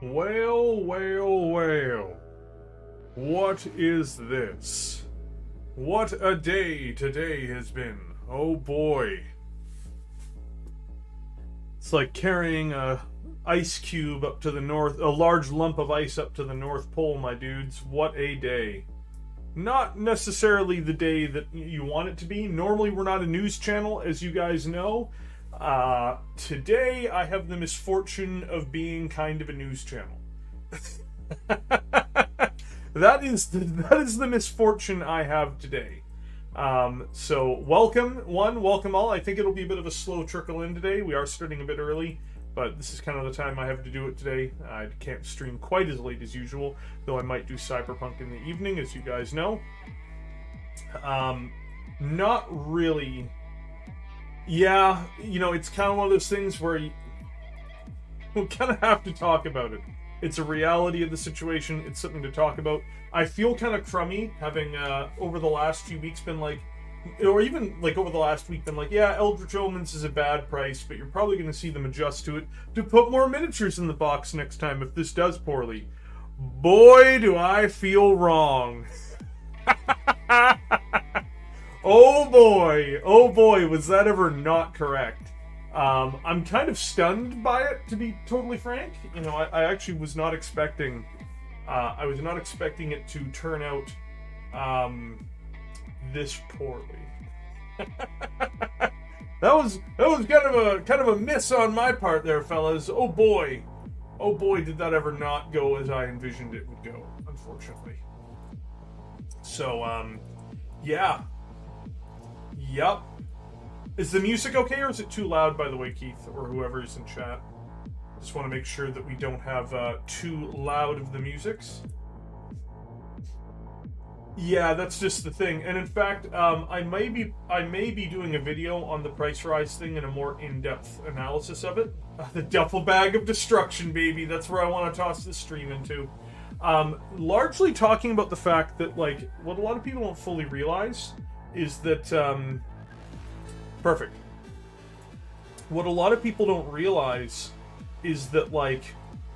Well, well, well. What is this? What a day today has been. Oh boy. It's like carrying a ice cube up to the north, a large lump of ice up to the North Pole, my dudes. What a day. Not necessarily the day that you want it to be. Normally we're not a news channel, as you guys know. Today I have the misfortune of being kind of a news channel. That is the misfortune I have today. So welcome all. I think it'll be a bit of a slow trickle in today. We are starting a bit early, but this is kind of the time I have to do it today. I can't stream quite as late as usual, though I might do Cyberpunk in the evening, as you guys know. Not really. Yeah, you know, it's kind of one of those things where we'll kind of have to talk about it. It's a reality of the situation. It's something to talk about. I feel kind of crummy having, over the last few weeks been like, or even like over the last week been like, yeah, Eldritch Omens is a bad price, but you're probably going to see them adjust to it to put more miniatures in the box next time if this does poorly. Boy, do I feel wrong. Oh boy, was that ever not correct. I'm kind of stunned by it, to be totally frank. You know, I actually was not expecting, it to turn out, this poorly. That was kind of a miss on my part there, fellas. Oh boy, did that ever not go as I envisioned it would go, unfortunately. So, yeah. Yep. Is the music okay, or is it too loud, by the way, Keith, or whoever is in chat? Just want to make sure that we don't have too loud of the musics. Yeah, that's just the thing. And in fact, I may be doing a video on the price rise thing and a more in-depth analysis of it. The duffel bag of destruction, baby. That's where I want to toss this stream into. Largely talking about the fact that, like, what a lot of people don't fully realize is that, perfect. What a lot of people don't realize is that, like,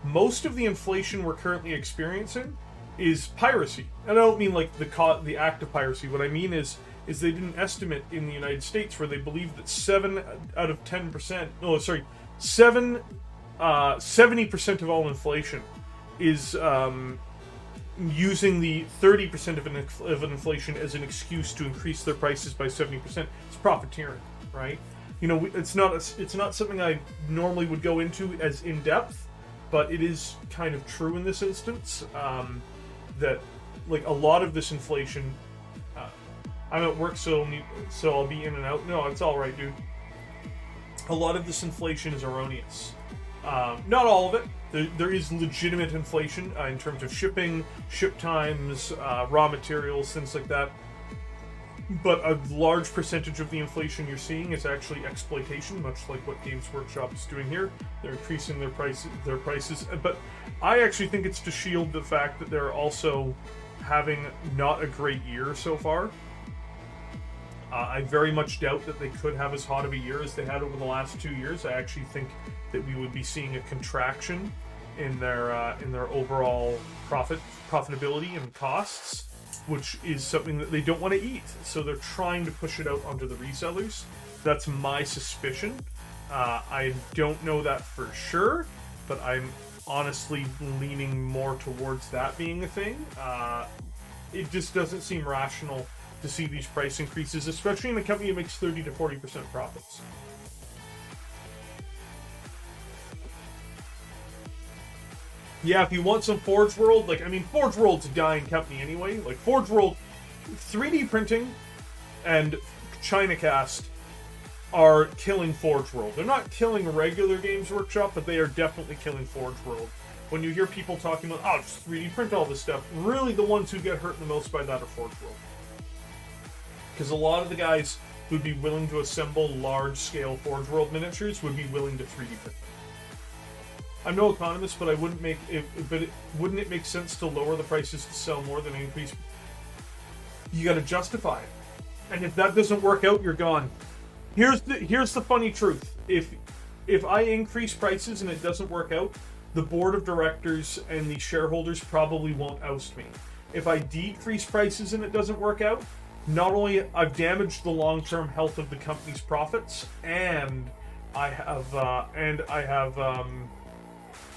most of the inflation we're currently experiencing is piracy. And I don't mean, like, the act of piracy. What I mean is they did an estimate in the United States where they believe that 70% of all inflation is, using the 30% of an inflation as an excuse to increase their prices by 70%. It's profiteering, right? You know, it's not something I normally would go into as in depth, but it is kind of true in this instance. That, like, a lot of this inflation. I'm at work, so I'll be in and out. No, it's all right, dude. A lot of this inflation is erroneous. Not all of it. There is legitimate inflation in terms of shipping, ship times, raw materials, things like that. But a large percentage of the inflation you're seeing is actually exploitation, much like what Games Workshop is doing here. They're increasing their prices. But I actually think it's to shield the fact that they're also having not a great year so far. I very much doubt that they could have as hot of a year as they had over the last 2 years. I actually think that we would be seeing a contraction in their overall profitability and costs, which is something that they don't want to eat. So they're trying to push it out onto the resellers. That's my suspicion. I don't know that for sure, but I'm honestly leaning more towards that being a thing. It just doesn't seem rational to see these price increases, especially in a company that makes 30 to 40% profits. Yeah, if you want some Forge World, like, I mean, Forge World's a dying company anyway. Like, Forge World, 3D printing and ChinaCast are killing Forge World. They're not killing regular Games Workshop, but they are definitely killing Forge World. When you hear people talking about, oh, just 3D print all this stuff, really the ones who get hurt the most by that are Forge World. Because a lot of the guys who'd be willing to assemble large-scale Forge World miniatures would be willing to 3D print them. I'm no economist, but wouldn't it make sense to lower the prices to sell more than increase? You got to justify it, and if that doesn't work out, you're gone. Here's the funny truth: if I increase prices and it doesn't work out, the board of directors and the shareholders probably won't oust me. If I decrease prices and it doesn't work out, not only I've damaged the long-term health of the company's profits, and I have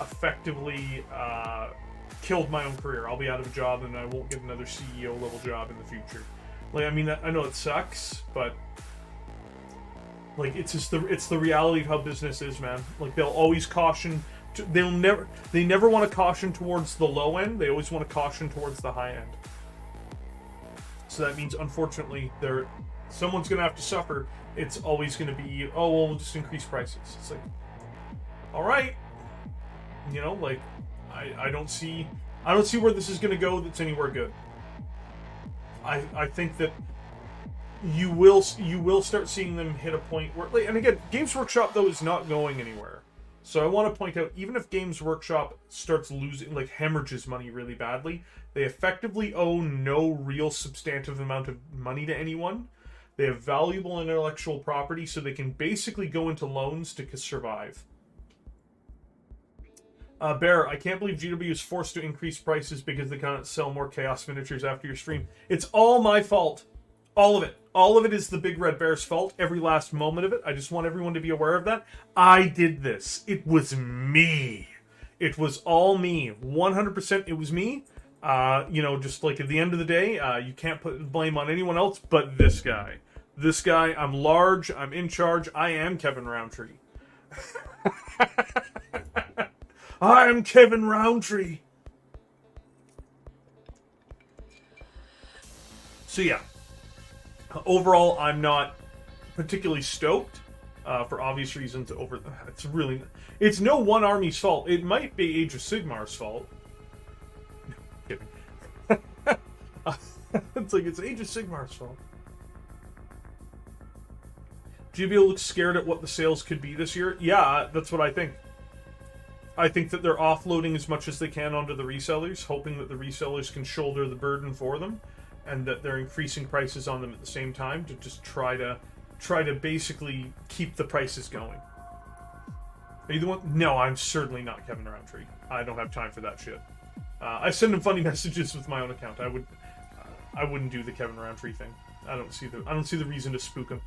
effectively killed my own career. I'll be out of a job, and I won't get another CEO level job in the future. Like, I mean, I know it sucks, but like, it's the reality of how business is, man. Like, they'll always caution. They never want to caution towards the low end. They always want to caution towards the high end. So that means, unfortunately, someone's going to have to suffer. It's always going to be, oh, well, we'll just increase prices. It's like, all right, you know, like, I don't see where this is going to go that's anywhere good. I think that you will start seeing them hit a point where, like, and again, Games Workshop though is not going anywhere. So I want to point out, even if Games Workshop starts losing, like, hemorrhages money really badly, they effectively owe no real substantive amount of money to anyone. They have valuable intellectual property, so they can basically go into loans to survive. Bear, I can't believe GW is forced to increase prices because they cannot sell more Chaos miniatures after your stream. It's all my fault. All of it. All of it is the Big Red Bear's fault. Every last moment of it. I just want everyone to be aware of that. I did this. It was me. It was all me. 100% it was me. You know, just like at the end of the day, you can't put the blame on anyone else but this guy. This guy, I'm large, I'm in charge, I am Kevin Roundtree. I'm Kevin Roundtree. So yeah, overall, I'm not particularly stoked for obvious reasons. It's no one army's fault. It might be Age of Sigmar's fault. No, kidding. It's like, it's Age of Sigmar's fault. GBO looks scared at what the sales could be this year. Yeah, that's what I think. I think that they're offloading as much as they can onto the resellers, hoping that the resellers can shoulder the burden for them, and that they're increasing prices on them at the same time to just try to basically keep the prices going. Are you the one? No, I'm certainly not Kevin Roundtree. I don't have time for that shit. I send him funny messages with my own account. I wouldn't do the Kevin Roundtree thing. I don't see the reason to spook him.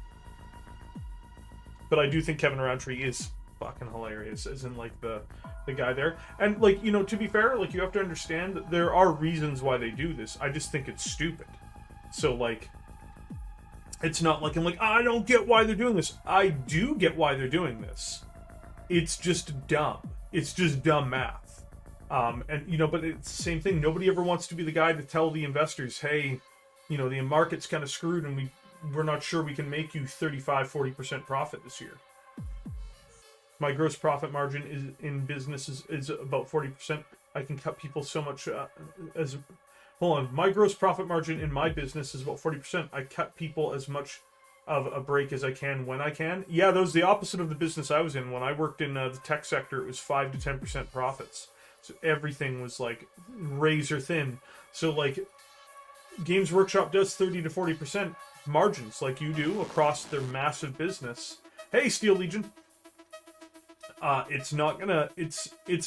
But I do think Kevin Roundtree is fucking hilarious, as in, like, the guy there. And, like, you know, to be fair, like, you have to understand that there are reasons why they do this. I just think it's stupid. So, like, it's not like I'm like, I don't get why they're doing this. I do get why they're doing this. It's just dumb. It's just dumb math. And, you know, but it's the same thing. Nobody ever wants to be the guy to tell the investors, hey, you know, the market's kind of screwed and we're not sure we can make you 35-40% profit this year. My gross profit margin in business is about 40%. I can cut people so much hold on. My gross profit margin in my business is about 40%. I cut people as much of a break as I can when I can. Yeah, that was the opposite of the business I was in. When I worked in the tech sector, it was 5 to 10% profits. So everything was, like, razor thin. So, like, Games Workshop does 30 to 40% margins like you do across their massive business. Hey, Steel Legion. It's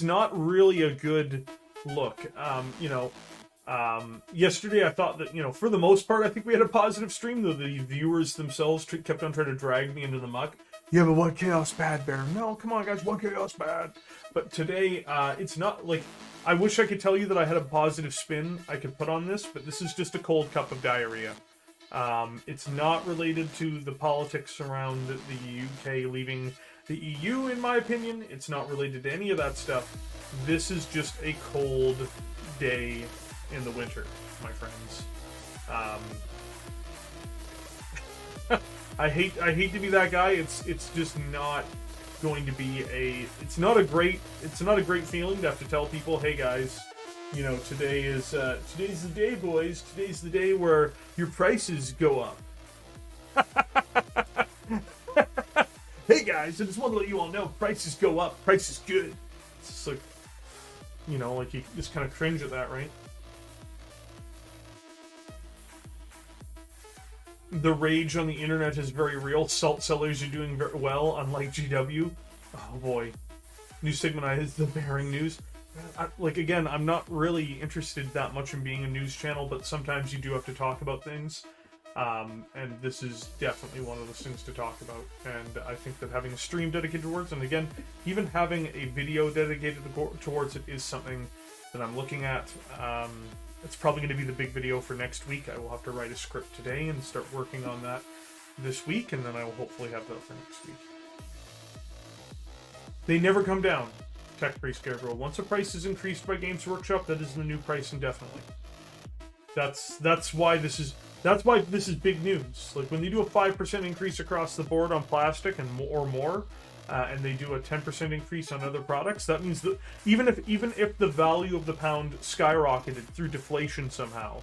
not really a good look. Yesterday I thought that, you know, for the most part, I think we had a positive stream, though the viewers themselves kept on trying to drag me into the muck. Yeah, but what chaos bad, Bear? No, come on, guys, what chaos bad? But today, it's not, like, I wish I could tell you that I had a positive spin I could put on this, but this is just a cold cup of diarrhea. It's not related to the politics around the UK leaving the EU, in my opinion. It's not related to any of that stuff. This is just a cold day in the winter, my friends. I hate to be that guy. It's just not going to be it's not a great feeling to have to tell people, hey guys, you know, today's the day, boys. Today's the day where your prices go up. Hey guys, I just want to let you all know, prices go up, price is good. It's just like, you know, like, you just kind of cringe at that, right? The rage on the internet is very real. Salt sellers are doing very well, unlike GW. Oh boy. News segment is the bearing news. Again, I'm not really interested that much in being a news channel, but sometimes you do have to talk about things. And this is definitely one of those things to talk about. And I think that having a stream dedicated towards, and again, even having a video dedicated towards it is something that I'm looking at. It's probably going to be the big video for next week. I will have to write a script today and start working on that this week, and then I will hopefully have that for next week. They never come down. Tech Priest Gabriel. Once a price is increased by Games Workshop, that is the new price indefinitely. That's why this is big news. Like when they do a 5% increase across the board on plastic and more, and they do a 10% increase on other products, that means that even if the value of the pound skyrocketed through deflation somehow,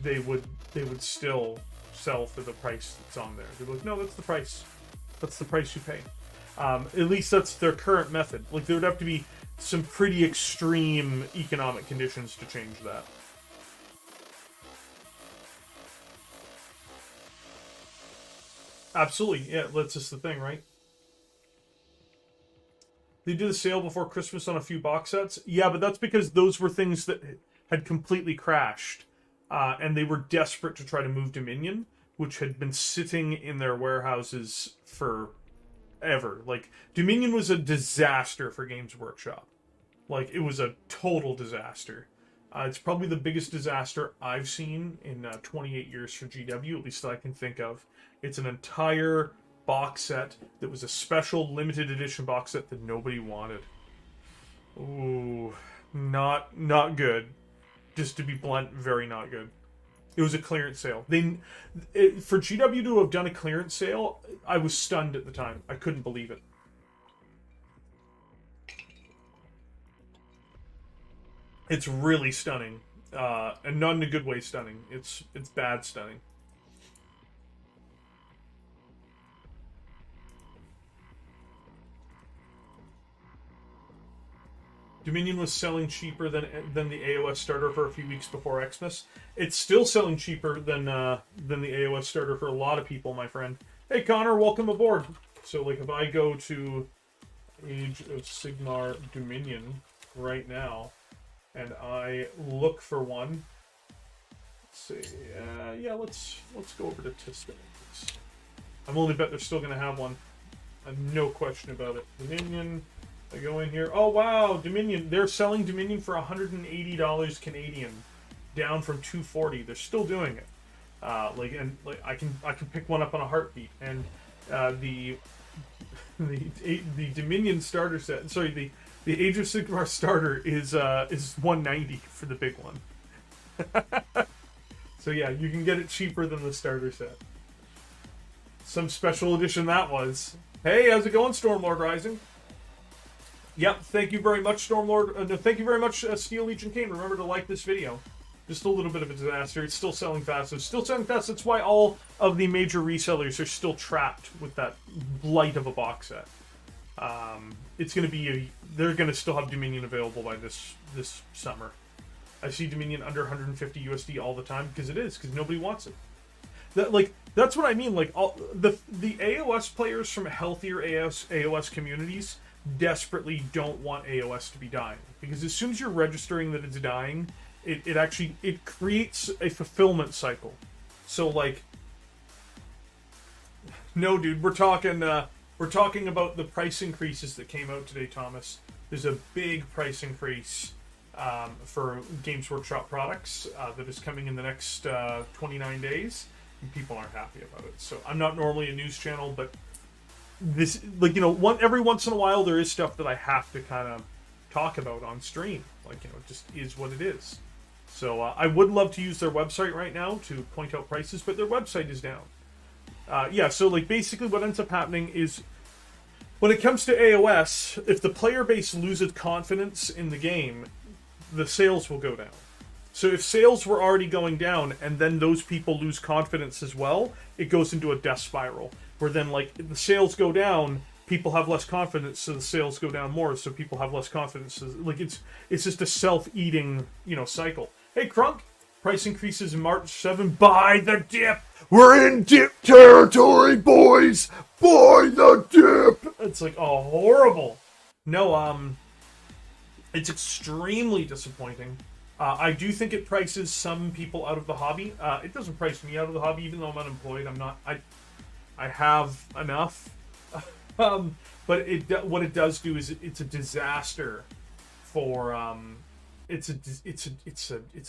they would still sell for the price that's on there. They're like, no, that's the price. That's the price you pay. At least that's their current method. Like there would have to be some pretty extreme economic conditions to change that. Absolutely, yeah, that's just the thing, right? They did a sale before Christmas on a few box sets. Yeah, but that's because those were things that had completely crashed. And they were desperate to try to move Dominion, which had been sitting in their warehouses forever. Like, Dominion was a disaster for Games Workshop. Like, it was a total disaster. It's probably the biggest disaster I've seen in 28 years for GW, at least that I can think of. It's an entire box set that was a special limited edition box set that nobody wanted. Ooh, not good. Just to be blunt, very not good. It was a clearance sale. For GW to have done a clearance sale, I was stunned at the time. I couldn't believe it. It's really stunning, and not in a good way stunning. It's bad stunning. Dominion was selling cheaper than the AOS starter for a few weeks before Xmas. It's still selling cheaper than the AOS starter for a lot of people, my friend. Hey Connor, welcome aboard. So like if I go to Age of Sigmar Dominion right now, and I look for one. Let's see. Yeah, let's go over to Tisco. I'm willing to bet they're still going to have one. No question about it. Dominion. I go in here. Oh wow, Dominion. They're selling Dominion for $180 Canadian, down from $240. They're still doing it. I can pick one up on a heartbeat. And the Dominion starter set. Sorry, the Age of Sigmar starter is $190 for the big one. So yeah, you can get it cheaper than the starter set. Some special edition that was. Hey, how's it going, Stormlord Rising? Yep, thank you very much, Stormlord. Thank you very much, Steel Legion Kane. Remember to like this video. Just a little bit of a disaster. It's still selling fast. It's still selling fast. That's why all of the major resellers are still trapped with that blight of a box set. It's going to be they're going to still have Dominion available by this summer. I see Dominion under 150 USD all the time because nobody wants it. That's what I mean. Like all the AOS players from healthier AOS communities desperately don't want AOS to be dying, because as soon as you're registering that it's dying, it creates a fulfillment cycle. So like, no dude, we're talking about the price increases that came out today, Thomas. There's a big price increase for Games Workshop products that is coming in the next 29 days, and people aren't happy about it. So I'm not normally a news channel, but this, every once in a while there is stuff that I have to kind of talk about on stream. It just is what it is. So I would love to use their website right now to point out prices, but their website is down. So basically what ends up happening is, when it comes to AOS, if the player base loses confidence in the game, the sales will go down. So if sales were already going down and then those people lose confidence as well, it goes into a death spiral. Where then, the sales go down, people have less confidence, so the sales go down more, so people have less confidence. So, it's just a self-eating, cycle. Hey, Crunk, price increases in March 7. Buy the dip! We're in dip territory, boys! Buy the dip! It's like, oh, horrible. No, it's extremely disappointing. I do think it prices some people out of the hobby. It doesn't price me out of the hobby, even though I'm unemployed. I'm not. I have enough. But what it does do is it's a disaster for it's a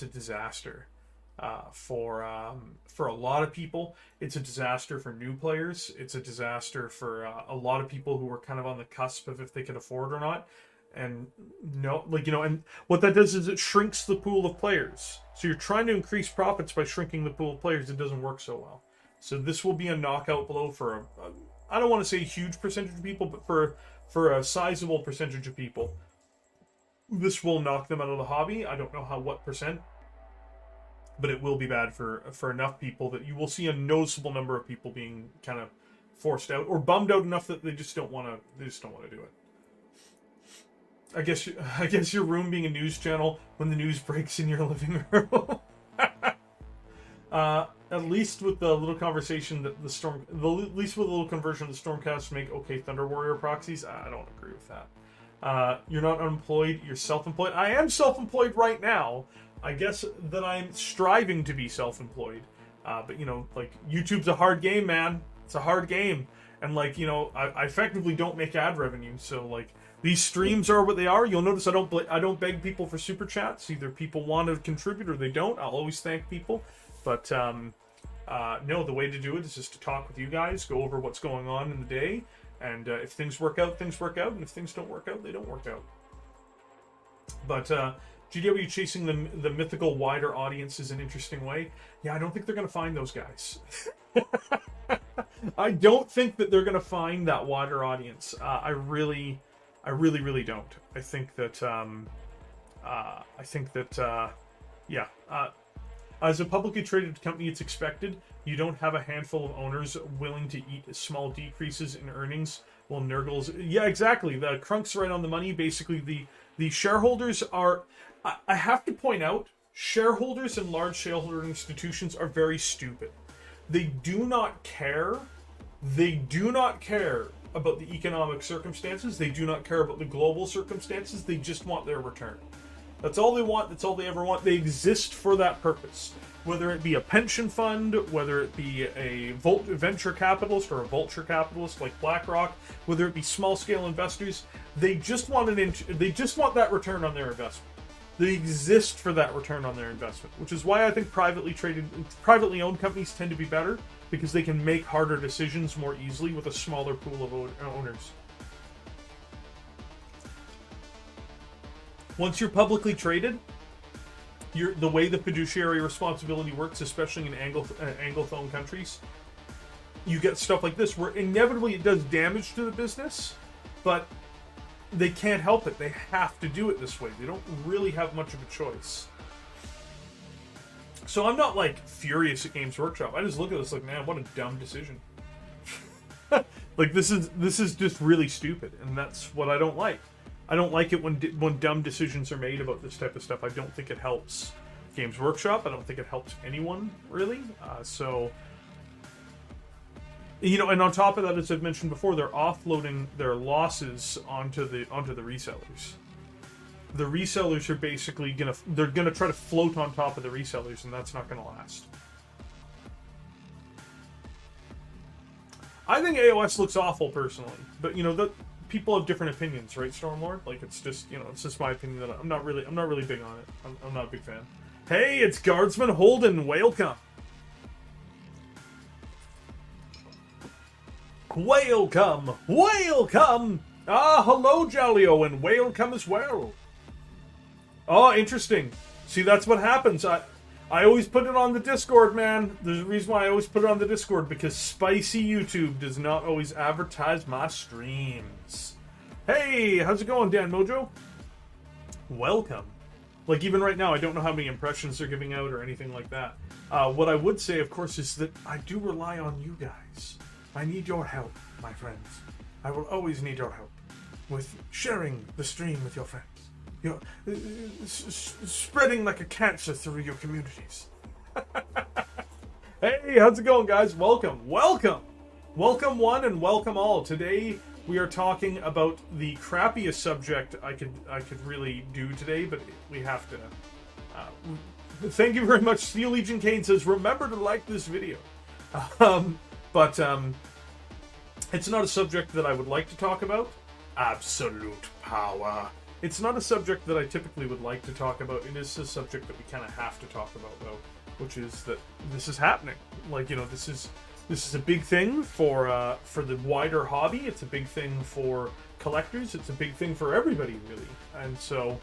disaster for a lot of people. It's a disaster for new players. It's a disaster for a lot of people who are kind of on the cusp of if they can afford or not. And and what that does is it shrinks the pool of players. So you're trying to increase profits by shrinking the pool of players. It doesn't work so well. So this will be a knockout blow for I don't want to say a huge percentage of people, but for a sizable percentage of people, this will knock them out of the hobby. I don't know what percent, but it will be bad for enough people that you will see a noticeable number of people being kind of forced out or bummed out enough that they just don't want to do it. I guess your room being a news channel when the news breaks in your living room. At least with the little conversation that at least with a little conversion of the Stormcast make okay Thunder Warrior proxies. I don't agree with that. You're not unemployed. You're self-employed. I am self-employed right now. I guess that I'm striving to be self-employed. But YouTube's a hard game, man. It's a hard game, and I effectively don't make ad revenue. So these streams are what they are. You'll notice I don't beg people for super chats. Either people want to contribute or they don't. I'll always thank people. But no, the way to do it is just to talk with you guys, go over what's going on in the day, and if things work out, things work out, and if things don't work out, they don't work out. But GW chasing the mythical wider audience is an interesting way. Yeah, I don't think they're going to find those guys. I don't think that they're going to find that wider audience. I really don't. I think that as a publicly traded company, it's expected you don't have a handful of owners willing to eat small decreases in earnings while Nurgle's... Yeah, exactly. The Crunk's right on the money. Basically, the shareholders are... I have to point out, shareholders in large shareholder institutions are very stupid. They do not care. They do not care about the economic circumstances. They do not care about the global circumstances. They just want their return. That's all they want. That's all they ever want. They exist for that purpose. Whether it be a pension fund, whether it be a venture capitalist or a vulture capitalist like BlackRock, whether it be small-scale investors, they just want they just want that return on their investment. They exist for that return on their investment, which is why I think privately owned companies tend to be better, because they can make harder decisions more easily with a smaller pool of owners. Once you're publicly traded, the way the fiduciary responsibility works, especially in Anglophone countries, you get stuff like this where inevitably it does damage to the business, but they can't help it. They have to do it this way. They don't really have much of a choice. So I'm not furious at Games Workshop. I just look at this man, what a dumb decision. This is just really stupid, and that's what I don't like. I don't like it when dumb decisions are made about this type of stuff. I don't think it helps Games Workshop. I don't think it helps anyone, really. And on top of that, as I've mentioned before, they're offloading their losses onto the resellers. The resellers are basically gonna try to float on top of the resellers, and that's not gonna last. I think AOS looks awful personally, but people have different opinions, right, Stormlord? It's just my opinion that I'm not really big on it. I'm not a big fan. Hey, it's Guardsman Holden. Whalecome. Whalecome. Ah, hello, Jolio, and Whalecome as well. Oh, interesting. See, that's what happens. I always put it on the Discord, man. There's a reason why I always put it on the Discord, because spicy YouTube does not always advertise my streams. Hey, how's it going, Dan Mojo? Welcome. Even right now, I don't know how many impressions they're giving out or anything like that. What I would say, of course, is that I do rely on you guys. I need your help, my friends. I will always need your help with sharing the stream with your friends. Spreading like a cancer through your communities. Hey, Hey, how's it going, guys? Welcome, welcome! Welcome one and welcome all. Today we are talking about the crappiest subject I could really do today, but we have to. Thank you very much. Steel Legion Kane says, remember to like this video. But it's not a subject that I would like to talk about. Absolute power. It's not a subject that I typically would like to talk about. It is a subject that we kind of have to talk about, though, which is that this is happening. Like, you know, this is a big thing for the wider hobby. It's a big thing for collectors. It's a big thing for everybody, really. And so,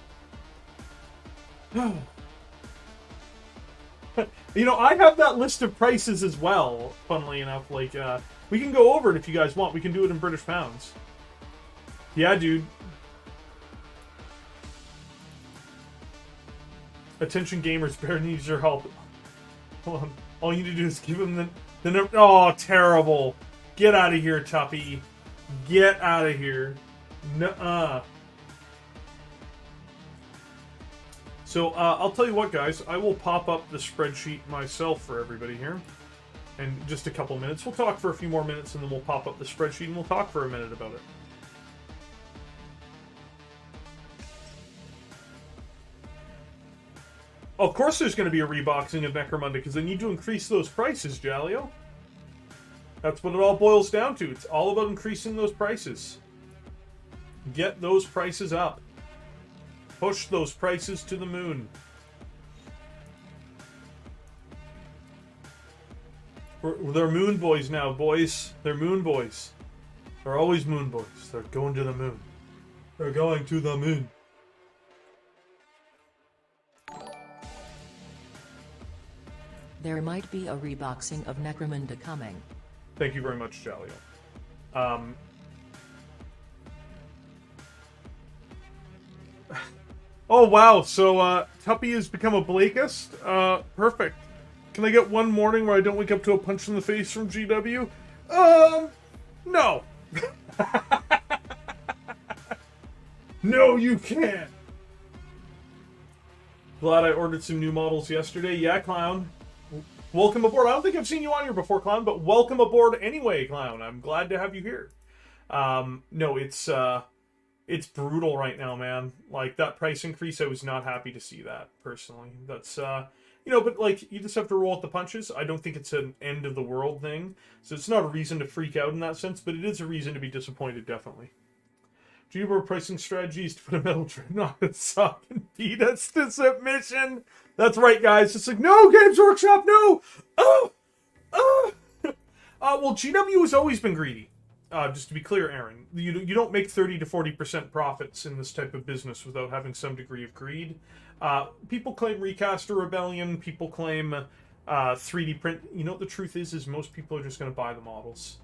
you know, I have that list of prices as well. Funnily enough, like we can go over it if you guys want. We can do it in British pounds. Yeah, dude. Attention gamers, Bear needs your help. Hold on. All you need to do is give him the number. Oh, terrible. Get out of here, Tuppy. Get out of here. Nuh-uh. So, I'll tell you what, guys. I will pop up the spreadsheet myself for everybody here. In just a couple minutes. We'll talk for a few more minutes, and then we'll pop up the spreadsheet, and we'll talk for a minute about it. Of course there's going to be a reboxing of Necromunda, because they need to increase those prices, Jalio. That's what it all boils down to. It's all about increasing those prices. Get those prices up. Push those prices to the moon. They're moon boys now, boys. They're moon boys. They're always moon boys. They're going to the moon. They're going to the moon. There might be a reboxing of Necromunda coming. Thank you very much, Jalio. Oh, wow. So, Tuppy has become a Blakist? Perfect. Can I get one morning where I don't wake up to a punch in the face from GW? No. No, you can't. Glad I ordered some new models yesterday. Yeah, Clown. Welcome aboard. I don't think I've seen you on here before, Clown, but welcome aboard anyway, Clown. I'm glad to have you here. No, it's brutal right now, man. Like, that price increase, I was not happy to see that, personally. That's, you know, but, like, you just have to roll with the punches. I don't think it's an end-of-the-world thing, so it's not a reason to freak out in that sense, but it is a reason to be disappointed, definitely. Do you have pricing strategies to put a metal dreadnought on its up and beat us to submission? That's right, guys. It's like, no, Games Workshop, no! Well, GW has always been greedy. Just to be clear, Aaron. You don't make 30 to 40% profits in this type of business without having some degree of greed. People claim Recaster Rebellion. People claim 3D print. You know what the truth is most people are just going to buy the models.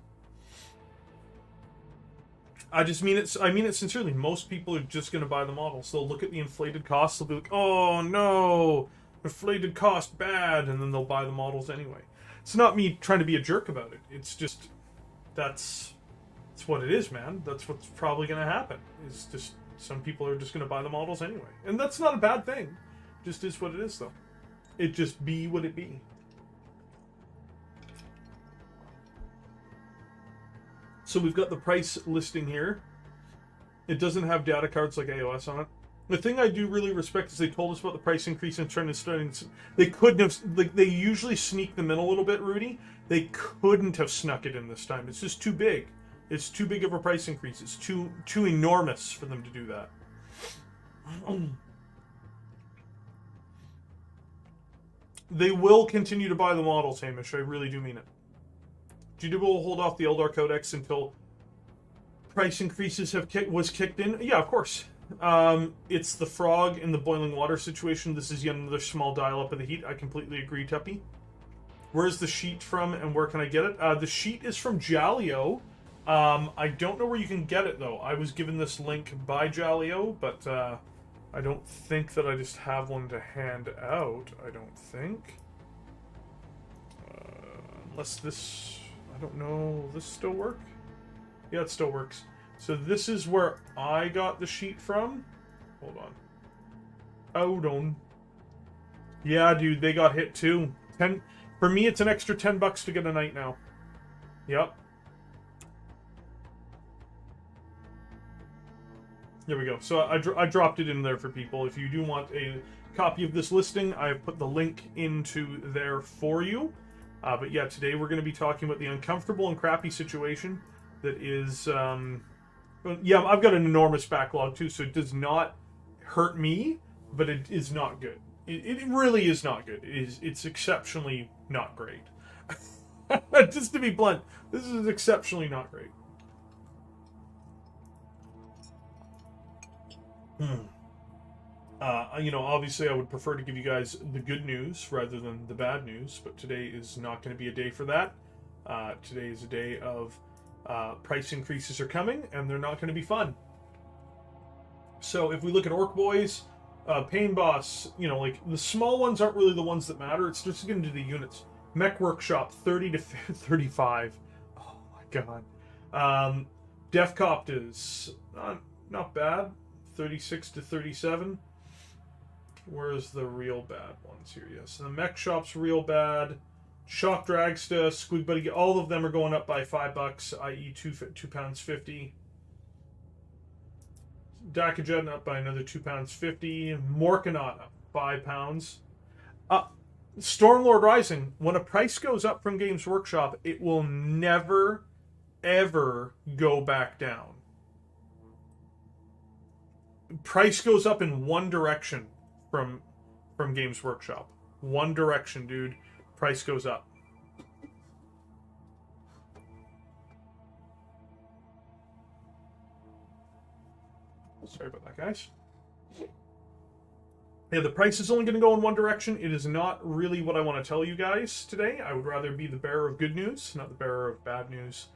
I mean it sincerely. Most people are just going to buy the models. They'll look at the inflated costs. They'll be like, oh, no. Inflated cost, bad. And then they'll buy the models anyway. It's not me trying to be a jerk about it. It's just, that's what it is, man. That's what's probably going to happen. It's just, some people are just going to buy the models anyway. And that's not a bad thing. It just is what it is, though. It just be what it be. So we've got the price listing here. It doesn't have data cards like AOS on it. The thing I do really respect is they told us about the price increase and starting. They couldn't have, like, they usually sneak them in a little bit, Rudy. They couldn't have snuck it in this time. It's just too big. It's too big of a price increase. It's too enormous for them to do that. They will continue to buy the models, Hamish. I really do mean it. GW will hold off the Eldar Codex until price increases was kicked in. Yeah, of course. It's the frog in the boiling water situation. This is yet another small dial up of the heat. I completely agree, Tuppy. Where's the sheet from and where can I get it? The sheet is from Jalio. I don't know where you can get it, though. I was given this link by Jalio, but I don't think that I just have one to hand out. I don't think. Unless this... I don't know. Will this still work? Yeah, it still works. So this is where I got the sheet from. Hold on. Hold on. Yeah, dude, they got hit too. For me, it's an extra $10 to get a knight now. Yep. There we go. So I dropped it in there for people. If you do want a copy of this listing, I have put the link into there for you. But yeah, today we're going to be talking about the uncomfortable and crappy situation that is... yeah, I've got an enormous backlog too, so it does not hurt me, but it is not good. It really is not good. It's exceptionally not great. Just to be blunt, this is exceptionally not great. You know, obviously I would prefer to give you guys the good news rather than the bad news, but today is not going to be a day for that. Today is a day of price increases are coming, and they're not going to be fun. So if we look at Orc Boys, Pain Boss, you know, like the small ones aren't really the ones that matter. It's just getting to the units. Mech Workshop 30 to 35. Oh my god. Def Copt is not bad. 36 to 37. Where's the real bad ones here? Yes, the Mech Shop's real bad. Shock Dragsta, Squig Buddy, all of them are going up by $5, i.e. £2.50. Dakajet up by another £2.50. Morkanaut up £5. Stormlord Rising, when a price goes up from Games Workshop, it will never, ever go back down. Price goes up in one direction from Games Workshop. One direction, dude. Price goes up. Sorry about that, guys. Yeah, the price is only going to go in one direction. It is not really what I want to tell you guys today. I would rather be the bearer of good news, not the bearer of bad news.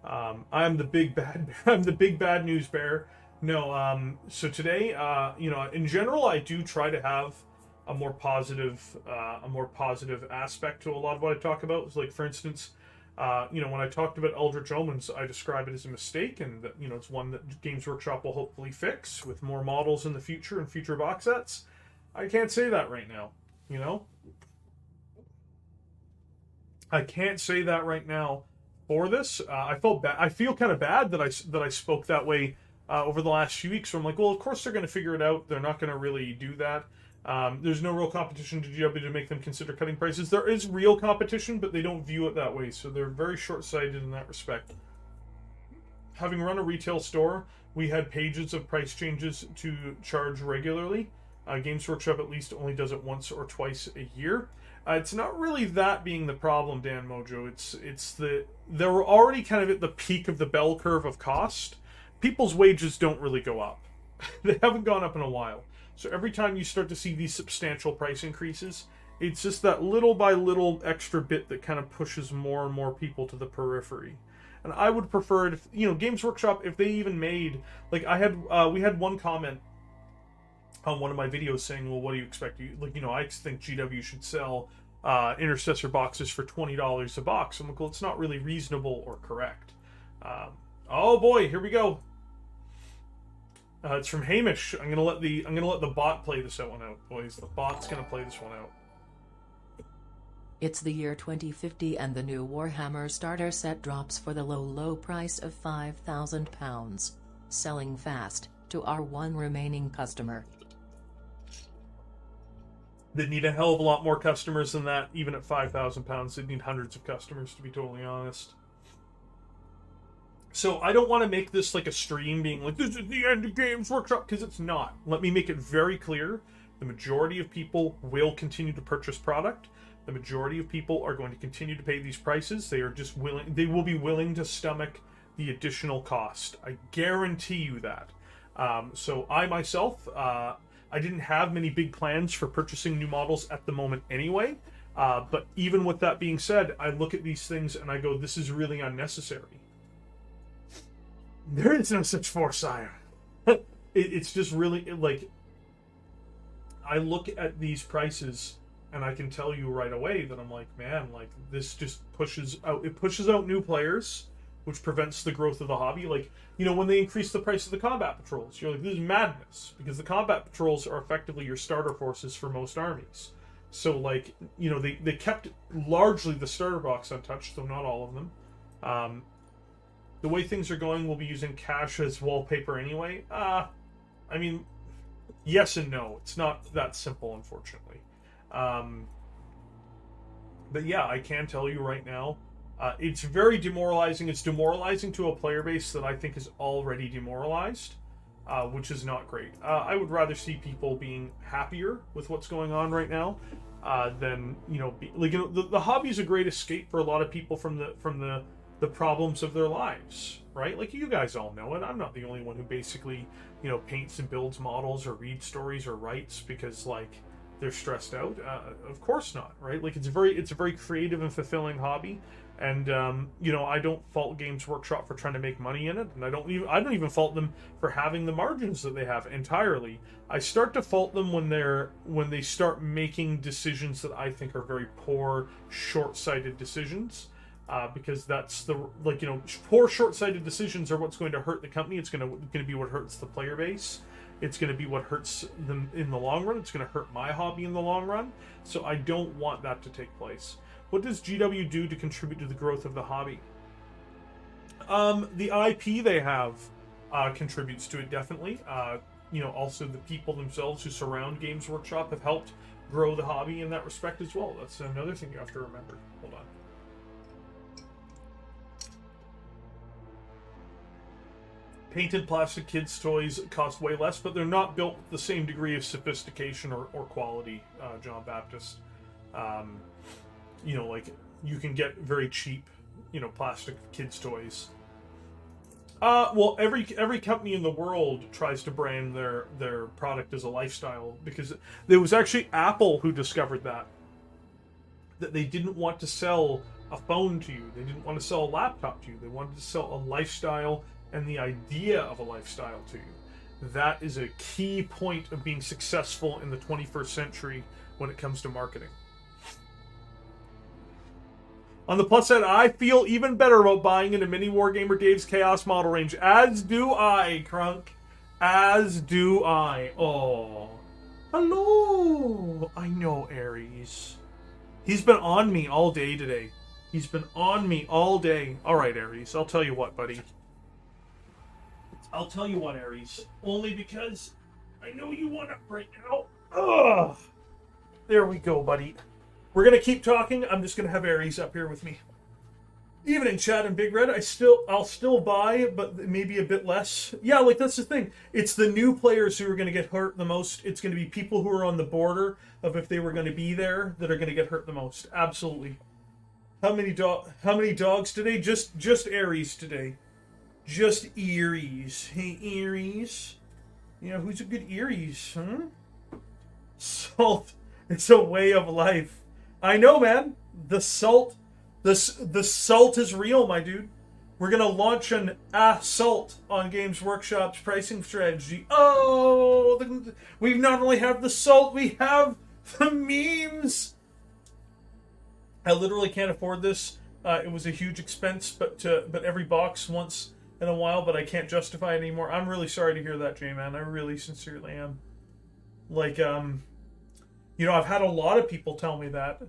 I'm the big bad news bearer. No, so today, you know, in general, I do try to have a more positive aspect to a lot of what I talk about. Like, for instance, you know, when I talked about Eldritch Omens, I describe it as a mistake, and that, you know, it's one that Games Workshop will hopefully fix with more models in the future and future box sets. I can't say that right now, you know. I can't say that right now for this. I feel kind of bad that I spoke that way over the last few weeks. So I'm like, well, of course they're going to figure it out. They're not going to really do that. There's no real competition to GW to make them consider cutting prices. There is real competition, but they don't view it that way. So they're very short-sighted in that respect. Having run a retail store, we had pages of price changes to charge regularly. Games Workshop at least only does it once or twice a year. It's not really that being the problem, Dan Mojo. It's they were already kind of at the peak of the bell curve of cost. People's wages don't really go up. They haven't gone up in a while. So every time you start to see these substantial price increases, it's just that little by little extra bit that kind of pushes more and more people to the periphery. And I would prefer it if, you know, Games Workshop, if they even made, like we had one comment on one of my videos saying, well, what do you expect? I think GW should sell Intercessor boxes for $20 a box. I'm like, well, it's not really reasonable or correct. Oh boy, here we go. It's from Hamish. I'm gonna let the bot play this one out, boys. The bot's gonna play this one out. It's the year 2050 and the new Warhammer starter set drops for the low price of £5,000. Selling fast to our one remaining customer. They need a hell of a lot more customers than that, even at £5,000. They need hundreds of customers, to be totally honest. So I don't want to make this like a stream being like, this is the end of Games Workshop, because it's not. Let me make it very clear. The majority of people will continue to purchase product. The majority of people are going to continue to pay these prices. They will be willing to stomach the additional cost. I guarantee you that. So I myself, I didn't have many big plans for purchasing new models at the moment anyway. But even with that being said, I look at these things and I go, this is really unnecessary. There is no such foresight. It's just really, like, I look at these prices and I can tell you right away that I'm like, man, like, this just pushes out new players, which prevents the growth of the hobby. Like, you know, when they increase the price of the combat patrols, you're like, this is madness, because the combat patrols are effectively your starter forces for most armies. So, like, you know, they kept largely the starter box untouched, though not all of them. The way things are going, we'll be using cash as wallpaper anyway. I mean, yes and no. It's not that simple, unfortunately. But yeah, I can tell you right now, it's very demoralizing. It's demoralizing to a player base that I think is already demoralized, which is not great. I would rather see people being happier with what's going on right now than, you know, the hobby is a great escape for a lot of people from the problems of their lives, right? Like, you guys all know it. I'm not the only one who basically, you know, paints and builds models or reads stories or writes because, like, they're stressed out. Of course not, right? Like, it's a very creative and fulfilling hobby, and you know, I don't fault Games Workshop for trying to make money in it, and I don't even fault them for having the margins that they have entirely. I start to fault them when they start making decisions that I think are very poor, short-sighted decisions. Because that's you know, poor short-sighted decisions are what's going to hurt the company. It's going to be what hurts the player base. It's going to be what hurts them in the long run. It's going to hurt my hobby in the long run. So I don't want that to take place. What does GW do to contribute to the growth of the hobby? The IP they have contributes to it, definitely. You know, also the people themselves who surround Games Workshop have helped grow the hobby in that respect as well. That's another thing you have to remember. Hold on. Painted plastic kids' toys cost way less, but they're not built with the same degree of sophistication or quality, John Baptist. You know, like, you can get very cheap, you know, plastic kids' toys. Well, every company in the world tries to brand their product as a lifestyle, because there was actually Apple who discovered that they didn't want to sell a phone to you. They didn't want to sell a laptop to you. They wanted to sell a lifestyle and the idea of a lifestyle to you. That is a key point of being successful in the 21st century when it comes to marketing. On the plus side, I feel even better about buying into Mini Wargamer Dave's Chaos model range. As do I, Crunk. As do I. Oh. Hello. I know, Aries. He's been on me all day today. He's been on me all day. All right, Aries. I'll tell you what, buddy. I'll tell you what, Aries. Only because I know you want it right now. Ugh. There we go, buddy. We're going to keep talking. I'm just going to have Aries up here with me. Evening, Chad and Big Red. I'll still buy, but maybe a bit less. Yeah, like, that's the thing. It's the new players who are going to get hurt the most. It's going to be people who are on the border of if they were going to be there that are going to get hurt the most. Absolutely. How many dogs today? Just Aries today. Just Aries. Hey, Aries. You know, who's a good Aries, huh? Salt. It's a way of life. I know, man. The salt is real, my dude. We're going to launch an assault on Games Workshop's pricing strategy. Oh, we not only have the salt, we have the memes. I literally can't afford this. It was a huge expense, but every box once in a while, but I can't justify it anymore. I'm really sorry to hear that, J-Man. I really sincerely am. Like, you know, I've had a lot of people tell me that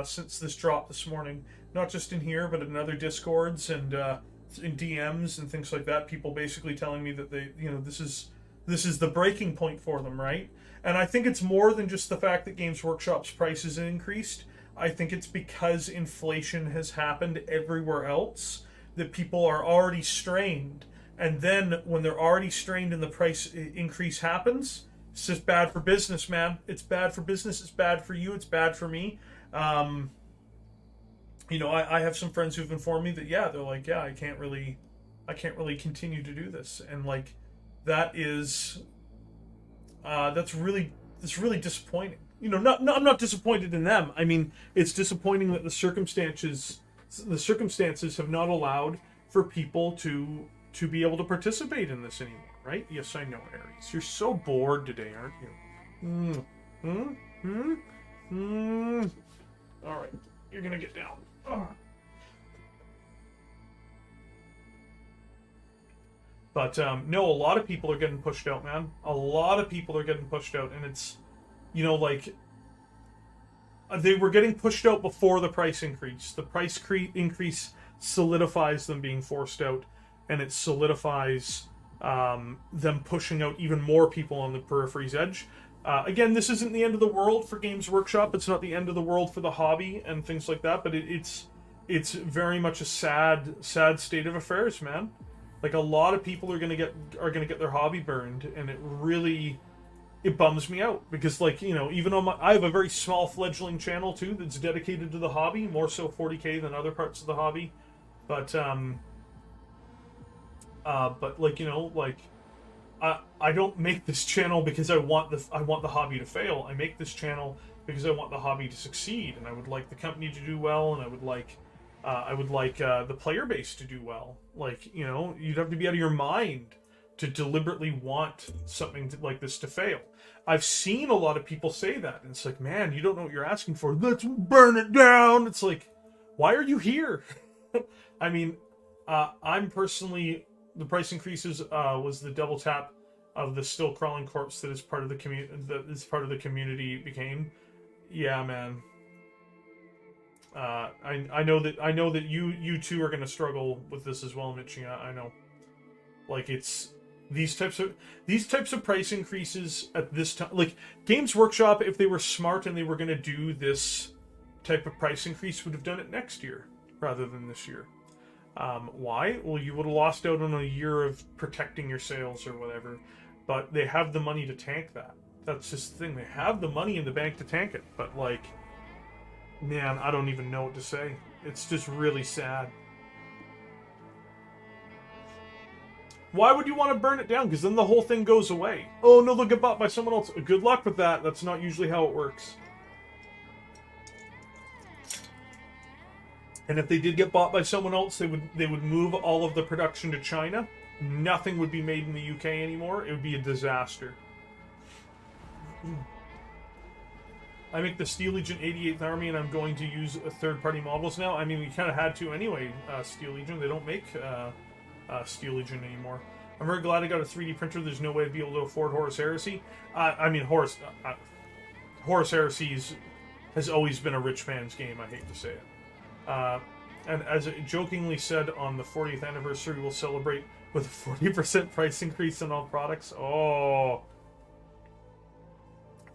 since this dropped this morning. Not just in here, but in other Discords and in DMs and things like that. People basically telling me that they, you know, this is the breaking point for them, right? And I think it's more than just the fact that Games Workshop's prices increased. I think it's because inflation has happened everywhere else that people are already strained. And then when they're already strained and the price increase happens, it's just bad for business, man. It's bad for business. It's bad for you. It's bad for me. You know, I have some friends who've informed me that, yeah, they're like, yeah, I can't really continue to do this. And like, that's really disappointing. You know, I'm not disappointed in them. I mean, it's disappointing that the circumstances have not allowed for people to be able to participate in this anymore, right? Yes, I know, Aries. You're so bored today, aren't you? All right, you're gonna get down. Oh. But no, a lot of people are getting pushed out, man. A lot of people are getting pushed out, and it's, you know, like, they were getting pushed out before the price increase. The price increase solidifies them being forced out, and it solidifies them pushing out even more people on the periphery's edge. Again, this isn't the end of the world for Games Workshop. It's not the end of the world for the hobby and things like that. But it's very much a sad state of affairs, man. Like, a lot of people are gonna get their hobby burned, and it bums me out because, like, you know, even on I have a very small fledgling channel too that's dedicated to the hobby, more so 40K than other parts of the hobby. But like, you know, like, I don't make this channel because I want the hobby to fail. I make this channel because I want the hobby to succeed, and I would like the company to do well, and I would like the player base to do well. Like, you know, you'd have to be out of your mind to deliberately want something like this to fail. I've seen a lot of people say that, and it's like, man, you don't know what you're asking for. Let's burn it down. It's like, why are you here? I mean, I'm personally, the price increases was the double tap of the still crawling corpse that is part of the community became. Yeah, man. I know that you two are gonna struggle with this as well, Mitchie. I know. Like, it's these types of price increases at this time. Like, Games Workshop, if they were smart and they were gonna do this type of price increase, would have done it next year rather than this year. Why? Well, you would have lost out on a year of protecting your sales or whatever. But they have the money to tank that. That's just the thing. They have the money in the bank to tank it. But, like, man, I don't even know what to say. It's just really sad. Why would you want to burn it down? Because then the whole thing goes away. Oh, no, they'll get bought by someone else. Good luck with that. That's not usually how it works. And if they did get bought by someone else, they would move all of the production to China. Nothing would be made in the UK anymore. It would be a disaster. I make the Steel Legion 88th Army, and I'm going to use third-party models now. I mean, we kind of had to anyway, Steel Legion. They don't make Steel Legion anymore. I'm very glad I got a 3D printer. There's no way I'd be able to afford Horus Heresy. Horus Heresy has always been a rich man's game, I hate to say it. And as it jokingly said, on the 40th anniversary, we'll celebrate with a 40% price increase on all products. Oh.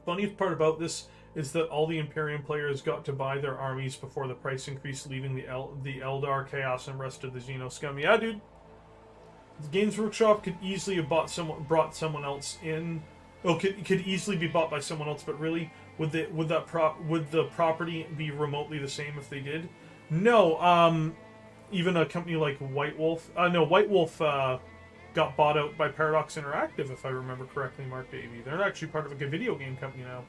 Funniest part about this is that all the Imperium players got to buy their armies before the price increase, leaving the Eldar, Chaos, and rest of the Xeno scum. Yeah, dude. The Games Workshop could easily have brought someone else in. Oh, could easily be bought by someone else, but really, would the property be remotely the same if they did? No. Even a company like White Wolf. White Wolf got bought out by Paradox Interactive, if I remember correctly, Mark Davey. They're actually part of a video game company now.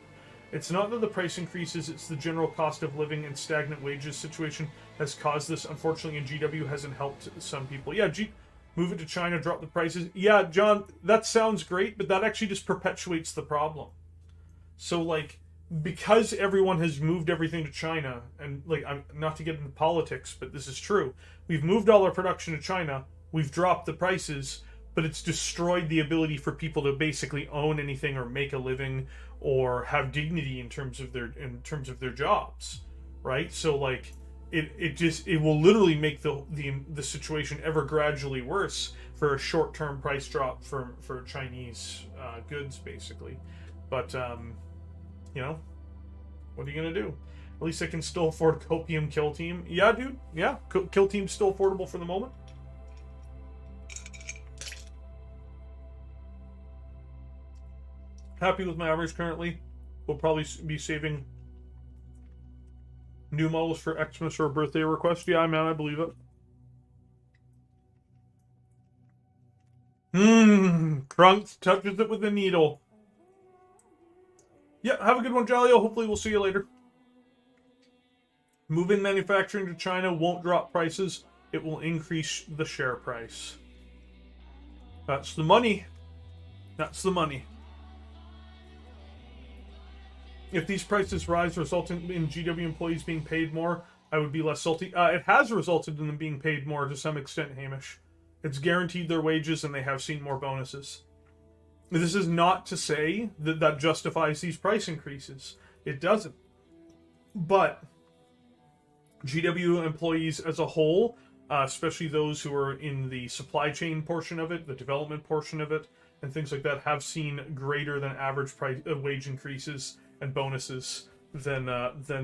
It's not that the price increases, it's the general cost of living and stagnant wages situation has caused this. Unfortunately, and GW hasn't helped some people. Yeah, move it to China, drop the prices. Yeah, John, that sounds great, but that actually just perpetuates the problem. So, like, because everyone has moved everything to China, and, like, I'm not to get into politics, but this is true. We've moved all our production to China, we've dropped the prices, but it's destroyed the ability for people to basically own anything or make a living or have dignity in terms of their jobs, right? So, like, it will literally make the situation ever gradually worse for a short-term price drop for Chinese goods, basically. But you know, what are you gonna do? At least I can still afford Copium Kill Team. Yeah, dude. Yeah, Kill Team's still affordable for the moment. Happy with my average currently. We'll probably be saving new models for Xmas or a birthday request. Yeah, man, I believe it. Krunks touches it with a needle. Yeah, have a good one, Jalio. Hopefully we'll see you later. Moving manufacturing to China won't drop prices. It will increase the share price. That's the money. That's the money. If these prices rise, resulting in GW employees being paid more, I would be less salty. It has resulted in them being paid more to some extent, Hamish. It's guaranteed their wages, and they have seen more bonuses. This is not to say that justifies these price increases. It doesn't. But GW employees as a whole, especially those who are in the supply chain portion of it, the development portion of it, and things like that, have seen greater than average wage increases and bonuses than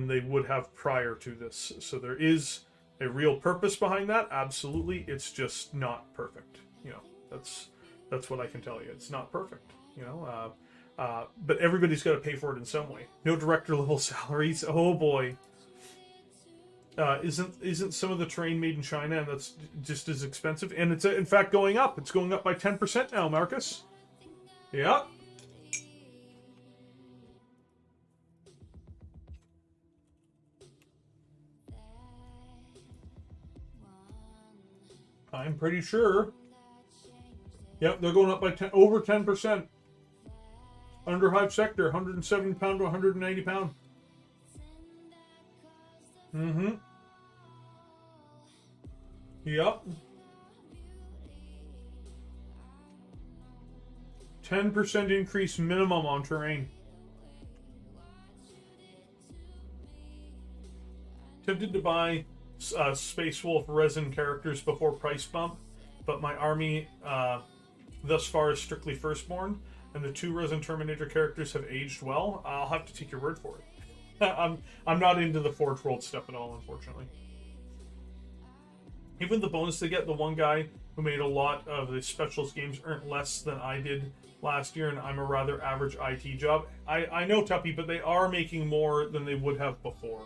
they would have prior to this. So there is a real purpose behind that. Absolutely, it's just not perfect. That's what I can tell you. It's not perfect. But everybody's got to pay for it in some way. No director level salaries. Oh boy. Isn't some of the terrain made in China, and that's just as expensive? And it's in fact going up. It's going up by 10% now, Marcus. Yeah. I'm pretty sure. Yep, they're going up by over 10%. Underhive sector, 170 pound to 190 pound. Mm-hmm. Yep. 10% increase minimum on terrain. Tempted to buy Space Wolf resin characters before price bump, but my army thus far is strictly firstborn, and the 2 resin Terminator characters have aged well. I'll have to take your word for it. I'm not into the Forge World stuff at all, unfortunately. Even the bonus they get, the one guy who made a lot of the specials games earned less than I did last year, and I'm a rather average IT job. I know, Tuppy, but they are making more than they would have before.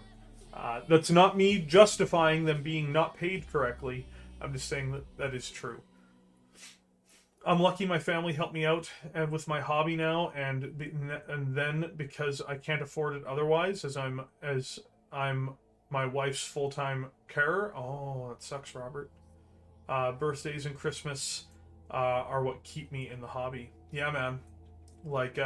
That's not me justifying them being not paid correctly. I'm just saying that is true. I'm lucky my family helped me out and with my hobby now, and then because I can't afford it otherwise, as I'm my wife's full-time carer. Oh, that sucks, Robert. Birthdays and Christmas are what keep me in the hobby. Yeah, man. Like,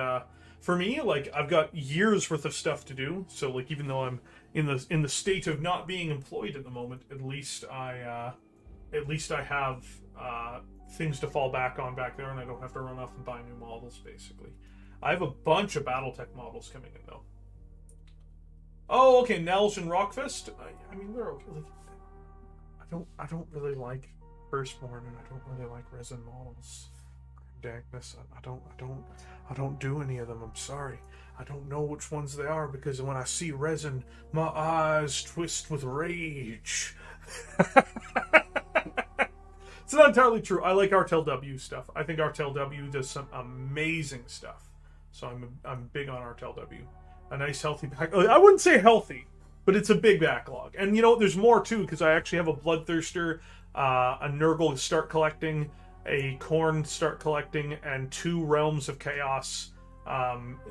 for me, like, I've got years worth of stuff to do. So, like, even though I'm in the state of not being employed at the moment, at least I have things to fall back on back there, and I don't have to run off and buy new models. Basically, I have a bunch of BattleTech models coming in though. Oh, okay, Nels and Rockfist. I mean, they're okay. Like, I don't really like Firstborn, and I don't really like resin models. Dagness, I don't do any of them. I'm sorry. I don't know which ones they are, because when I see resin, my eyes twist with rage. It's not entirely true. I like Artel W stuff. I think Artel W does some amazing stuff. So I'm big on Artel W. A nice healthy backlog. I wouldn't say healthy, but it's a big backlog. And you know, there's more too, because I actually have a Bloodthirster, a Nurgle to start collecting, a Khorne to start collecting, and 2 Realms of Chaos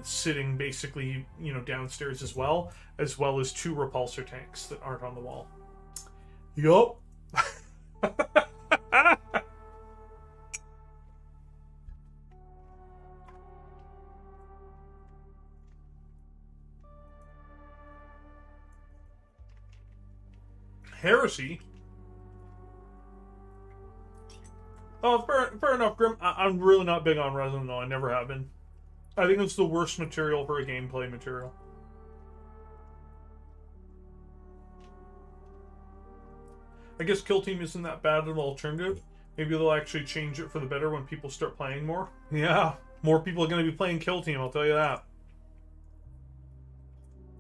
sitting basically, you know, downstairs as well as 2 repulsor tanks that aren't on the wall. Yup. Heresy? Oh, fair enough, Grim. I'm really not big on resin, though. I never have been. I think it's the worst material for a gameplay material. I guess Kill Team isn't that bad of an alternative. Maybe they'll actually change it for the better when people start playing more. Yeah, more people are going to be playing Kill Team, I'll tell you that.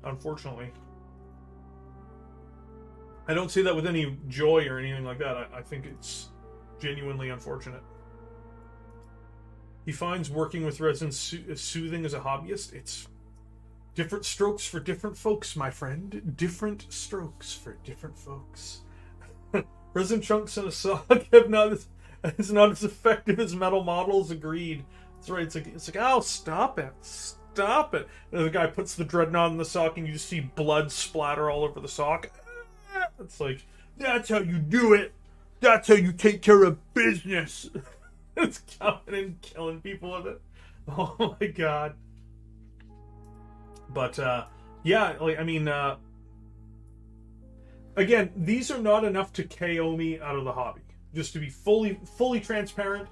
Unfortunately. I don't say that with any joy or anything like that. I think it's genuinely unfortunate. He finds working with resin soothing as a hobbyist. It's different strokes for different folks, my friend. Different strokes for different folks. Resin chunks in a sock is not as effective as metal models. Agreed. That's right. It's like, oh, stop it. Stop it. And the guy puts the dreadnought in the sock, and you just see blood splatter all over the sock. It's like, that's how you do it. That's how you take care of business. It's coming and killing people with it. Oh my god. But, yeah, like, I mean, again, these are not enough to KO me out of the hobby. Just to be fully transparent.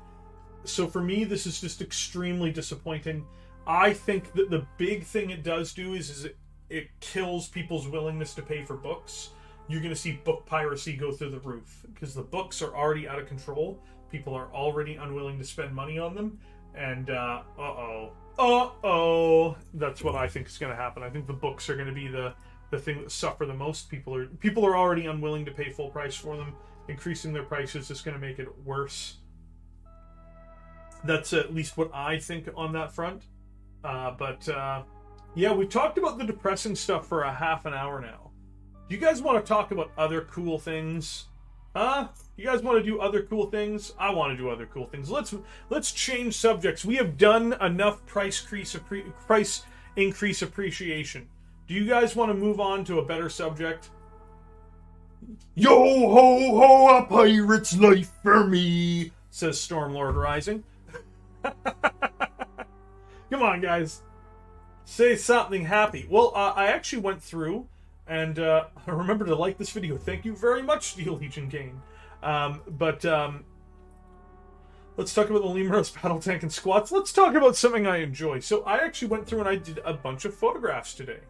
So for me, this is just extremely disappointing. I think that the big thing it does do is it kills people's willingness to pay for books, you're going to see book piracy go through the roof, because the books are already out of control. People are already unwilling to spend money on them, and that's what I think is going to happen. I think the books are going to be the thing that suffer the most. People are already unwilling to pay full price for them. Increasing their prices is going to make it worse. That's at least what I think on that front. Yeah, we've talked about the depressing stuff for a half an hour now. Do you guys want to talk about other cool things? You guys want to do other cool things? I want to do other cool things. Let's change subjects. We have done enough price increase appreciation. Do you guys want to move on to a better subject? Yo ho ho, a pirate's life for me, says Stormlord Rising. Come on, guys. Say something happy. Well, I actually went through and remember to like this video. Thank you very much, Steel Legion Kane. Let's talk about the Lemur's battle tank and squats. Let's talk about something I enjoy. So I actually went through and I did a bunch of photographs today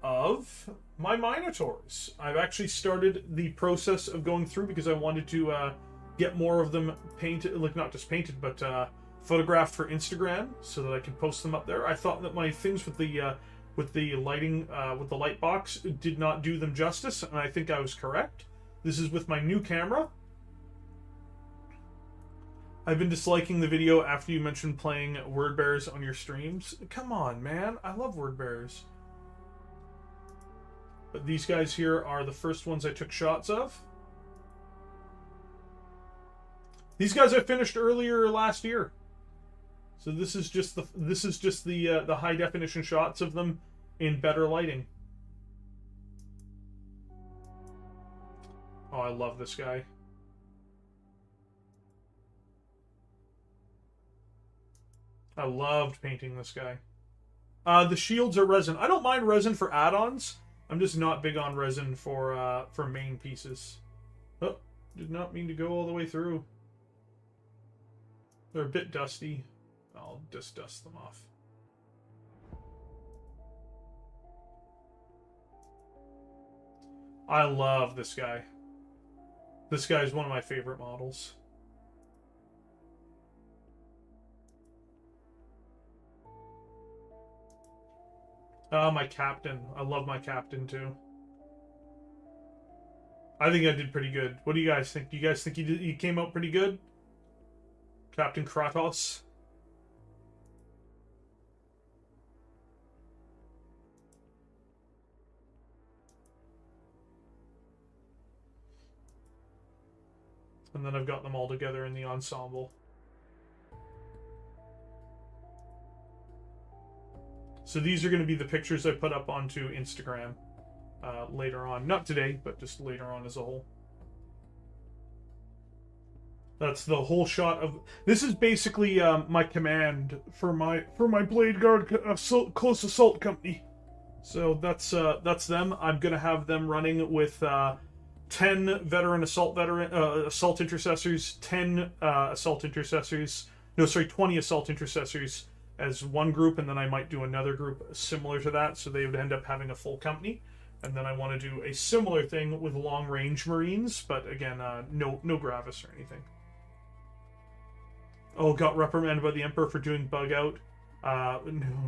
of my Minotaurs. I've actually started the process of going through because I wanted to get more of them painted, like not just painted, but photographed for Instagram so that I can post them up there. I thought that my things with the lighting, with the light box did not do them justice, and I think I was correct. This is with my new camera. I've been disliking the video after you mentioned playing word bears on your streams. Come on, man. I love word bears. But these guys here are the first ones I took shots of. These guys I finished earlier last year. So this is just the high definition shots of them in better lighting. Oh, I love this guy. I loved painting this guy. The shields are resin. I don't mind resin for add-ons. I'm just not big on resin for main pieces. Oh, did not mean to go all the way through. They're a bit dusty. I'll just dust them off. I love this guy. This guy is one of my favorite models. My captain. I love my captain too. I think I did pretty good. What do you guys think? Do you guys think you came out pretty good? Captain Kratos. And then I've got them all together in the ensemble. So these are going to be the pictures I put up onto Instagram later on. Not today, but just later on as a whole. That's the whole shot of... This is basically my command for my Blade Guard Close Assault Company. So that's them. I'm going to have them running with 10 veteran assault intercessors, 10 assault intercessors. No, sorry, 20 assault intercessors as one group, and then I might do another group similar to that, so they would end up having a full company. And then I want to do a similar thing with long-range Marines, but again, no Gravis or anything. Oh, got reprimanded by the Emperor for doing bug out.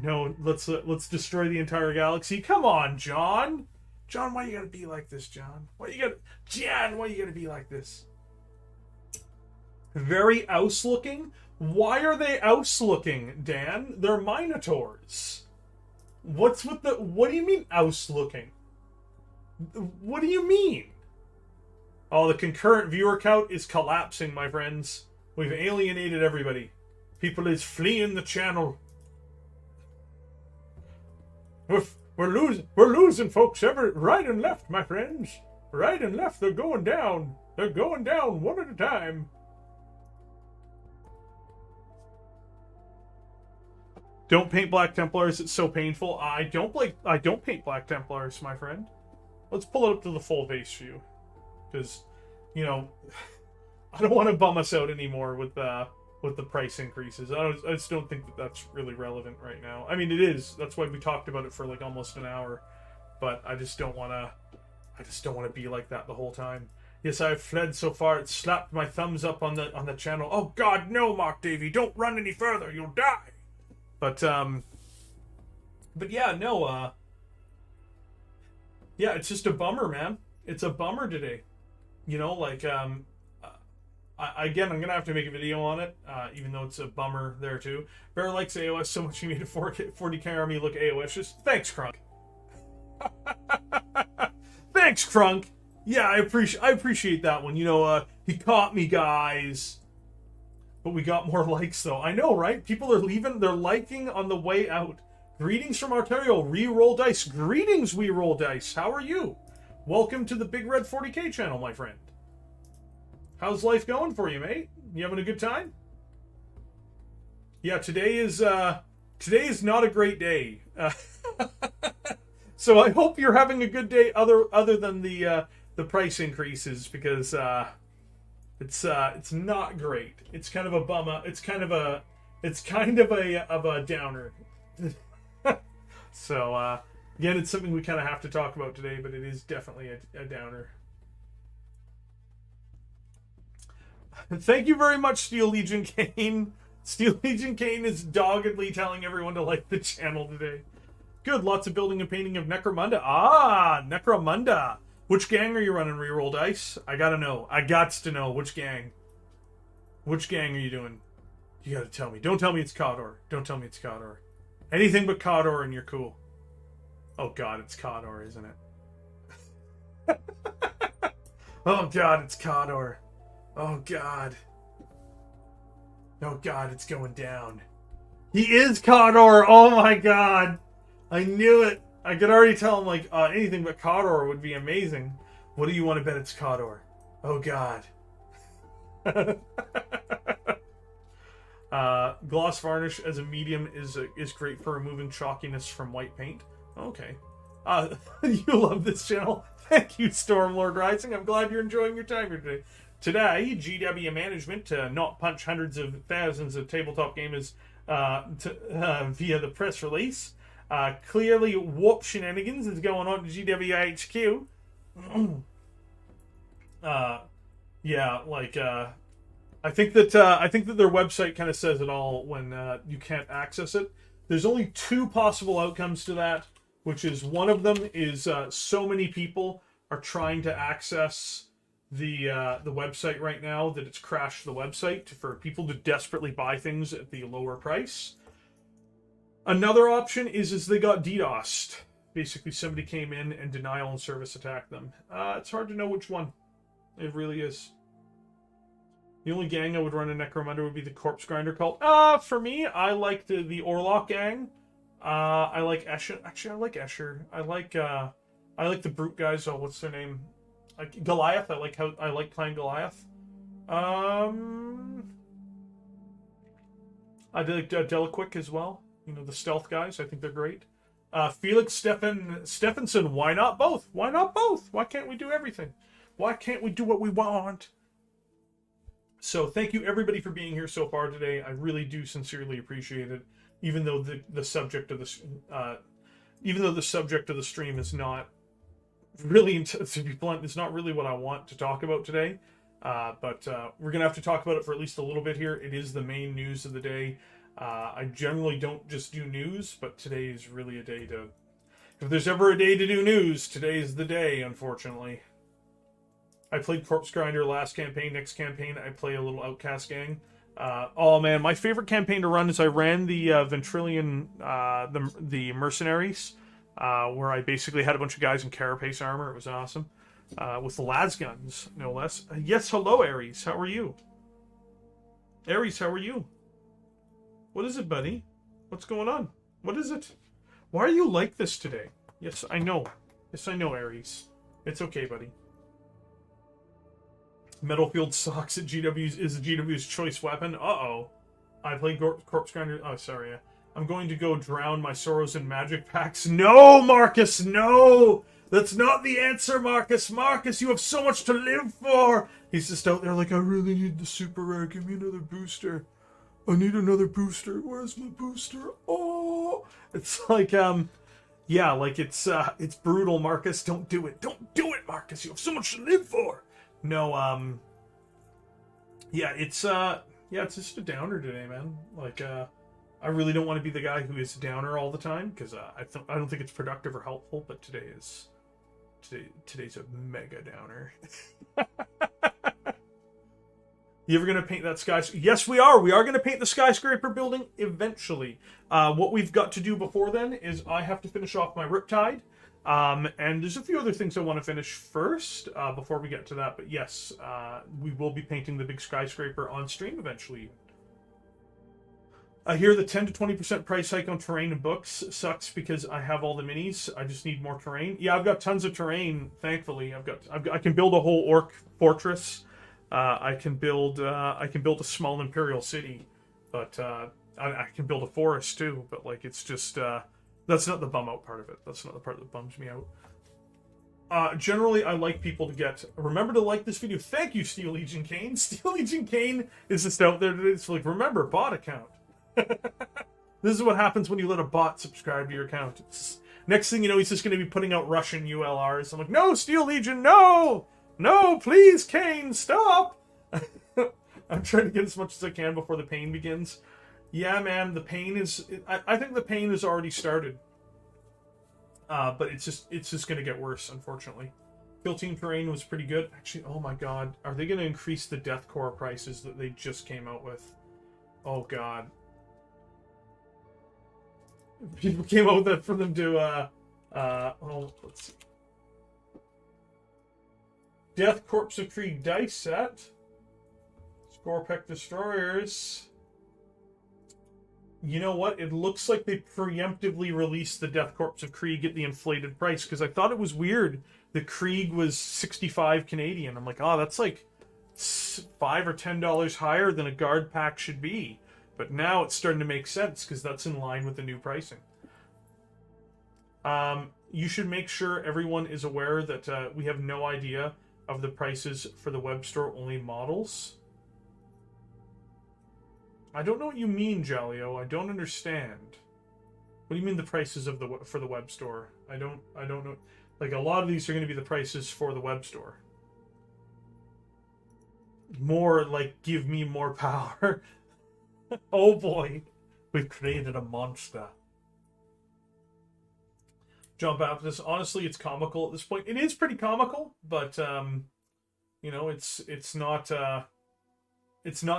No, let's destroy the entire galaxy. Come on, John. John, why you gotta be like this, John? Why you gotta be like this? Very Ouse looking. Why are they Ouse looking, Dan? They're Minotaurs. What do you mean Ouse looking? What do you mean? Oh, the concurrent viewer count is collapsing, my friends. We've alienated everybody. People is fleeing the channel. We're losing folks right and left, my friends. Right and left, they're going down. They're going down one at a time. Don't paint Black Templars, it's so painful. I don't paint Black Templars, my friend. Let's pull it up to the full base view. Because, you know, I don't want to bum us out anymore with with the price increases. I just don't think that that's really relevant right now. I mean, it is. That's why we talked about it for like almost an hour. But I just don't want to be like that the whole time. Yes, I've fled so far. It slapped my thumbs up on the channel. Oh God, no, Mark Davey, don't run any further. You'll die. But yeah, no. Yeah, it's just a bummer, man. It's a bummer today. You know, like again, I'm gonna have to make a video on it, even though it's a bummer there too. Bear likes AOS so much he made a 40k army look AOS. Just thanks, Crunk. Thanks, Crunk. Yeah, I appreciate that one. You know, he caught me, guys. But we got more likes though. I know, right? People are leaving. They're liking on the way out. Greetings from Ontario. Reroll dice. Greetings, we roll dice. How are you? Welcome to the Big Red 40k channel, my friend. How's life going for you, mate? You having a good time? Yeah, today is not a great day. So I hope you're having a good day other than the price increases, because it's not great. It's kind of a bummer. It's kind of a downer. So again, it's something we kind of have to talk about today, but it is definitely a downer. Thank you very much, Steel Legion Kane. Steel Legion Kane is doggedly telling everyone to like the channel today. Good, lots of building and painting of Necromunda. Ah, Necromunda. Which gang are you running, reroll dice? I gotta know. I gots to know which gang. Which gang are you doing? You gotta tell me. Don't tell me it's Cawdor. Don't tell me it's Cawdor. Anything but Cawdor and you're cool. Oh God, it's Cawdor, isn't it? Oh God, it's Cawdor. Oh God. Oh God, it's going down. He is Cawdor! Oh my God! I knew it! I could already tell him, like, anything but Cawdor would be amazing. What do you want to bet it's Cawdor? Oh God. Gloss varnish as a medium is great for removing chalkiness from white paint. Okay. You love this channel. Thank you, Stormlord Rising. I'm glad you're enjoying your time here today. Today, GW management to not punch hundreds of thousands of tabletop gamers via the press release. Clearly, warp shenanigans is going on at GWHQ. Yeah, like I think that their website kind of says it all when you can't access it. There's only two possible outcomes to that, which is one of them is so many people are trying to access the website right now that it's crashed the website for people to desperately buy things at the lower price. Another option is they got DDoSed. Basically, somebody came in and denial and service attacked them. It's hard to know which one. It really is. The only gang I would run in Necromunda would be the Corpse Grinder cult. For me, I like the Orlok gang. I like Escher. Actually, I like Escher. I like the Brute guys. Oh, what's their name? Like Goliath. I like playing Goliath. I like Delaquick as well. You know, the stealth guys. I think they're great. Felix Stephenson. Why not both? Why not both? Why can't we do everything? Why can't we do what we want? So thank you everybody for being here so far today. I really do sincerely appreciate it. Even though the subject of the stream is not really, to be blunt, it's not really what I want to talk about today. But we're gonna have to talk about it for at least a little bit here. It is the main news of the day. I generally don't just do news, but today is really a day to. If there's ever a day to do news, today is the day. Unfortunately. I played Corpse Grinder last campaign. Next campaign, I play a little Outcast gang. Oh man, my favorite campaign to run is I ran the Ventrilian, the Mercenaries, where I basically had a bunch of guys in carapace armor. It was awesome. With the las guns, no less. Yes, hello, Ares. How are you? Ares, how are you? What is it, buddy? What's going on? What is it? Why are you like this today? Yes, I know. Yes, I know, Ares. It's okay, buddy. Metalfield Socks at GW's is GW's choice weapon. Uh-oh. I played Corpse Grinder. Oh, sorry. I'm going to go drown my sorrows in magic packs. No, Marcus, no! That's not the answer, Marcus. Marcus, you have so much to live for! He's just out there like, I really need the super rare. Give me another booster. I need another booster. Where's my booster? Oh, it's like, yeah, like it's brutal, Marcus. Don't do it. Don't do it, Marcus. You have so much to live for. No, yeah, it's just a downer today, man. Like, I really don't want to be the guy who is a downer all the time, because I don't think it's productive or helpful, but today's a mega downer. You ever gonna paint that skyscraper? Yes, we are. We are gonna paint the skyscraper building eventually. What we've got to do before then is I have to finish off my Riptide. And there's a few other things I want to finish first before we get to that. But yes, we will be painting the big skyscraper on stream eventually. I hear the 10 to 20% price hike on terrain and books sucks because I have all the minis. I just need more terrain. Yeah, I've got tons of terrain. Thankfully, I can build a whole orc fortress. I can build a small imperial city, but I can build a forest too. But like, it's just that's not the bum out part of it. That's not the part that bums me out. Generally, I like people to get. Remember to like this video. Thank you, Steel Legion Kane. Steel Legion Kane is just out there today. It's like, remember, bot account. This is what happens when you let a bot subscribe to your account. Next thing you know, he's just going to be putting out Russian ULRs. I'm like, no, Steel Legion, no! No, please, Kane, stop! I'm trying to get as much as I can before the pain begins. Yeah, man, the pain is... I think the pain has already started. But it's just going to get worse, unfortunately. Kill Team Terrain was pretty good. Actually, oh my god. Are they going to increase the Deathcore prices that they just came out with? Oh god. People came out with that for them to, let's see. Death Corpse of Krieg dice set. Scorpec Destroyers. You know what? It looks like they preemptively released the Death Corpse of Krieg at the inflated price, because I thought it was weird. The Krieg was 65 Canadian. I'm like, oh, that's like $5 or $10 higher than a guard pack should be. But now it's starting to make sense, because that's in line with the new pricing. You should make sure everyone is aware that we have no idea of the prices for the web store only models. I don't know what you mean, Jalio. I don't understand. What do you mean the prices of for the web store? I don't know. Like, a lot of these are going to be the prices for the web store. More like, give me more power. Oh boy, we've created a monster. John Baptist, honestly, it's comical at this point. It is pretty comical, but you know, it's not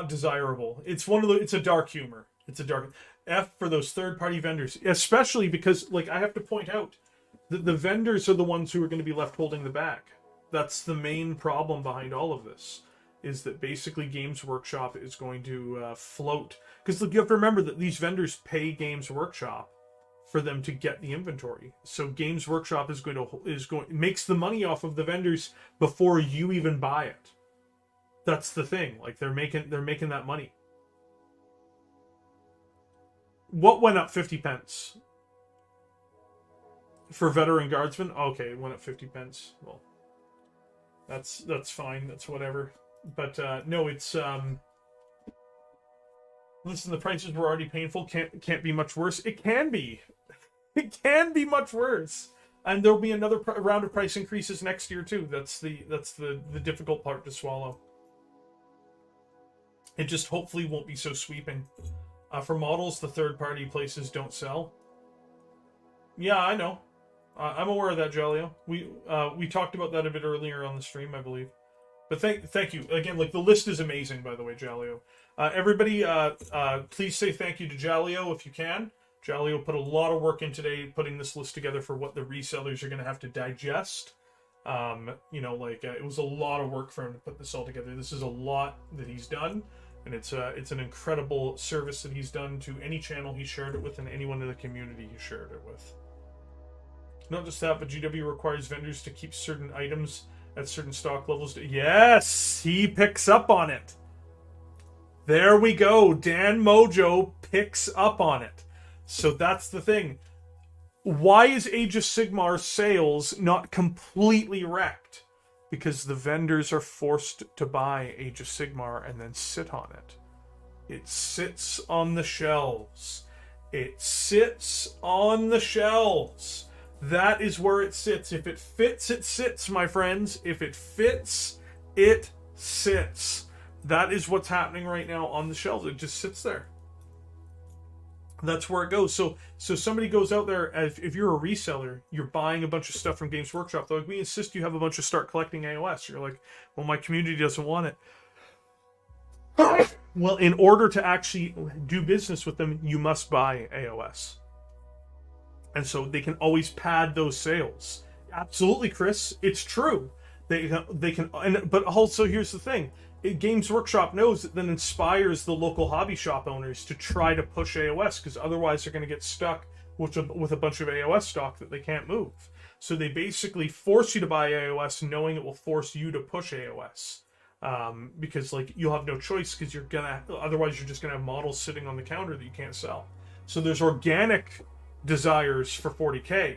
desirable. It's a dark humor. It's a dark F for those third-party vendors, especially because, like, I have to point out that the vendors are the ones who are going to be left holding the bag. That's the main problem behind all of this. Is that basically Games Workshop is going to float. Because you have to remember that these vendors pay Games Workshop for them to get the inventory. So Games Workshop makes the money off of the vendors before you even buy it. That's the thing. Like, they're making that money. What went up 50 pence? For Veteran Guardsmen? Okay, it went up 50 pence. Well, that's fine. That's whatever. But no, it's listen, the prices were already painful. Can't be much worse. It can be. It can be much worse. And there'll be another round of price increases next year too. That's the difficult part to swallow. It just hopefully won't be so sweeping. For models, the third-party places don't sell. Yeah, I know. I'm aware of that, Jalio. We talked about that a bit earlier on the stream, I believe. But thank you. Again, like, the list is amazing, by the way, Jalio. Everybody, please say thank you to Jalio if you can. Jalio put a lot of work in today putting this list together for what the resellers are going to have to digest. You know, like, it was a lot of work for him to put this all together. This is a lot that he's done, and it's an incredible service that he's done to any channel he shared it with and anyone in the community he shared it with. Not just that, but GW requires vendors to keep certain items at certain stock levels. Yes, he picks up on it. There we go. Dan Mojo picks up on it. So that's the thing. Why is Age of Sigmar sales not completely wrecked? Because the vendors are forced to buy Age of Sigmar and then sit on it. It sits on the shelves. It sits on the shelves. That is where it sits. If it fits, it sits, my friends. If it fits, it sits. That is what's happening right now on the shelves. It just sits there. That's where it goes. So somebody goes out there, if you're a reseller, you're buying a bunch of stuff from Games Workshop. They're like, we insist you have a bunch of start collecting AOS. You're like, well, my community doesn't want it. Well, in order to actually do business with them, you must buy AOS. And so they can always pad those sales. Absolutely, Chris. It's true. They can, but also here's the thing. Games Workshop knows that inspires the local hobby shop owners to try to push AOS, because otherwise they're going to get stuck with a bunch of AOS stock that they can't move. So they basically force you to buy AOS, knowing it will force you to push AOS. Because like you'll have no choice, because otherwise you're just gonna have models sitting on the counter that you can't sell. So there's organic desires for 40k.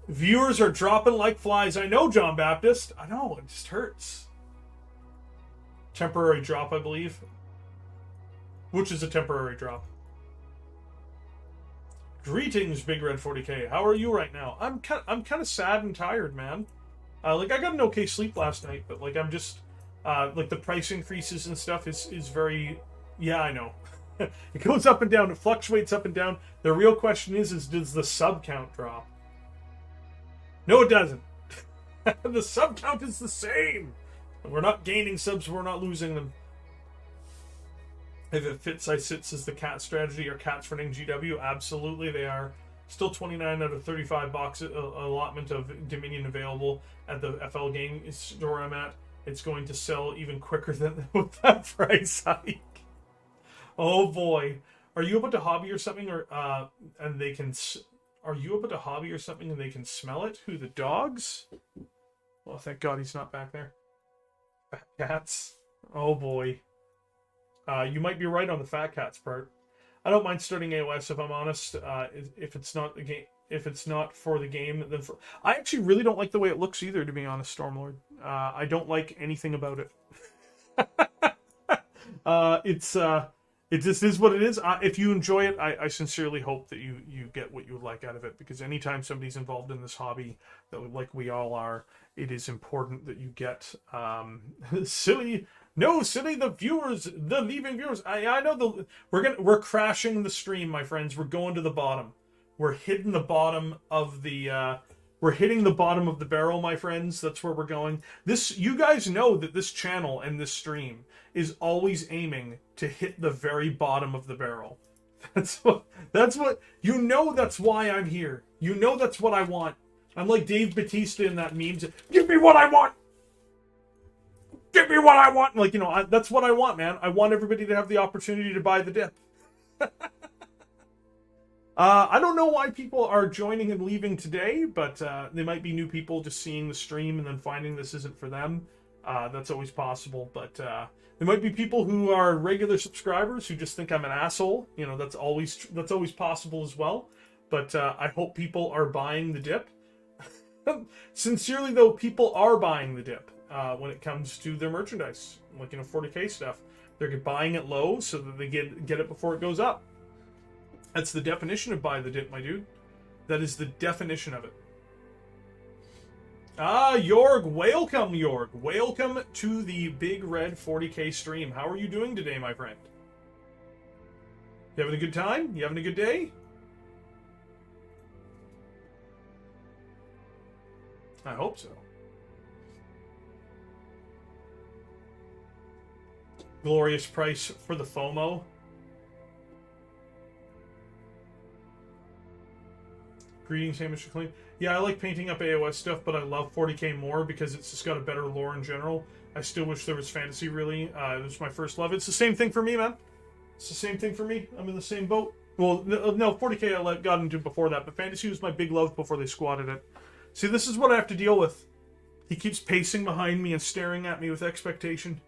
Viewers are dropping like flies. I know, John Baptist. I know, it just hurts. Temporary drop, I believe. Which is a temporary drop. Greetings, Big Red 40k. How are you right now? I'm kind of sad and tired, man. Like I got an okay sleep last night, but like I'm just. Like the price increases and stuff is very, yeah, I know. It goes up and down. It fluctuates up and down. The real question is does the sub count drop? No, it doesn't. The sub count is the same. We're not gaining subs. We're not losing them. If it fits, I sits as the cat strategy or cats running GW. Absolutely, they are. Still 29 out of 35 box allotment of Dominion available at the FL game store I'm at. It's going to sell even quicker than with that price hike. Oh boy, are you about to hobby or something, or and they can? Are you about to hobby or something and they can smell it? Who, the dogs? Well, thank God he's not back there. Fat cats. Oh boy. You might be right on the fat cats part. I don't mind starting AOS if I'm honest. If it's not the game. If it's not for the game, then I actually really don't like the way it looks either, to be honest, Stormlord. I don't like anything about it. It just is what it is. If you enjoy it, I sincerely hope that you get what you like out of it, because anytime somebody's involved in this hobby, like we all are, it is important that you get silly. No, silly, the leaving viewers. I know we're crashing the stream, my friends. We're going to the bottom. We're hitting the bottom of the we're hitting the bottom of the barrel, my friends. That's where we're going. You guys know that this channel and this stream is always aiming to hit the very bottom of the barrel. That's what you know. That's why I'm here. You know that's what I want. I'm like Dave Bautista in that meme. Give me what I want. Give me what I want. Like, you know, that's what I want, man. I want everybody to have the opportunity to buy the dip. I don't know why people are joining and leaving today, but they might be new people just seeing the stream and then finding this isn't for them. That's always possible. But there might be people who are regular subscribers who just think I'm an asshole. You know, that's always possible as well. But I hope people are buying the dip. Sincerely, though, people are buying the dip when it comes to their merchandise, like, you know, 40k stuff. They're buying it low so that they get it before it goes up. That's the definition of buy the dip, my dude. That is the definition of it. Jorg, welcome, Jorg. Welcome to the Big Red 40k stream. How are you doing today, my friend? You having a good time? You having a good day? I hope so. Glorious price for the FOMO. Greetings, Hamish McLean. Yeah, I like painting up AOS stuff, but I love 40k more because it's just got a better lore in general. I still wish there was fantasy, really. It was my first love. It's the same thing for me, man. It's the same thing for me. I'm in the same boat. Well, no, 40k I got into before that, but fantasy was my big love before they squatted it. See, this is what I have to deal with. He keeps pacing behind me and staring at me with expectation.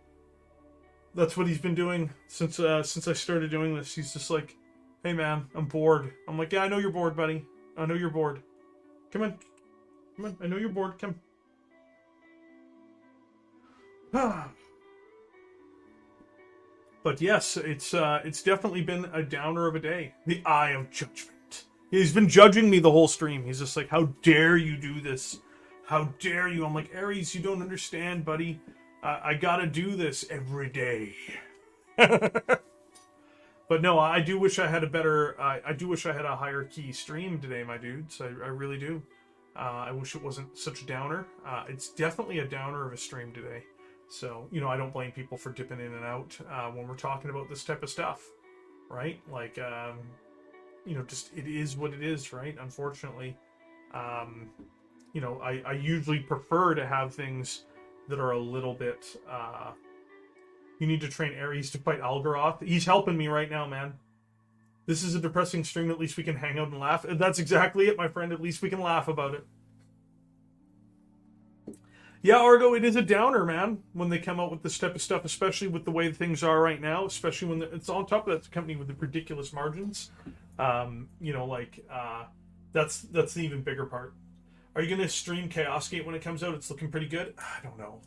That's what he's been doing since I started doing this. He's just like, hey man, I'm bored. I'm like, yeah, I know you're bored, buddy. I know you're bored. Come on. Come on, I know you're bored. Come. But But yes, it's definitely been a downer of a day. The eye of judgment. He's been judging me the whole stream. He's just like, how dare you do this? How dare you? I'm like, Aries, you don't understand, buddy. I gotta do this every day. But no, I do wish I had a better. I do wish I had a higher key stream today, my dudes. I really do. I wish it wasn't such a downer. It's definitely a downer of a stream today. So, you know, I don't blame people for dipping in and out when we're talking about this type of stuff, right? Like, you know, just it is what it is, right? Unfortunately, you know, I usually prefer to have things that are a little bit. You need to train Ares to fight Algaroth. He's helping me right now, man. This is a depressing stream. At least we can hang out and laugh. That's exactly it, my friend. At least we can laugh about it. Yeah, Argo, it is a downer, man, when they come out with this type of stuff, especially with the way things are right now, especially when it's on top of that, it's a company with the ridiculous margins. You know, like, that's the even bigger part. Are you going to stream Chaos Gate when it comes out? It's looking pretty good. I don't know.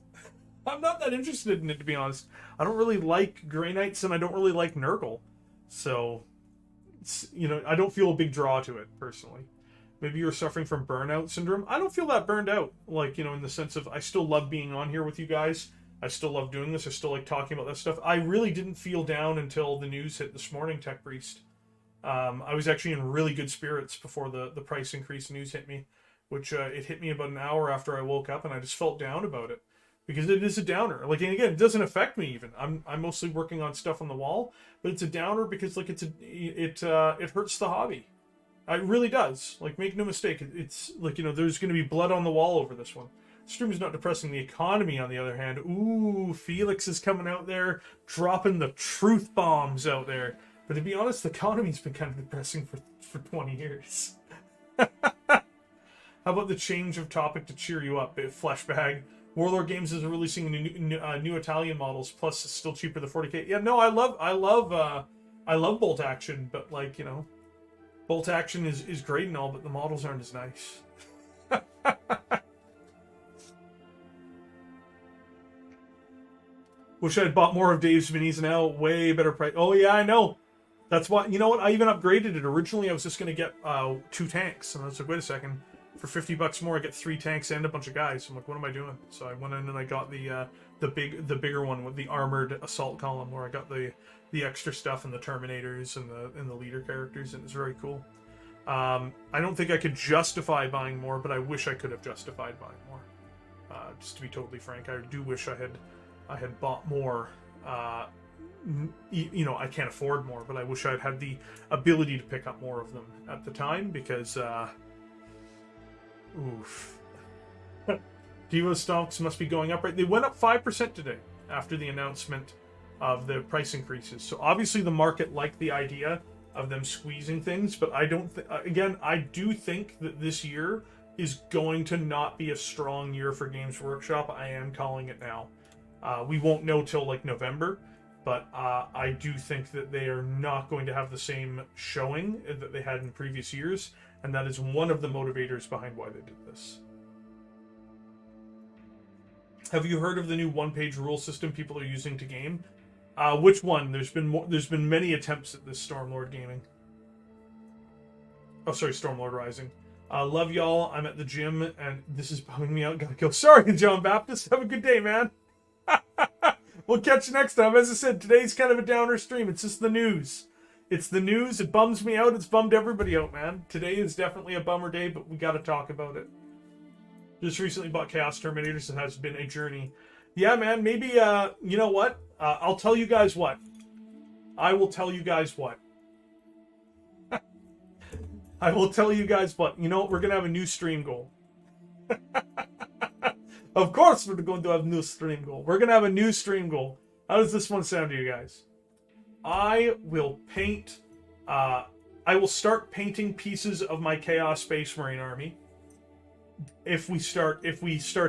I'm not that interested in it, to be honest. I don't really like Grey Knights, and I don't really like Nurgle. So, it's, you know, I don't feel a big draw to it, personally. Maybe you're suffering from burnout syndrome. I don't feel that burned out. Like, you know, in the sense of I still love being on here with you guys. I still love doing this. I still like talking about that stuff. I really didn't feel down until the news hit this morning, Tech Priest. I was actually in really good spirits before the price increase news hit me, which it hit me about an hour after I woke up, and I just felt down about it. Because it is a downer. Like, and again, it doesn't affect me even. I'm mostly working on stuff on the wall, but it's a downer because like it hurts the hobby. It really does. Like, make no mistake. It's like, you know, there's going to be blood on the wall over this one. Stream is not depressing. The economy, on the other hand, ooh, Felix is coming out there, dropping the truth bombs out there. But to be honest, the economy's been kind of depressing for 20 years. How about the change of topic to cheer you up? Fleshbag. Warlord Games is releasing new Italian models, plus it's still cheaper than 40k. Yeah, no, I love Bolt Action, but like, you know, Bolt Action is great and all, but the models aren't as nice. Wish I had bought more of Dave's Minis now. Way better price. Oh yeah, I know. That's why, you know what? I even upgraded it. Originally, I was just going to get 2 tanks, and I was like, wait a second. For $50 more, I get 3 tanks and a bunch of guys. I'm like, what am I doing? So I went in and I got the bigger one with the armored assault column, where I got the extra stuff and the Terminators and the leader characters, and it's very cool. I don't think I could justify buying more, but I wish I could have justified buying more. Just to be totally frank, I do wish I had bought more. You know, I can't afford more, but I wish I'd had the ability to pick up more of them at the time, because. Oof. Devo stocks must be going up, right? They went up 5% today after the announcement of the price increases. So obviously the market liked the idea of them squeezing things, but I don't again, I do think that this year is going to not be a strong year for Games Workshop. I am calling it now. We won't know till like November, but I do think that they are not going to have the same showing that they had in previous years. And that is one of the motivators behind why they did this. Have you heard of the new one-page rule system people are using to game? Which one? There's been many attempts at this Stormlord gaming. Oh, sorry, Stormlord Rising. Love y'all. I'm at the gym, and this is bumming me out. Gotta go. Sorry, John Baptist. Have a good day, man. We'll catch you next time. As I said, today's kind of a downer stream. It's just the news. It's the news. It bums me out. It's bummed everybody out, man. Today is definitely a bummer day, but we got to talk about it. Just recently bought Chaos Terminators. It has been a journey. Yeah, man. Maybe, you know what? I'll tell you guys what. I will tell you guys what. I will tell you guys what. You know what? We're going to have a new stream goal. Of course we're going to have a new stream goal. We're going to have a new stream goal. How does this one sound to you guys? I will paint, I will start painting pieces of my Chaos Space Marine army if we start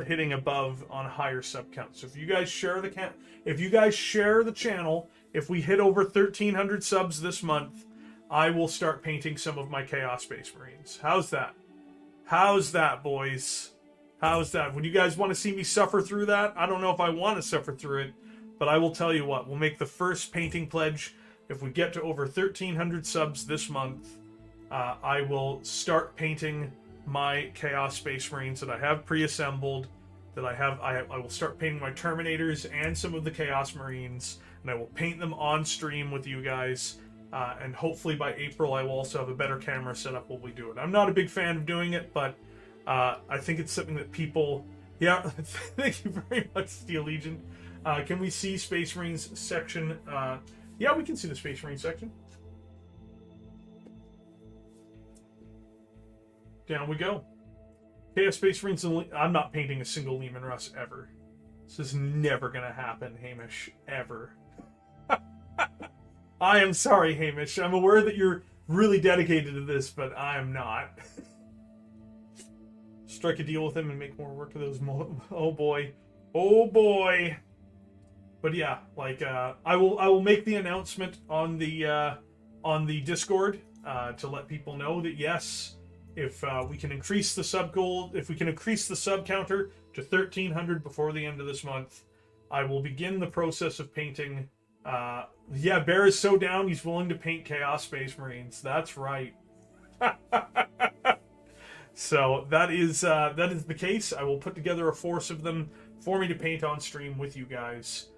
hitting above on higher sub counts. So if you guys share the channel, if we hit over 1,300 subs this month, I will start painting some of my Chaos Space Marines. How's that? How's that, boys? How's that? Would you guys want to see me suffer through that? I don't know if I want to suffer through it, But I will tell you what, we'll make the first painting pledge. If we get to over 1,300 subs this month, I will start painting my Chaos Space Marines that I have pre-assembled. I will start painting my Terminators and some of the Chaos Marines, and I will paint them on stream with you guys. And hopefully by April, I will also have a better camera setup while we do it. I'm not a big fan of doing it, but I think it's something that people... Yeah, thank you very much, Steel Legion. Can we see Space Marines section? Yeah, we can see the Space Marine section. Down we go. Chaos Space Marines. I'm not painting a single Lehman Russ ever. This is never going to happen, Hamish. Ever. I am sorry, Hamish. I'm aware that you're really dedicated to this, but I am not. Strike a deal with him and make more work of those. Oh boy. Oh boy. But yeah, like I will make the announcement on the Discord to let people know that yes, if we can increase the sub goal, if we can increase the sub counter to 1,300 before the end of this month, I will begin the process of painting. Yeah, Bear is so down he's willing to paint Chaos Space Marines. That's right. So that is the case. I will put together a force of them for me to paint on stream with you guys,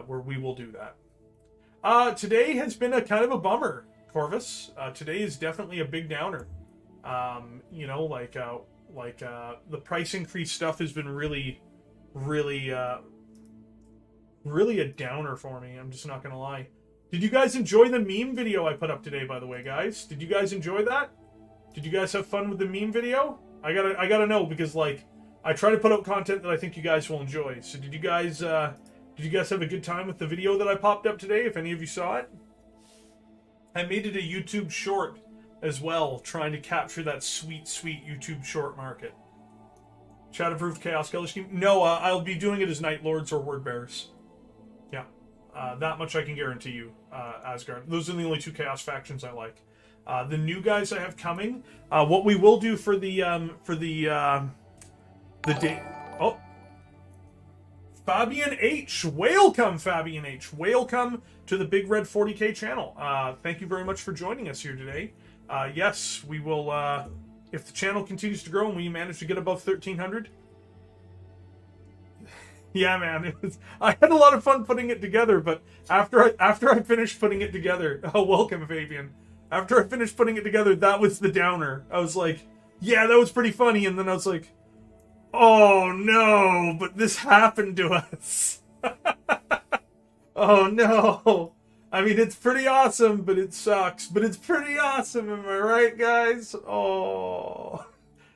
where we will do that. Today has been a kind of a bummer, Corvus. Today is definitely a big downer. You know, like the price increase stuff has been really a downer for me. I'm just not gonna lie. Did you guys enjoy the meme video I put up today, by the way, guys? Did you guys enjoy that? Did you guys have fun with the meme video? I gotta know, because like I try to put out content that I think you guys will enjoy. So did you guys have a good time with the video that I popped up today, if any of you saw it? I made it a YouTube short as well, trying to capture that sweet YouTube short market. Chat approved Chaos Color Scheme? No, I'll be doing it as Night Lords or Word Bearers. Yeah. That much I can guarantee you, Asgard. Those are the only two Chaos factions I like. The new guys I have coming, what we will do for the day... Oh! Fabian H. Whalecome, Fabian H. Whalecome to the Big Red 40K channel. Thank you very much for joining us here today. Yes, we will, if the channel continues to grow and we manage to get above 1,300... Yeah, man, I had a lot of fun putting it together, but after I finished putting it together... Oh, welcome, Fabian. After I finished putting it together, that was the downer. I was like, yeah, that was pretty funny, and then I was like, oh no, but this happened to us. Oh no. I mean, it's pretty awesome, but it sucks. But it's pretty awesome, am I right, guys? Oh.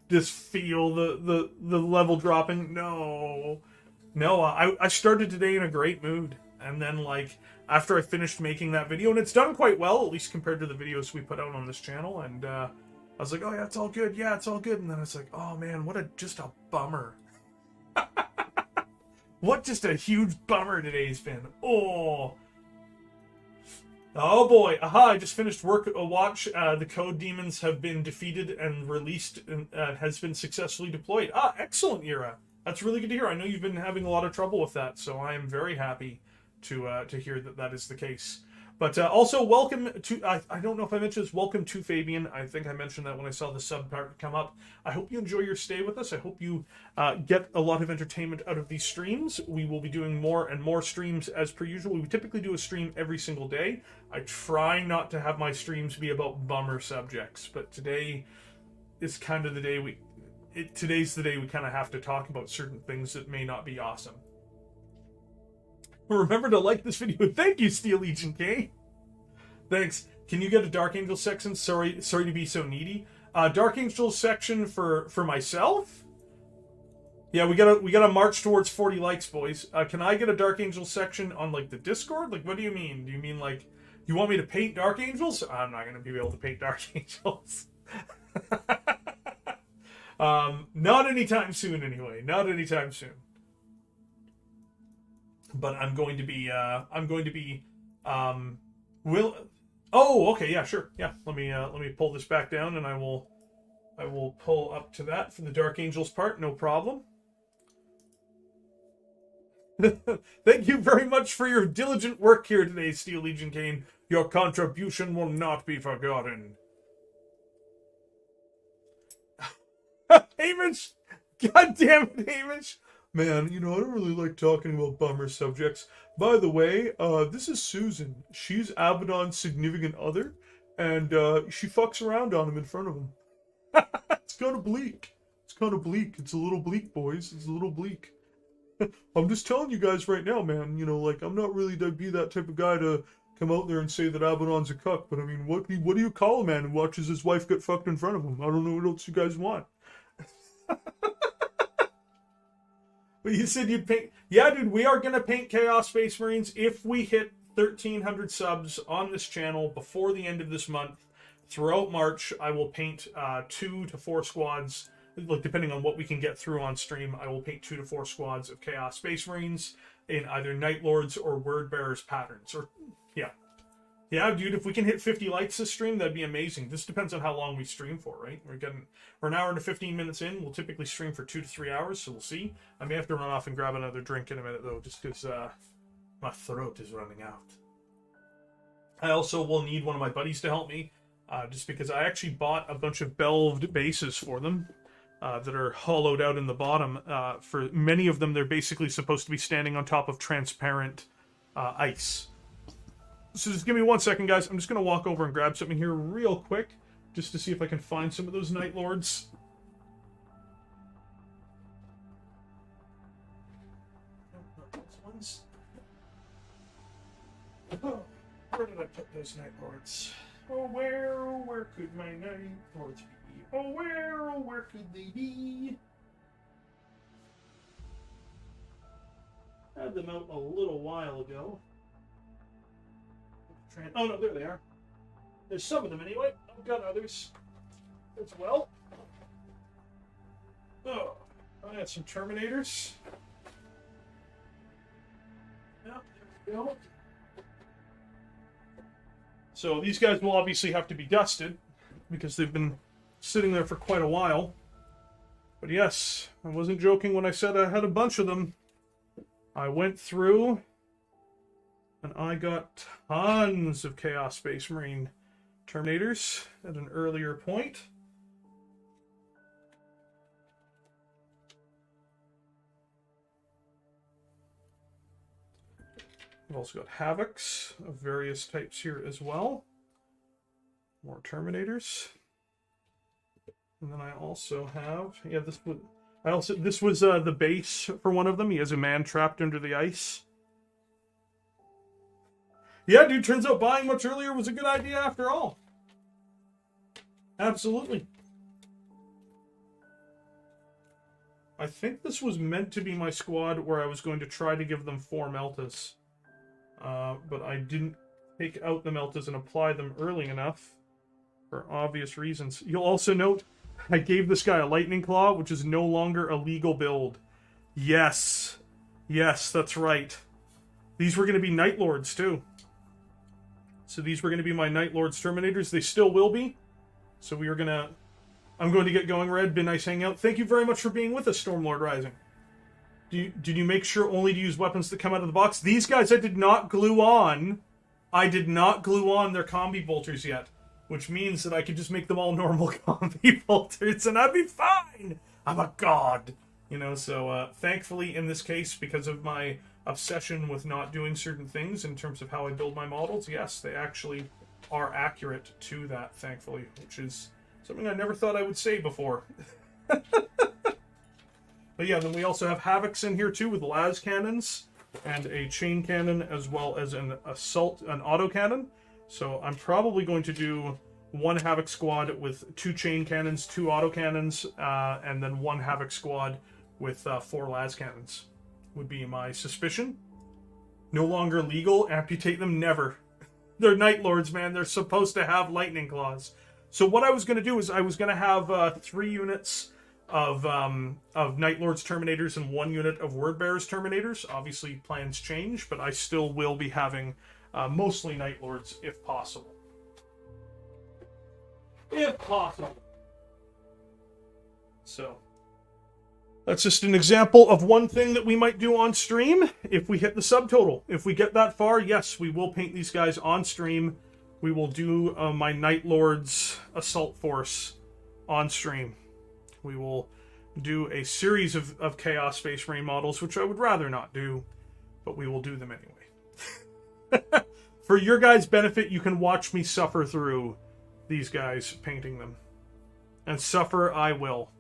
Just feel the level dropping. No. No, I started today in a great mood. And then, like, after I finished making that video, and it's done quite well, at least compared to the videos we put out on this channel, and I was like, oh yeah, it's all good. Yeah, it's all good. And then it's like, oh man, just a bummer. What just a huge bummer today's been. Oh boy. Aha, I just finished watch. The Code Demons have been defeated and released, and has been successfully deployed. Ah, excellent, Ira. That's really good to hear. I know you've been having a lot of trouble with that, so I am very happy to hear that is the case. But also, welcome to, I don't know if I mentioned this, welcome to Fabian. I think I mentioned that when I saw the sub part come up. I hope you enjoy your stay with us. I hope you get a lot of entertainment out of these streams. We will be doing more and more streams as per usual. We typically do a stream every single day. I try not to have my streams be about bummer subjects, but today is kind of the day today's the day we kind of have to talk about certain things that may not be awesome. Remember to like this video. Thank you, Steel Legion K. Thanks. Can you get a Dark Angel section? Sorry to be so needy. Dark Angel section for myself? Yeah, we gotta march towards 40 likes, boys. Can I get a Dark Angel section on like the Discord? Like, what do you mean? Do you mean like you want me to paint Dark Angels? I'm not gonna be able to paint Dark Angels. Not anytime soon, anyway. Not anytime soon. But I'm going to be, oh, okay, yeah, sure. Yeah, let me pull this back down, and I will pull up to that for the Dark Angels part, no problem. Thank you very much for your diligent work here today, Steel Legion Kane. Your contribution will not be forgotten. Hamish! God damn it, Hamish! Man, you know, I don't really like talking about bummer subjects. By the way, this is Susan. She's Abaddon's significant other, and she fucks around on him in front of him. It's kind of bleak. It's kind of bleak. It's a little bleak, boys. It's a little bleak. I'm just telling you guys right now, man. You know, like, I'm not really to be that type of guy to come out there and say that Abaddon's a cuck, but I mean, what do you call a man who watches his wife get fucked in front of him? I don't know what else you guys want. But you said you'd paint... Yeah, dude, we are going to paint Chaos Space Marines if we hit 1,300 subs on this channel before the end of this month. Throughout March, I will paint 2 to 4 squads. Like, depending on what we can get through on stream, I will paint 2 to 4 squads of Chaos Space Marines in either Night Lords or Word Bearers patterns. Or, yeah. Yeah, dude, if we can hit 50 likes this stream, that'd be amazing. This depends on how long we stream for, right? We're an hour and 15 minutes in. We'll typically stream for 2 to 3 hours, so we'll see. I may have to run off and grab another drink in a minute, though, just because my throat is running out. I also will need one of my buddies to help me, just because I actually bought a bunch of belved bases for them that are hollowed out in the bottom. For many of them, they're basically supposed to be standing on top of transparent ice. So just give me 1 second, guys. I'm just going to walk over and grab something here real quick, just to see if I can find some of those Night Lords. No, not those ones. Oh, where did I put those Night Lords? Oh, where could my Night Lords be? Oh, where could they be? Had them out a little while ago. Oh no, there they are. There's some of them anyway. I've got others as well. Oh, I got some Terminators. Yeah, there we go. So these guys will obviously have to be dusted because they've been sitting there for quite a while. But yes, I wasn't joking when I said I had a bunch of them. I went through and I got tons of Chaos Space Marine Terminators at an earlier point. I've also got Havocs of various types here as well. More Terminators. And then I also have, yeah, this was the base for one of them. He has a man trapped under the ice. Yeah, dude, turns out buying much earlier was a good idea after all. Absolutely. I think this was meant to be my squad where I was going to try to give them 4 Meltas. But I didn't take out the Meltas and apply them early enough for obvious reasons. You'll also note I gave this guy a Lightning Claw, which is no longer a legal build. Yes. Yes, that's right. These were going to be Night Lords, too. So these were going to be my Night Lords Terminators. They still will be. So we are going to... I'm going to get going, Red. Been nice hanging out. Thank you very much for being with us, Stormlord Rising. Did you make sure only to use weapons that come out of the box? These guys I did not glue on. I did not glue on their combi bolters yet. Which means that I could just make them all normal combi bolters and I'd be fine! I'm a god! You know, so thankfully in this case, because of my obsession with not doing certain things in terms of how I build my models, yes, they actually are accurate to that, thankfully, which is something I never thought I would say before. But yeah, then we also have Havocs in here too with las cannons and a chain cannon as well as an autocannon. So I'm probably going to do 1 Havoc squad with 2 chain cannons, 2 autocannons, and then 1 Havoc squad with 4 las cannons. Would be my suspicion. No longer legal. Amputate them, never. They're Night Lords, man. They're supposed to have Lightning Claws. So what I was going to do is I was going to have 3 units of Night Lords Terminators and 1 unit of Word Bearers Terminators. Obviously, plans change, but I still will be having mostly Night Lords if possible. If possible. So, That's just an example of one thing that we might do on stream if we hit the subtotal. If we get that far, yes, we will paint these guys on stream. We will do my Night Lord's Assault Force on stream. We will do a series of Chaos Space Marine models, which I would rather not do, but we will do them anyway. For your guys' benefit, you can watch me suffer through these guys painting them. And suffer I will.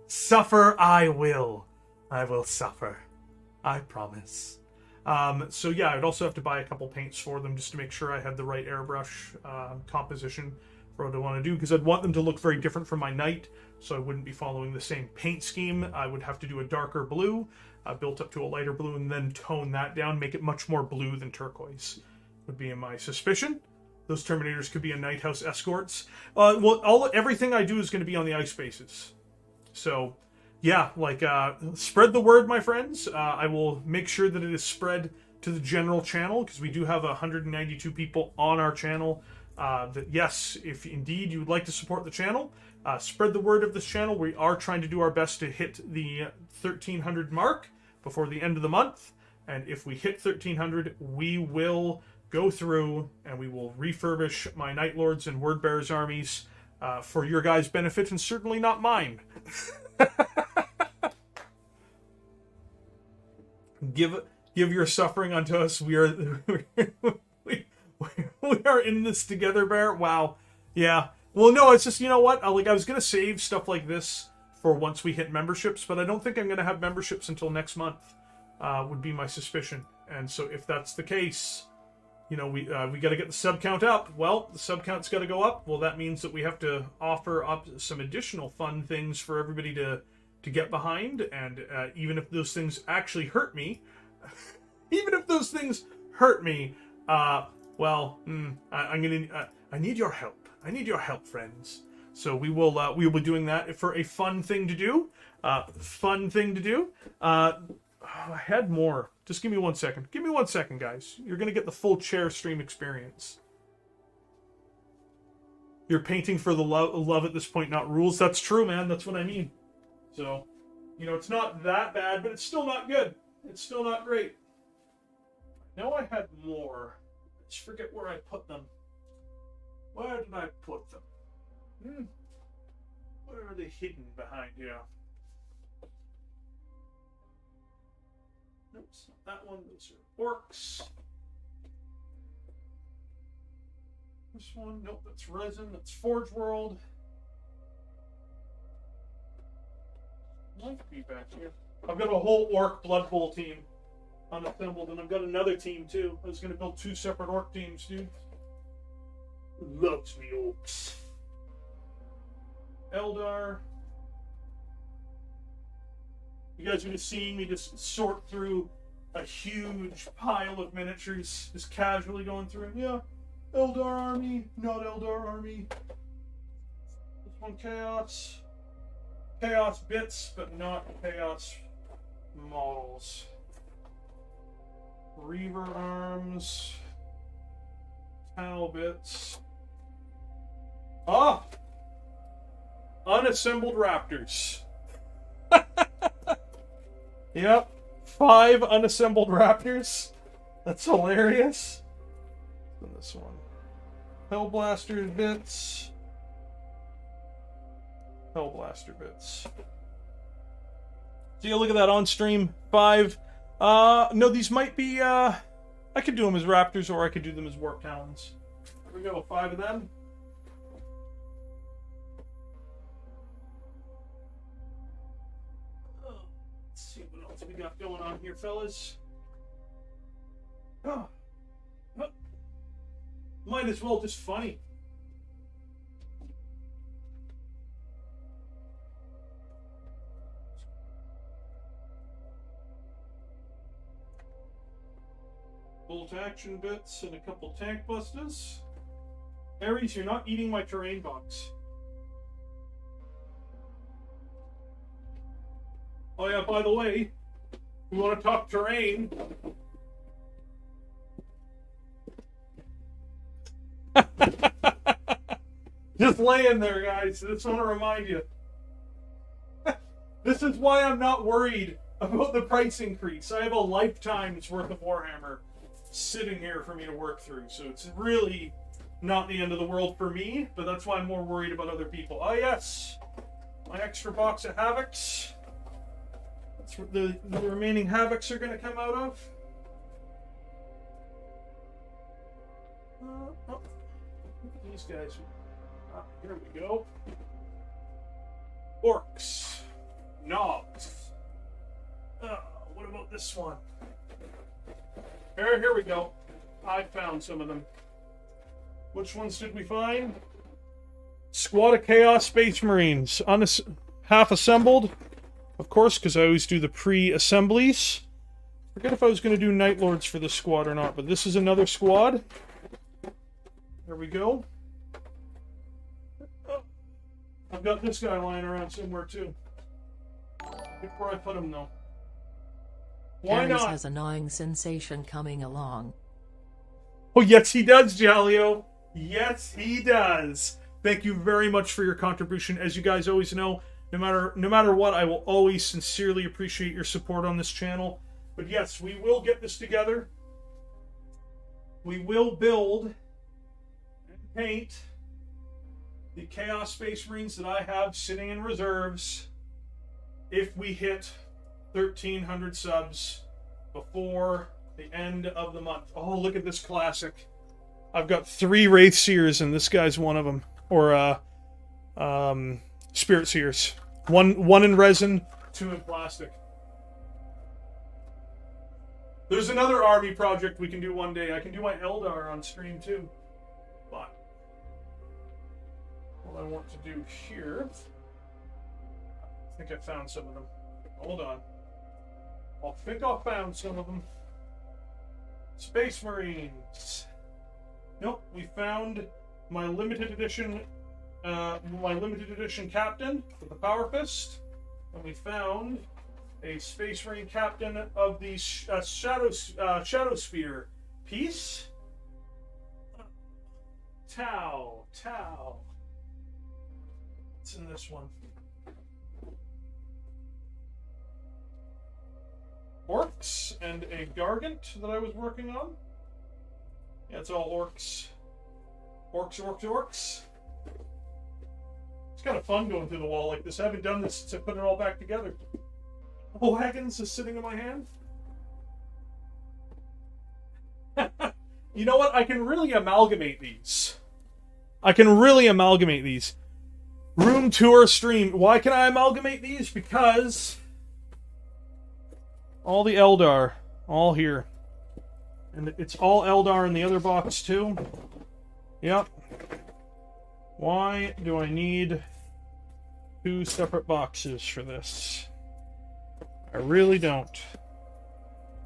Suffer I will. I will suffer. I promise. So yeah, I'd also have to buy a couple paints for them just to make sure I had the right airbrush composition for what I want to do, because I'd want them to look very different from my Knight, so I wouldn't be following the same paint scheme. I would have to do a darker blue, built up to a lighter blue, and then tone that down, make it much more blue than turquoise, would be my suspicion. Those Terminators could be in Night House escorts. Everything I do is going to be on the ice bases. So, yeah, spread the word, my friends. I will make sure that it is spread to the general channel, because we do have 192 people on our channel. That yes, if indeed you would like to support the channel, spread the word of this channel. We are trying to do our best to hit the 1,300 mark before the end of the month. And if we hit 1,300, we will go through and we will refurbish my Night Lords and Word Bearers armies for your guys' benefit, and certainly not mine. Give your suffering unto us. We are we are in this together, Bear. Wow. Yeah. Well, no, it's just, you know what? I was gonna save stuff like this for once we hit memberships, but I don't think I'm gonna have memberships until next month. Would be my suspicion. And so if that's the case, we got to get the sub count up. Well, the sub count's got to go up. Well, that means that we have to offer up some additional fun things for everybody to get behind. And even if those things actually hurt me, I need your help. I need your help, friends. So we will be doing that for a fun thing to do. I had more. Just give me 1 second. Give me 1 second, guys. You're going to get the full chair stream experience. You're painting for the love at this point, not rules. That's true, man. That's what I mean. So, it's not that bad, but it's still not good. It's still not great. I know I had more. I just forget where I put them. Where did I put them? Where are they hidden behind here? Nope, it's not that one. Those are Orcs. This one, nope, that's Resin. That's Forge World. Might be back here. I've got a whole Orc Blood Bowl team unassembled, and I've got another team too. I was going to build 2 separate Orc teams, dude. Loves me Orcs. Eldar. You guys are just seeing me just sort through a huge pile of miniatures, just casually going through. Yeah, Eldar army, not Eldar army. This one Chaos. Chaos bits, but not Chaos models. Reaver arms. Tau bits. Ah! Unassembled Raptors. Yep, 5 unassembled Raptors. That's hilarious. And this one. Hellblaster bits. Hellblaster bits. So you look at that on stream. 5. No, these might be, I could do them as Raptors, or I could do them as Warp Talons. There we go, 5 of them. We got going on here, fellas. Might as well just funny. Bolt action bits and a couple tank busters. Ares, you're not eating my terrain box. Oh yeah, by the way, we want to talk terrain. Just laying there, guys. Just want to remind you. This is why I'm not worried about the price increase. I have a lifetime's worth of Warhammer sitting here for me to work through, so it's really not the end of the world for me, but that's why I'm more worried about other people. Oh yes, my extra box of Havocs. That's what the remaining Havocs are going to come out of. Oh, these guys. Here we go. Orcs. Knobs. What about this one? Here we go. I found some of them. Which ones did we find? Squad of Chaos Space Marines. Half assembled. Of course, because I always do the pre-assemblies. Forget if I was going to do Night Lords for this squad or not, but this is another squad. There we go. Oh, I've got this guy lying around somewhere too. Look where I put him though. Why Ares not? has a gnawing sensation coming along. Oh yes, he does, Jalio. Yes, he does. Thank you very much for your contribution. As you guys always know, no matter what, I will always sincerely appreciate your support on this channel. But yes, we will get this together. We will build and paint the Chaos Space Marines that I have sitting in reserves if we hit 1,300 subs before the end of the month. Oh, look at this classic. I've got 3 Wraith Seers, and this guy's one of them. Or, Spirit Seers. One in resin, 2 in plastic. There's another army project we can do one day. I can do my Eldar on stream too. But what I want to do here, I think I found some of them. Hold on. I think I found some of them. Space Marines. Nope, we found my limited edition captain with the Power Fist, and we found a Space Marine captain of the Shadow Sphere piece. Tau. What's in this one? Orcs and a Gargant that I was working on. Yeah, it's all orcs. Orcs. It's kind of fun going through the wall like this. I haven't done this since I put it all back together. Oh, Haggins is sitting in my hand. You know what? I can really amalgamate these. Room tour stream. Why can I amalgamate these? Because all the Eldar, all here. And it's all Eldar in the other box too. Yep. Why do I need 2 separate boxes for this? I really don't.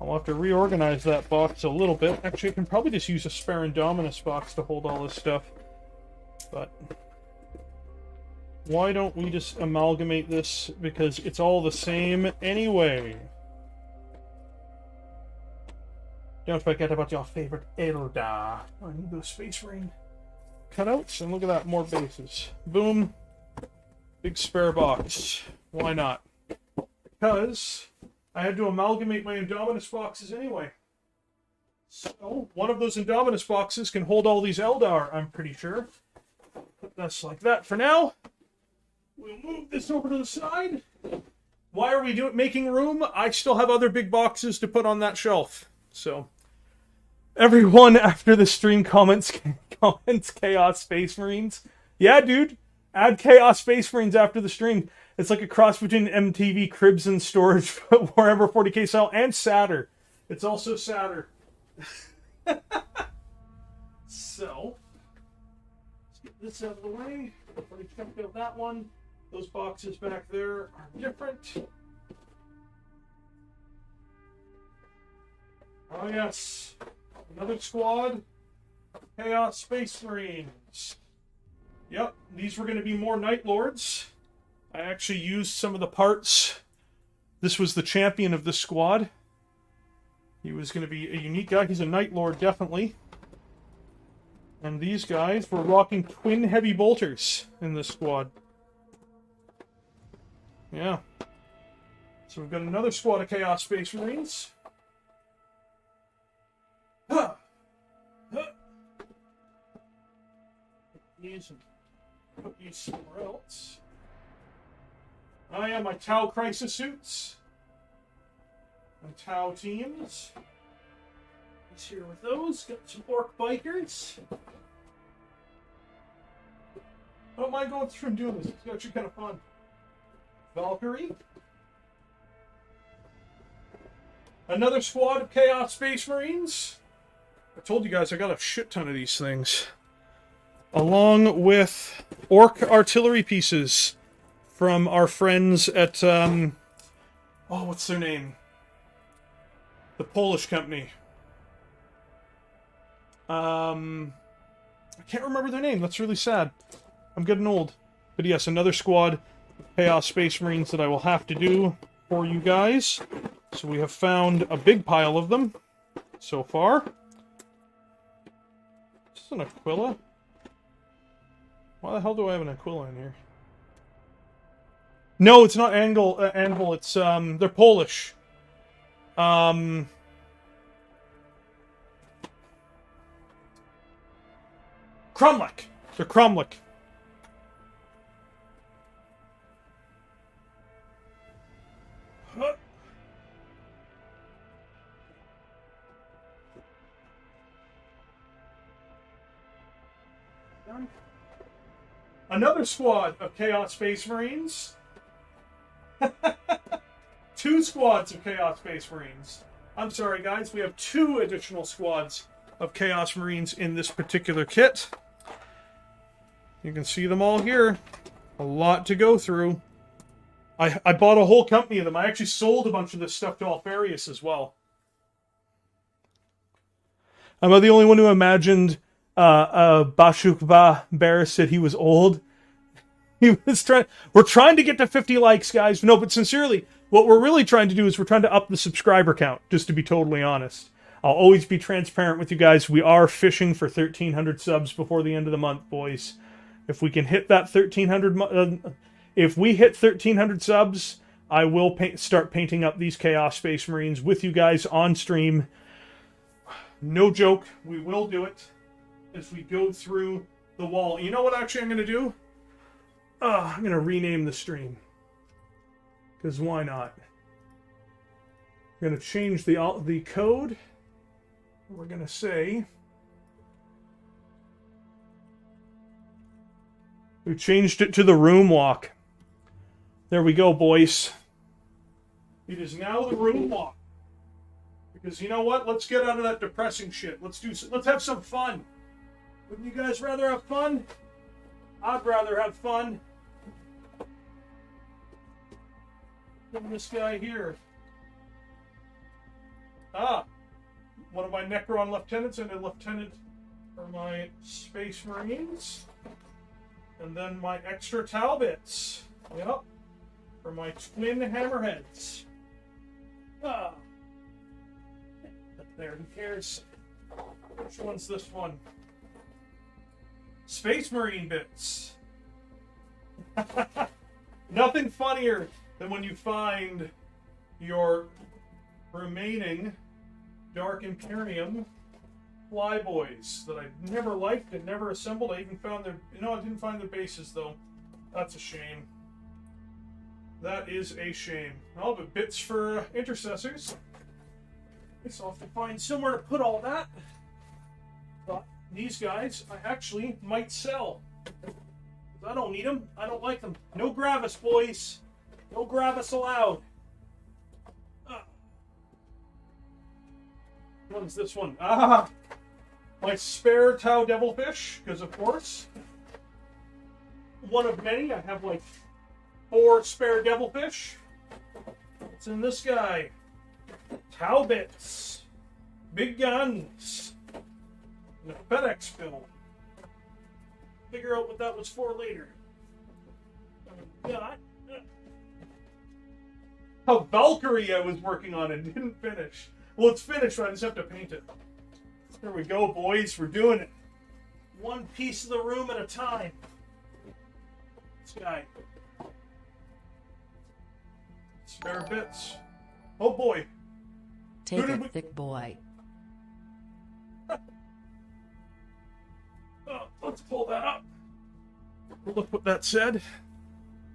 I'll have to reorganize that box a little bit. Actually, I can probably just use a Spare Indominus box to hold all this stuff. But why don't we just amalgamate this? Because it's all the same anyway. Don't forget about your favorite Eldar. Oh, I need those Space Marine cutouts. And look at that, more bases. Boom. Big spare box. Why not? Because I had to amalgamate my Indominus boxes anyway. So, one of those Indominus boxes can hold all these Eldar, I'm pretty sure. Put this like that for now. We'll move this over to the side. Why are we making room? I still have other big boxes to put on that shelf. So, everyone after the stream comments Chaos Space Marines. Yeah, dude. Add Chaos Space Marines after the stream. It's like a cross between MTV Cribs and Storage, Warhammer 40k style, and Satyr. It's also Satyr. So, let's get this out of the way. I've already checked out that one. Those boxes back there are different. Oh yes, another squad. Chaos Space Marines. Yep, these were going to be more Night Lords. I actually used some of the parts. This was the champion of this squad. He was going to be a unique guy. He's a Night Lord, definitely. And these guys were rocking twin heavy bolters in this squad. Yeah. So we've got another squad of Chaos Space Marines. Huh. Huh. Put these somewhere else. I have my Tau Crisis suits. And Tau teams. He's here with those. Got some Orc bikers. I don't mind going through and doing this. It's actually kind of fun. Valkyrie. Another squad of Chaos Space Marines. I told you guys I got a shit ton of these things. Along with Orc artillery pieces from our friends at, oh, what's their name? The Polish company. I can't remember their name. That's really sad. I'm getting old. But yes, another squad of Chaos Space Marines that I will have to do for you guys. So we have found a big pile of them so far. This is an Aquila. Why the hell do I have an Aquila in here? No, it's not Anvil. It's they're Polish. Cromlech. They're Cromlech. Huh. Another squad of Chaos Space Marines. 2 squads of Chaos Space Marines. I'm sorry, guys. We have 2 additional squads of Chaos Marines in this particular kit. You can see them all here. A lot to go through. I bought a whole company of them. I actually sold a bunch of this stuff to Alfarius as well. Am I the only one who imagined Bashukva Bear said he was old? He was we're trying to get to 50 likes, guys. No, but sincerely, what we're really trying to do is we're trying to up the subscriber count, just to be totally honest. I'll always be transparent with you guys. We are fishing for 1,300 subs before the end of the month, boys. If we can hit that 1,300... if we hit 1,300 subs, I will start painting up these Chaos Space Marines with you guys on stream. No joke, we will do it as we go through the wall. You know what actually I'm going to do? I'm going to rename the stream. Because why not? I'm going to change the code. We're going to say... we changed it to the room walk. There we go, boys. It is now the room walk. Because you know what? Let's get out of that depressing shit. Let's have some fun. Wouldn't you guys rather have fun? I'd rather have fun. Look at this guy here. One of my Necron lieutenants and a lieutenant for my Space Marines. And then my extra Talbots. Yep. For my twin Hammerheads. But there, who cares? Which one's this one? Space Marine bits. Nothing funnier than when you find your remaining Dark Imperium Flyboys that I never liked and never assembled. I even found their... No, I didn't find their bases, though. That's a shame. That is a shame. Oh, but bits for intercessors. So I'll have to find somewhere to put all that. But these guys, I actually might sell. I don't need them. I don't like them. No Gravis, boys. No Gravis allowed. What's this one? My spare Tau Devilfish, because of course, one of many. I have like 4 spare Devilfish. What's in this guy? Tau bits, big guns, and a FedEx bill. Figure out what that was for later. Got a Valkyrie I was working on and didn't finish. Well, it's finished, but I just have to paint it. There we go, boys. We're doing it. One piece of the room at a time. This guy. Spare bits. Oh boy. Take it, thick boy. Let's pull that up. Look what that said.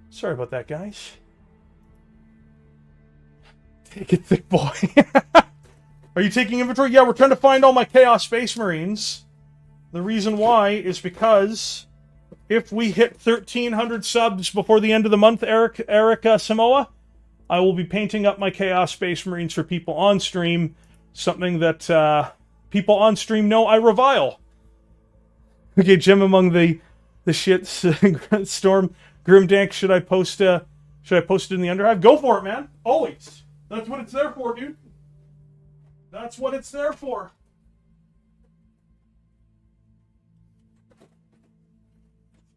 Sorry about that, guys. Take it, thick boy. Are you taking inventory? Yeah, we're trying to find all my Chaos Space Marines. The reason why is because if we hit 1,300 subs before the end of the month, Erica Samoa, I will be painting up my Chaos Space Marines for people on stream. Something that people on stream know I revile. Okay, Jim, among the shits, Storm, Grimdank, should I post it in the Underhive? Go for it, man. Always. That's what it's there for, dude. That's what it's there for.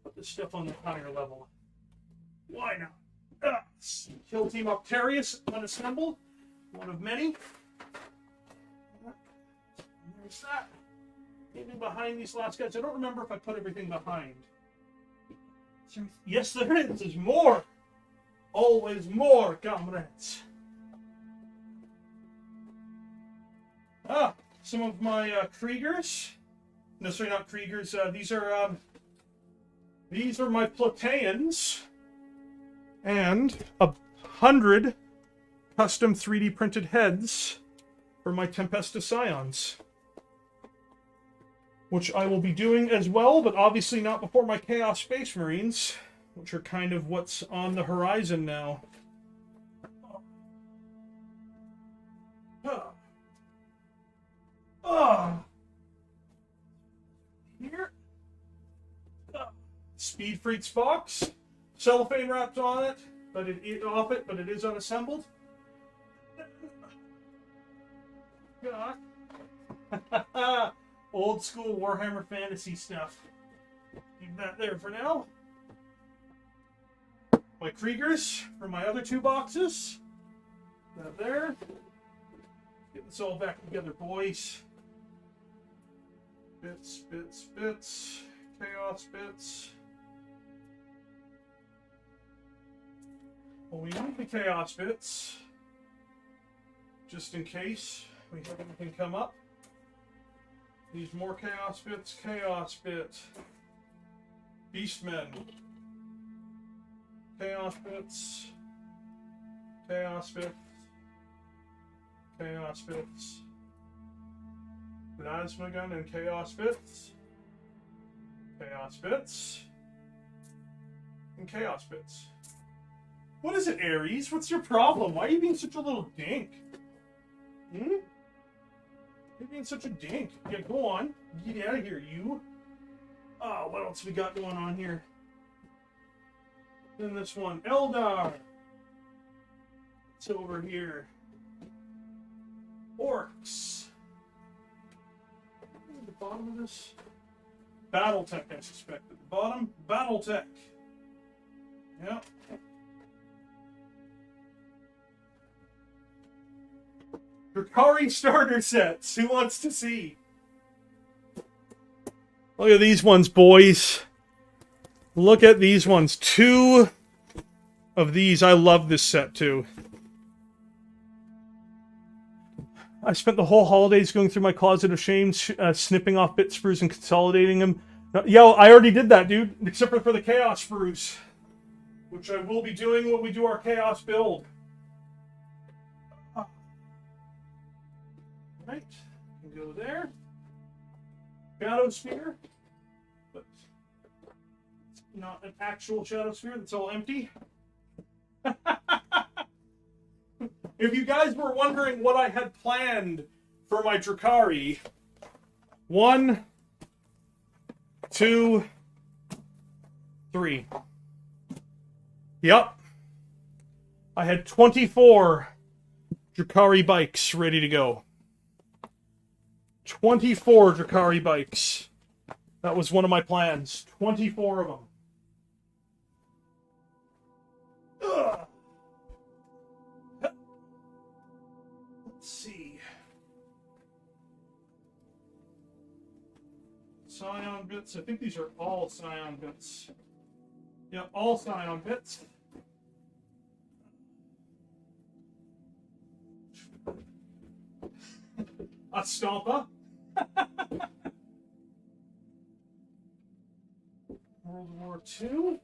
Put this stuff on the higher level. Why not? Kill Team Octarius, unassembled. One of many. And there's that. Maybe behind these last guys. I don't remember if I put everything behind. Yes, there is. There's more. Always more, comrades. Some of my Kriegers. No, sorry, not Kriegers. These are my Plataeans. And 100 custom 3D printed heads for my Tempesta Scions. Which I will be doing as well, but obviously not before my Chaos Space Marines, which are kind of what's on the horizon now. Here. Speed Freaks box. Cellophane wrapped on it, but it is unassembled. God. Old school Warhammer fantasy stuff. Leave that there for now. My Kriegers for my other two boxes. That there. Get this all back together, boys. Bits. Chaos bits. Well, we need the Chaos bits. Just in case we have anything come up. These more Chaos bits. Beastmen. Chaos bits. Plasma gun and Chaos bits. And Chaos bits. What is it, Ares? What's your problem? Why are you being such a little dink? You're being such a dink. Yeah, go on. Get out of here, you. Oh, what else we got going on here? Then this one. Eldar. It's over here. Orcs. At the bottom of this. Battletech, I suspect. At the bottom, Battletech. Yep. Drakari starter sets. Who wants to see? Look at these ones, boys. Look at these ones. 2 of these. I love this set, too. I spent the whole holidays going through my closet of shame, snipping off bit sprues and consolidating them. Yo, I already did that, dude. Except for the Chaos sprues. Which I will be doing when we do our Chaos build. Right, can go there. Shadow Sphere, but it's not an actual Shadow Sphere, that's all empty. If you guys were wondering what I had planned for my Drakari, 1, 2, 3. Yep. I had 24 Drakari bikes ready to go. 24 Drakari bikes. That was one of my plans. 24 of them. Ugh. Let's see. Scion bits. I think these are all Scion bits. Yeah, all Scion bits. A Stompa. World War II.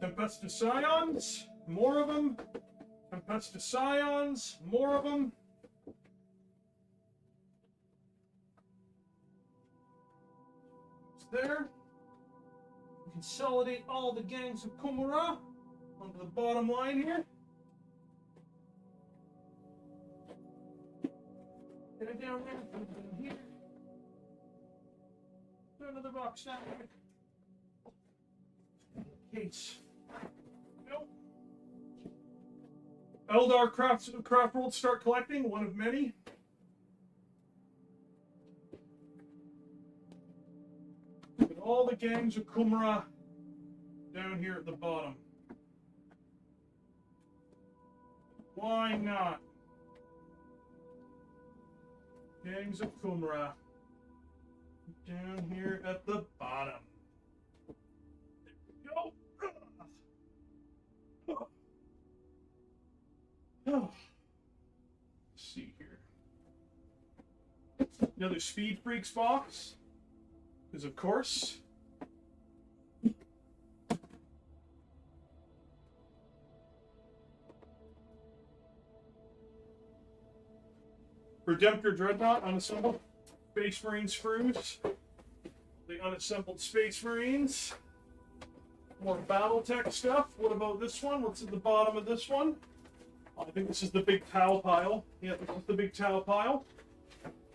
Tempestus Scions. More of them. Tempestus Scions. More of them. It's there. Consolidate all the gangs of Kumara onto the bottom line here. Get it down there, put it in here. Throw another box down here. Case. Nope. Eldar craft world start collecting, one of many. Put all the gangs of Kumara down here at the bottom. Why not? Gangs of Kumara down here at the bottom. There we go. Let's see here. Another Speed Freaks box. Because of course. Redemptor Dreadnought unassembled. Space Marine sprues. The unassembled Space Marines. More Battletech stuff. What about this one? What's at the bottom of this one? I think this is the big towel pile. Yeah, this is the big towel pile.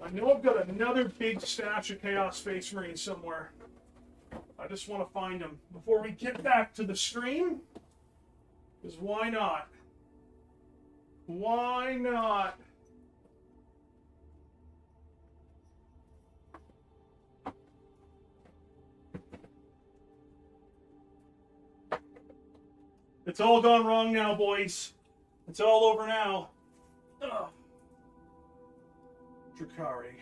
I know I've got another big stash of Chaos Space Marines somewhere. I just want to find them before we get back to the stream. Because why not? Why not? It's all gone wrong now, boys. It's all over now. Ugh. Drakari.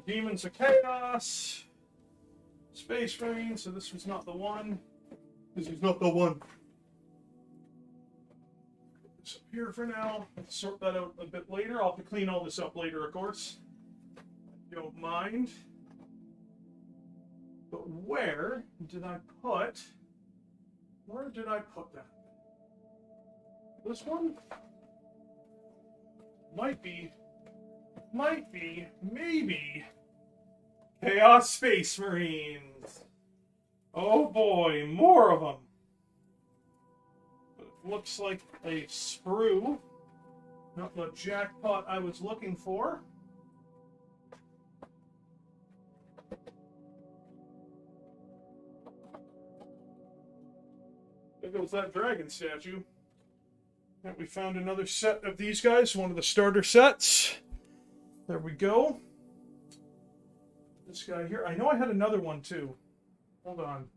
Demons of Chaos. Space Marine, so this was not the one. This is not the one. Put this up here for now. Let's sort that out a bit later. I'll have to clean all this up later, of course. Don't mind. But where did I put... Where did I put that? This one? Might be, maybe, Chaos Space Marines. Oh boy, more of them. But it looks like a sprue. Not the jackpot I was looking for. There goes that dragon statue. And we found another set of these guys, one of the starter sets. There we go. This guy here. I know I had another one too. Hold on.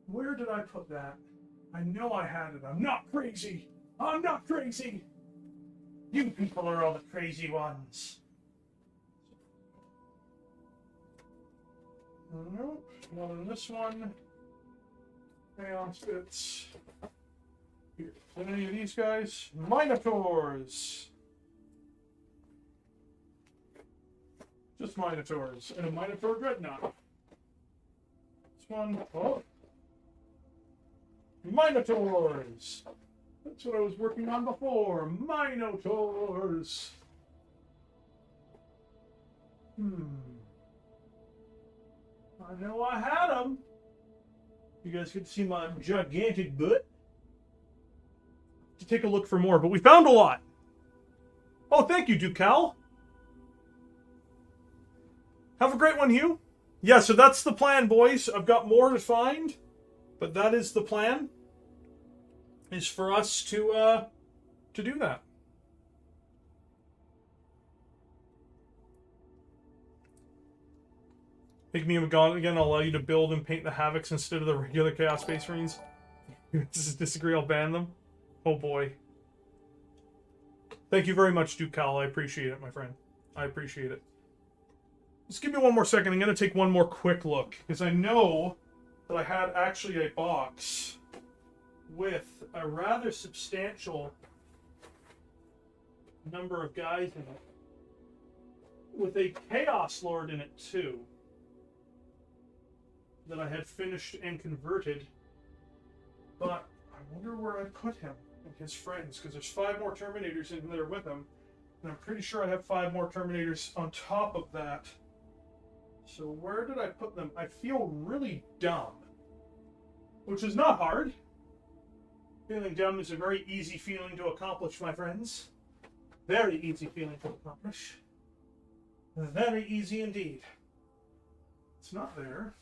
Where did I put that? I know I had it. I'm not crazy. I'm not crazy. You people are all the crazy ones. Nope. Not in this one. Chaos bits. Here. Any of these guys? Minotaurs! Just Minotaurs. And a Minotaur Dreadnought. This one. Oh. Minotaurs! That's what I was working on before. Minotaurs! I know I had them. You guys get to see my gigantic butt. To take a look for more, but we found a lot. Oh, thank you, Ducal. Have a great one, Hugh. Yeah, so that's the plan, boys. I've got more to find, but that is the plan. Is for us to do that. Make me a god again. I'll allow you to build and paint the Havocs instead of the regular Chaos Space Marines. If you disagree, I'll ban them. Oh boy. Thank you very much, Ducal. I appreciate it, my friend. I appreciate it. Just give me one more second. I'm going to take one more quick look. Because I know that I had actually a box with a rather substantial number of guys in it, with a Chaos Lord in it too, that I had finished and converted, but I wonder where I put him and his friends, because there's 5 more Terminators in there with him, and I'm pretty sure I have 5 more Terminators on top of that. So where did I put them? I feel really dumb, which is not hard. Feeling dumb is a very easy feeling to accomplish, my friends. Very easy feeling to accomplish. Very easy indeed. It's not there.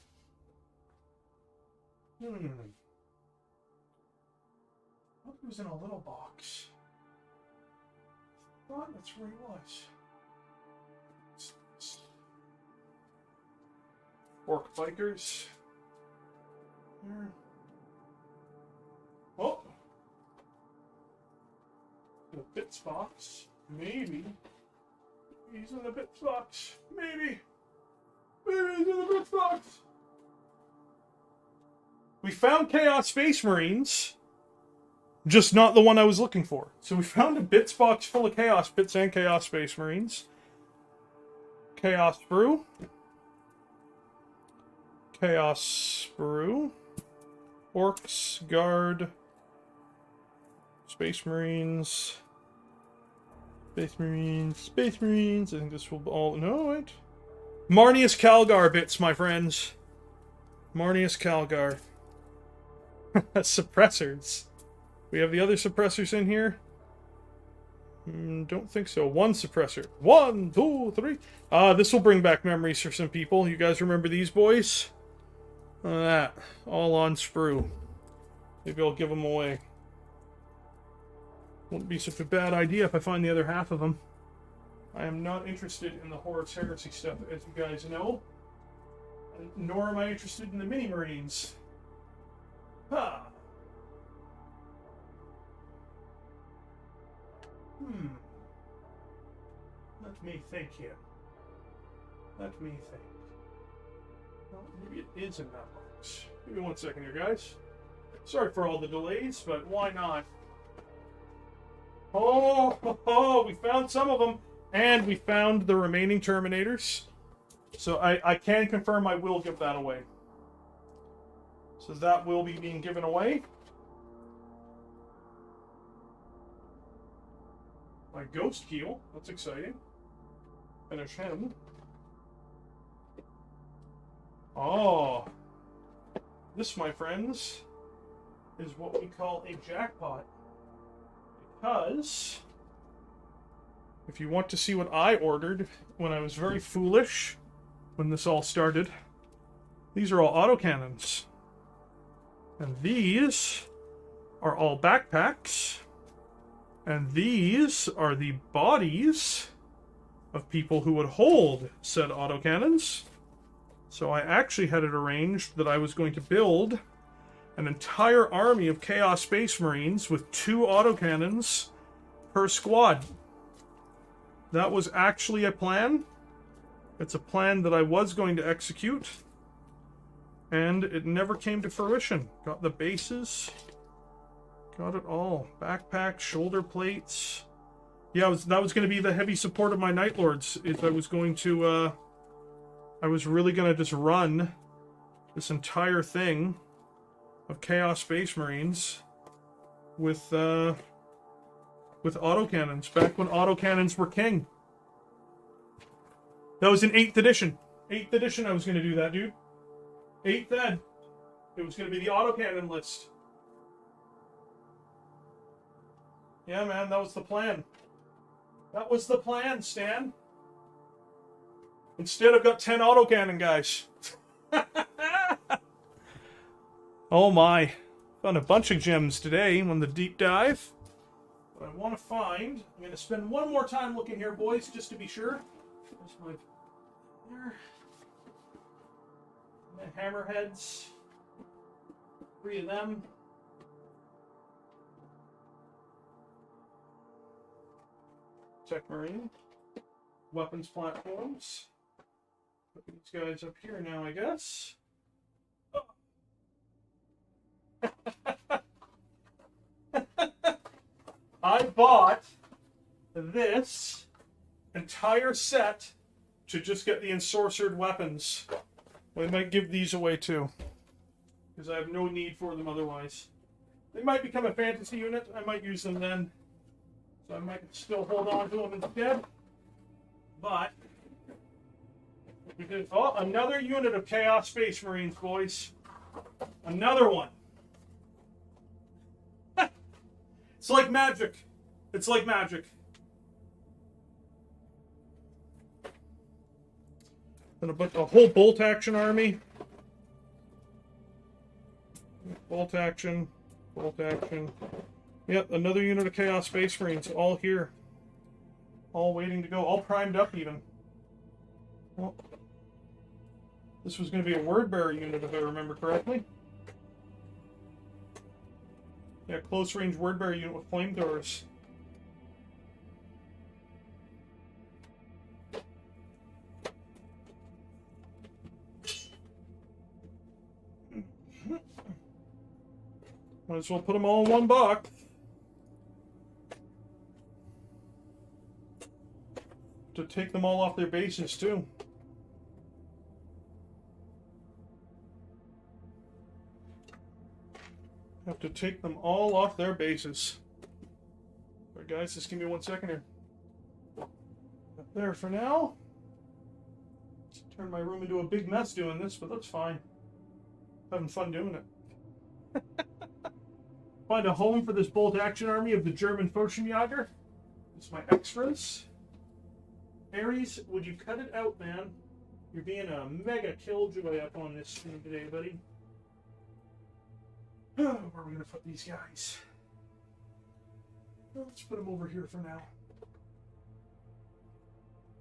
I thought he was in a little box. I thought that's where he was. Orc bikers. Here. Oh! The bits box. Maybe. He's in the bits box. Maybe. Maybe he's in the bits box. We found Chaos Space Marines. Just not the one I was looking for. So we found a bits box full of Chaos Bits and Chaos Space Marines. Chaos Brew. Chaos Brew. Orcs, Guard. Space Marines. Space Marines. Space Marines. I think this will all... No, wait. Marnius Calgar bits, my friends. Marnius Calgar. Suppressors. We have the other suppressors in here? Don't think so. 1 suppressor. 1, 2, 3. This will bring back memories for some people. You guys remember these boys? That. All on sprue. Maybe I'll give them away. Wouldn't be such a bad idea if I find the other half of them. I am not interested in the Horus Heresy stuff, as you guys know. Nor am I interested in the mini-marines. Huh. Let me think here. Let me think. Well, maybe it is in that box. Give me 1 second here, guys. Sorry for all the delays, but why not? Oh, we found some of them, and we found the remaining Terminators. So I can confirm I will give that away. So that will be being given away. My Ghost Keel, that's exciting. Finish him. Oh, this, my friends, is what we call a jackpot. Because, if you want to see what I ordered when I was very foolish, when this all started, these are all autocannons. And these are all backpacks. And these are the bodies of people who would hold said autocannons. So I actually had it arranged that I was going to build an entire army of Chaos Space Marines with 2 autocannons per squad. That was actually a plan. It's a plan that I was going to execute. And it never came to fruition. Got the bases. Got it all. Backpack, shoulder plates. Yeah, that was going to be the heavy support of my Night Lords. Is I was going to, I was really going to just run this entire thing of Chaos Space Marines with autocannons, back when autocannons were king. That was in 8th edition. 8th edition I was going to do that, dude. 8th ed. It was going to be the autocannon list. Yeah, man, that was the plan. That was the plan, Stan. Instead, I've got 10 autocannon guys. Oh my. Found a bunch of gems today on the deep dive. What I want to find... I'm going to spend 1 more time looking here, boys, just to be sure. There's my... There. And the hammerheads. 3 of them. Tech Marine. Weapons platforms. Put these guys up here now, I guess. I bought this entire set to just get the ensorcered weapons. I might give these away too, because I have no need for them otherwise. They might become a fantasy unit. I might use them then. So I might still hold on to them instead. But we did, oh, another unit of Chaos Space Marines, boys. Another one. It's like magic. It's like magic. And a whole bolt action army. Bolt action. Bolt action. Yep, another unit of Chaos Space Marines. All here. All waiting to go. All primed up even. Well, this was going to be a word bearer unit if I remember correctly. Yeah, close range word bearer unit with flamethrowers. Might as well put them all in one box. To take them all off their bases too. Have to take them all off their bases. Alright guys, just give me 1 second here. Up there for now. Turn my room into a big mess doing this, but that's fine. Having fun doing it. Find a home for this bolt action army of the German Foshenjäger. It's my extras. Ares, would you cut it out, man? You're being a mega killjoy up on this stream today, buddy. Where are we going to put these guys? Well, let's put them over here for now.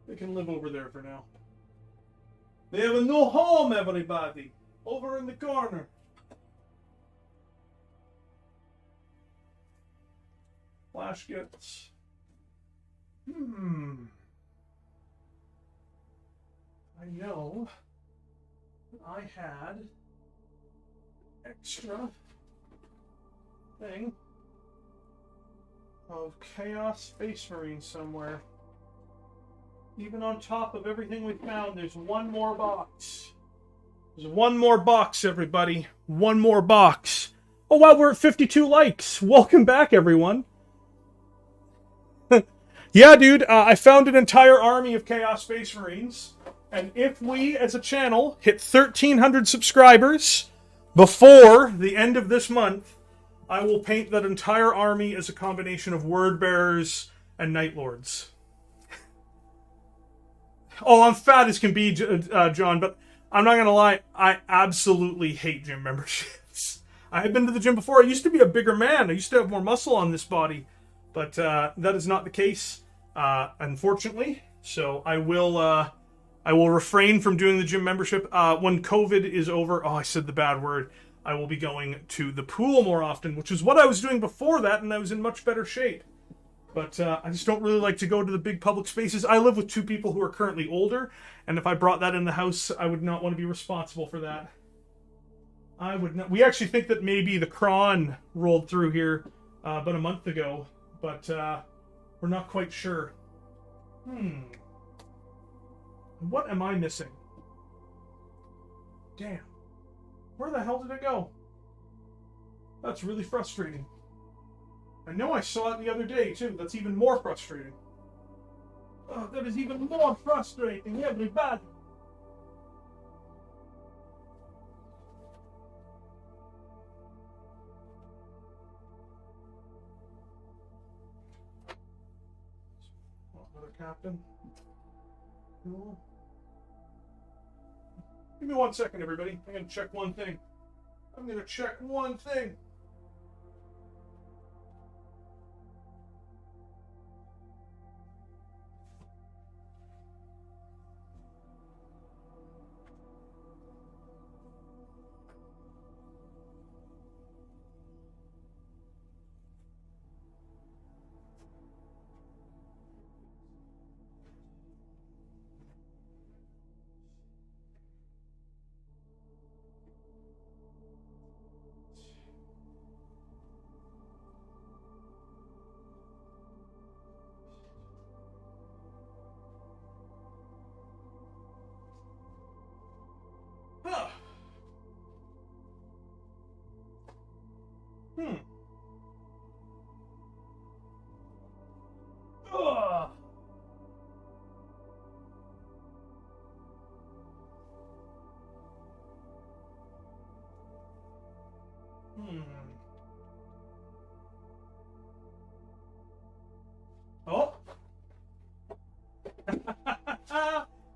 They can live over there for now. They have a new home, everybody. Over in the corner. Flash gets. I know that I had extra thing of Chaos Space Marine somewhere. Even on top of everything we found, there's one more box. There's one more box, everybody. One more box. Oh wow, we're at 52 likes. Welcome back, everyone. Yeah, dude, I found an entire army of Chaos Space Marines. And if we, as a channel, hit 1,300 subscribers before the end of this month, I will paint that entire army as a combination of Word Bearers and Night Lords. Oh, I'm fat as can be, John, but I'm not going to lie, I absolutely hate gym memberships. I have been to the gym before. I used to be a bigger man. I used to have more muscle on this body. But that is not the case, unfortunately. So I will refrain from doing the gym membership. When COVID is over, oh, I said the bad word. I will be going to the pool more often, which is what I was doing before that, and I was in much better shape. But I just don't really like to go to the big public spaces. I live with two people who are currently older, and if I brought that in the house, I would not want to be responsible for that. I would not. We actually think that maybe the Kron rolled through here about a month ago, but we're not quite sure. What am I missing? Damn. Where the hell did it go? That's really frustrating. I know I saw it the other day, too. That's even more frustrating. Oh, that is even more frustrating, everybody. Another captain. Cool. Give me 1 second, everybody. I'm going to check one thing.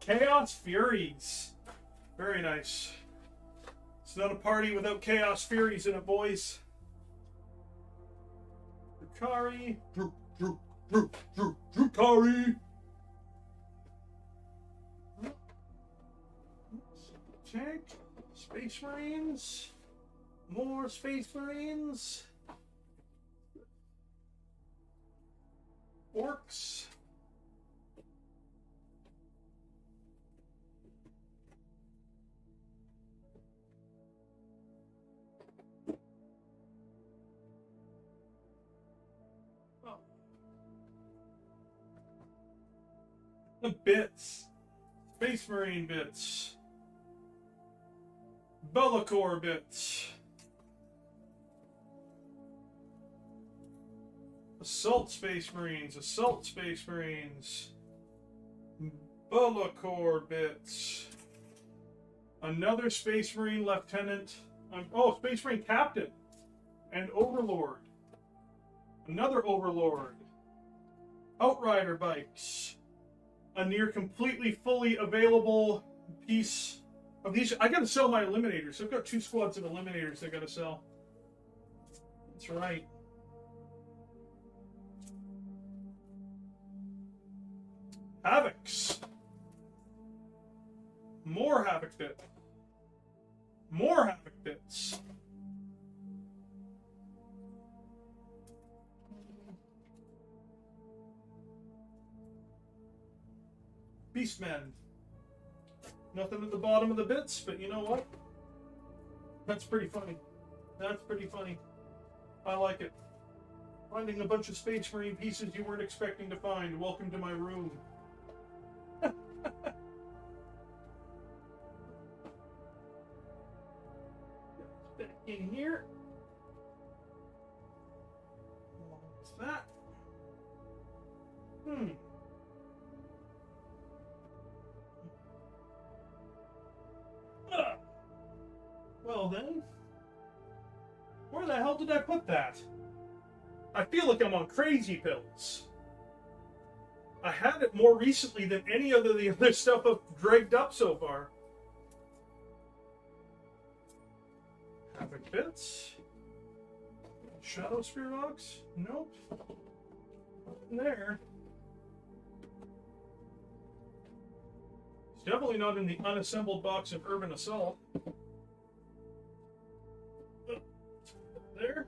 Chaos Furies. Very nice. It's not a party without Chaos Furies in it, boys. Drukari. Drukari. Tank. Space Marines. More Space Marines. Orcs. Oh. The bits. Space Marine bits. Bellacore bits. Assault Space Marines, Assault Space Marines, Bellacore bits, another Space Marine Lieutenant, Space Marine Captain, and Overlord, another Overlord, Outrider bikes, a near completely fully available piece of these. I gotta sell my Eliminators. I've got 2 squads of Eliminators I gotta sell. That's right. Havocs. More Havoc bits. More Havoc bits. Beastmen. Nothing at the bottom of the bits, but you know what? That's pretty funny. That's pretty funny. I like it. Finding a bunch of Space Marine pieces you weren't expecting to find. Welcome to my room. Back in here. What's that? Well then, where the hell did I put that? I feel like I'm on crazy pills. I had it more recently than any of the other stuff I've dragged up so far. Havoc bits. Shadow Spear box? Nope. Nothing there. It's definitely not in the unassembled box of Urban Assault. There.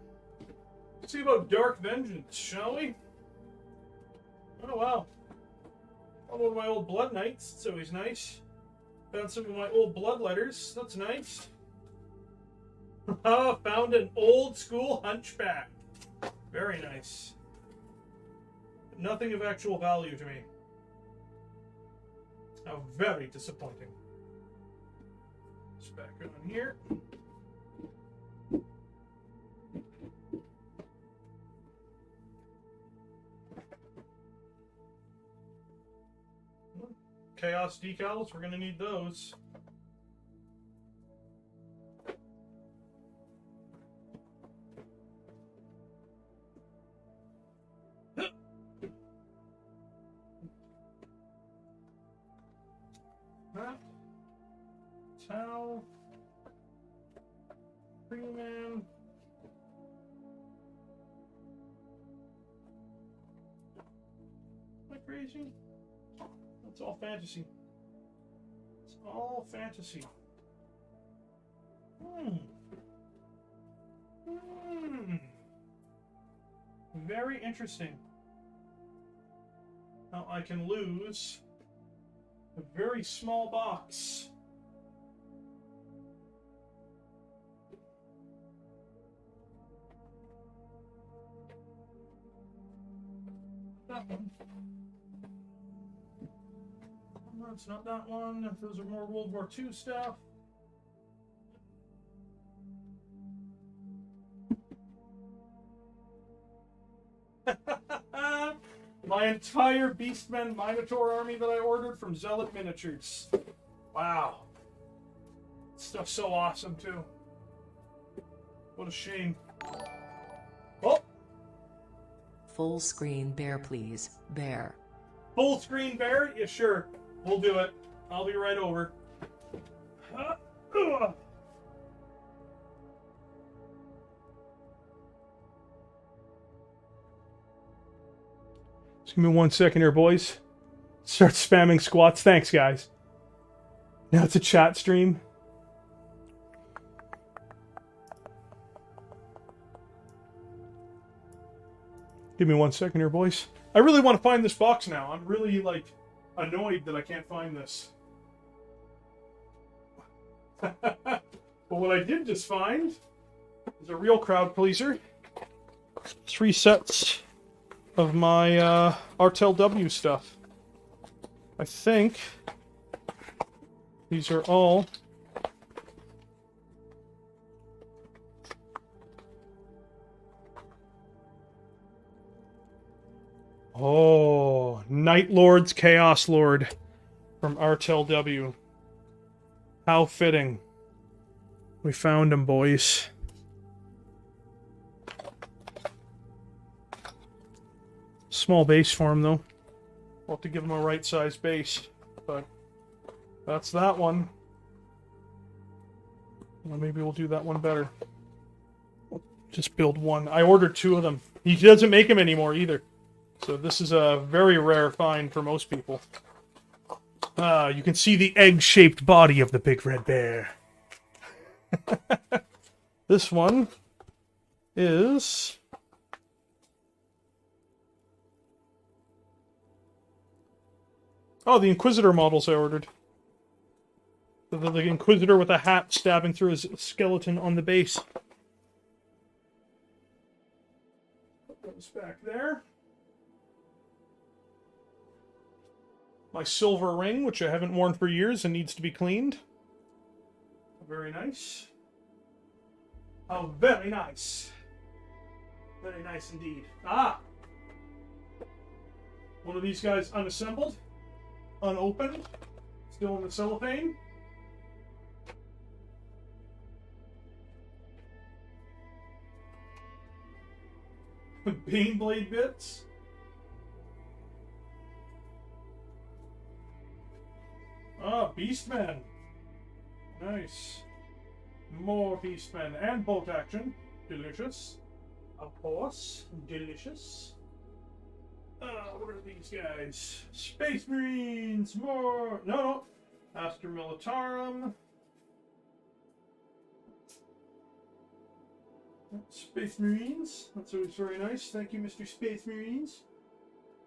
Let's see about Dark Vengeance, shall we? Oh wow. Found one of my old Blood Knights. It's always nice. Found some of my old Blood Letters. That's nice. Found an old school Hunchback. Very nice. But nothing of actual value to me. How very disappointing. Just back on here. Chaos decals, we're going to need those. Towel. Freeman. Am I crazy? It's all fantasy. It's all fantasy. Very interesting. Now I can lose a very small box. That one. No, it's not that one. Those are more World War II stuff. My entire Beastmen Minotaur army that I ordered from Zealot Miniatures. Wow. Stuff's so awesome, too. What a shame. Oh! Full screen bear, please. Bear. Full screen bear? Yeah, sure. We'll do it. I'll be right over. Just give me 1 second here, boys. Start spamming squats. Thanks, guys. Now it's a chat stream. Give me 1 second here, boys. I really want to find this box now. I'm really, like, annoyed that I can't find this. But what I did just find is a real crowd pleaser. 3 sets of my Untitled W stuff. I think these are all Night Lord's Chaos Lord from Untitled W. How fitting. We found him, boys. Small base for him, though. We'll have to give him a right-sized base. But that's that one. Well, maybe we'll do that one better. We'll just build one. I ordered 2 of them. He doesn't make them anymore, either. So this is a very rare find for most people. You can see the egg-shaped body of the big red bear. This one is... Oh, the Inquisitor models I ordered. The Inquisitor with a hat stabbing through his skeleton on the base. Put those back there. My silver ring, which I haven't worn for years and needs to be cleaned. Very nice. Oh, very nice. Very nice indeed. Ah! One of these guys unassembled, unopened, still in the cellophane. Baneblade bits. Ah, Beastman. Nice. More Beastmen and bolt action. Delicious. Of course. Delicious. What are these guys? Space Marines! More! No. Astra Militarum. Space Marines. That's always very nice. Thank you, Mr. Space Marines.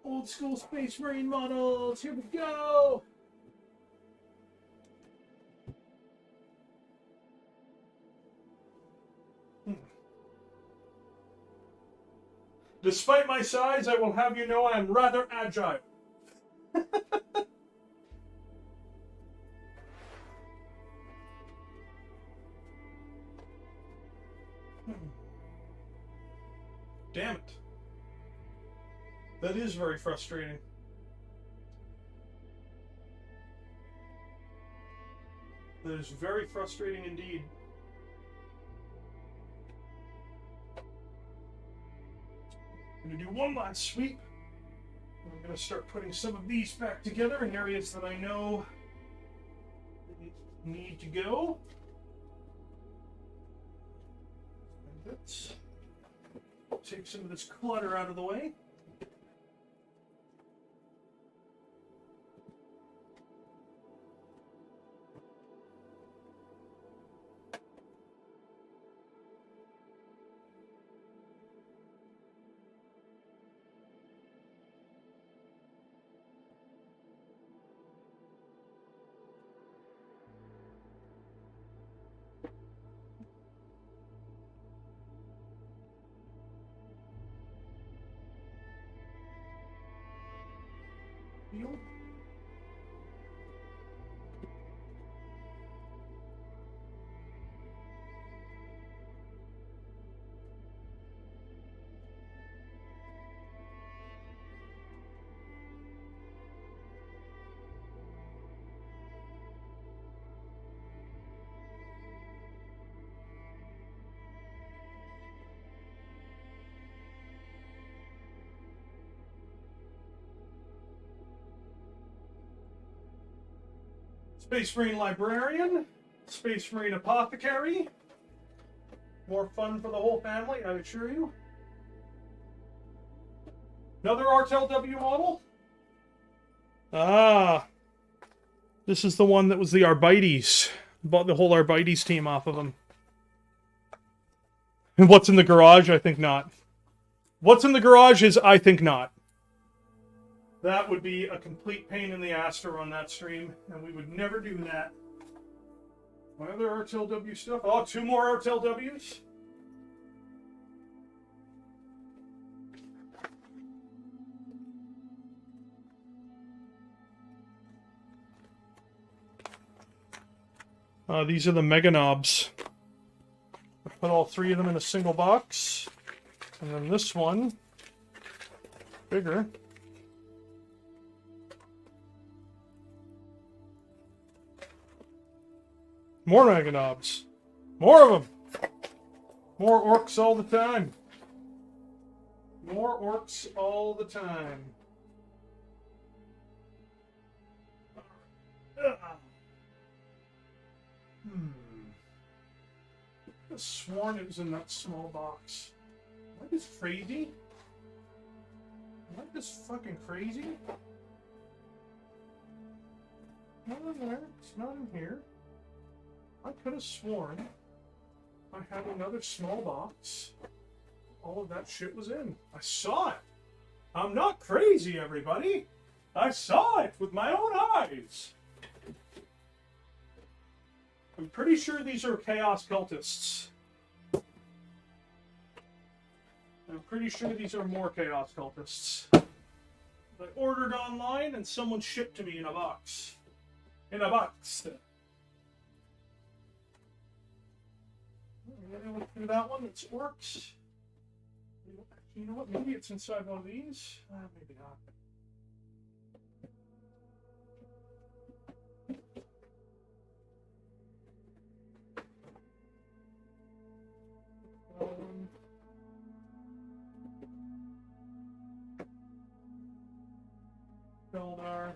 Old school Space Marine models. Here we go! Despite my size, I will have you know I am rather agile. Damn it. That is very frustrating. That is very frustrating indeed. I'm going to do one last sweep. I'm going to start putting some of these back together in areas that I know need to go. And let's take some of this clutter out of the way. Space Marine Librarian, Space Marine Apothecary. More fun for the whole family, I assure you. Another RTLW model. Ah, this is the one that was the Arbites. Bought the whole Arbites team off of them. And what's in the garage? I think not. What's in the garage is I think not. That would be a complete pain in the ass to run that stream, and we would never do that. My other RTLW stuff. Oh, 2 more RTLWs. These are the Mega Knobs. I put all 3 of them in a single box. And then this one, bigger. More Mega Knobs. More of them. More Orcs all the time. More Orcs all the time. I could have sworn it was in that small box. Am I just crazy? Am I just fucking crazy? Not in there. It's not in here. I could have sworn I had another small box. All of that shit was in. I saw it. I'm not crazy, everybody. I saw it with my own eyes. I'm pretty sure these are Chaos Cultists. I'm pretty sure these are more Chaos Cultists. I ordered online and someone shipped to me in a box. In a box. I'm gonna look through that one. It's Orcs. You know what? Maybe it's inside one of these. Maybe not. Eldar.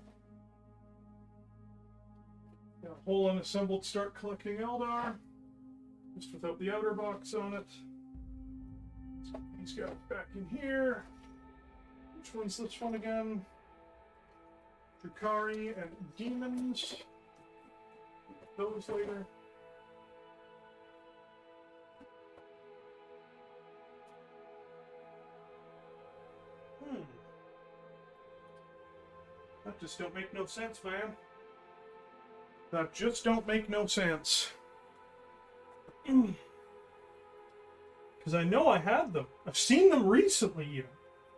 Got a whole unassembled start collecting Eldar. Just without the outer box on it. So these guys back in here. Which one's this one again? Drukhari and Demons. Those later. That just don't make no sense, man. That just don't make no sense. Because I know I had them. I've seen them recently, even.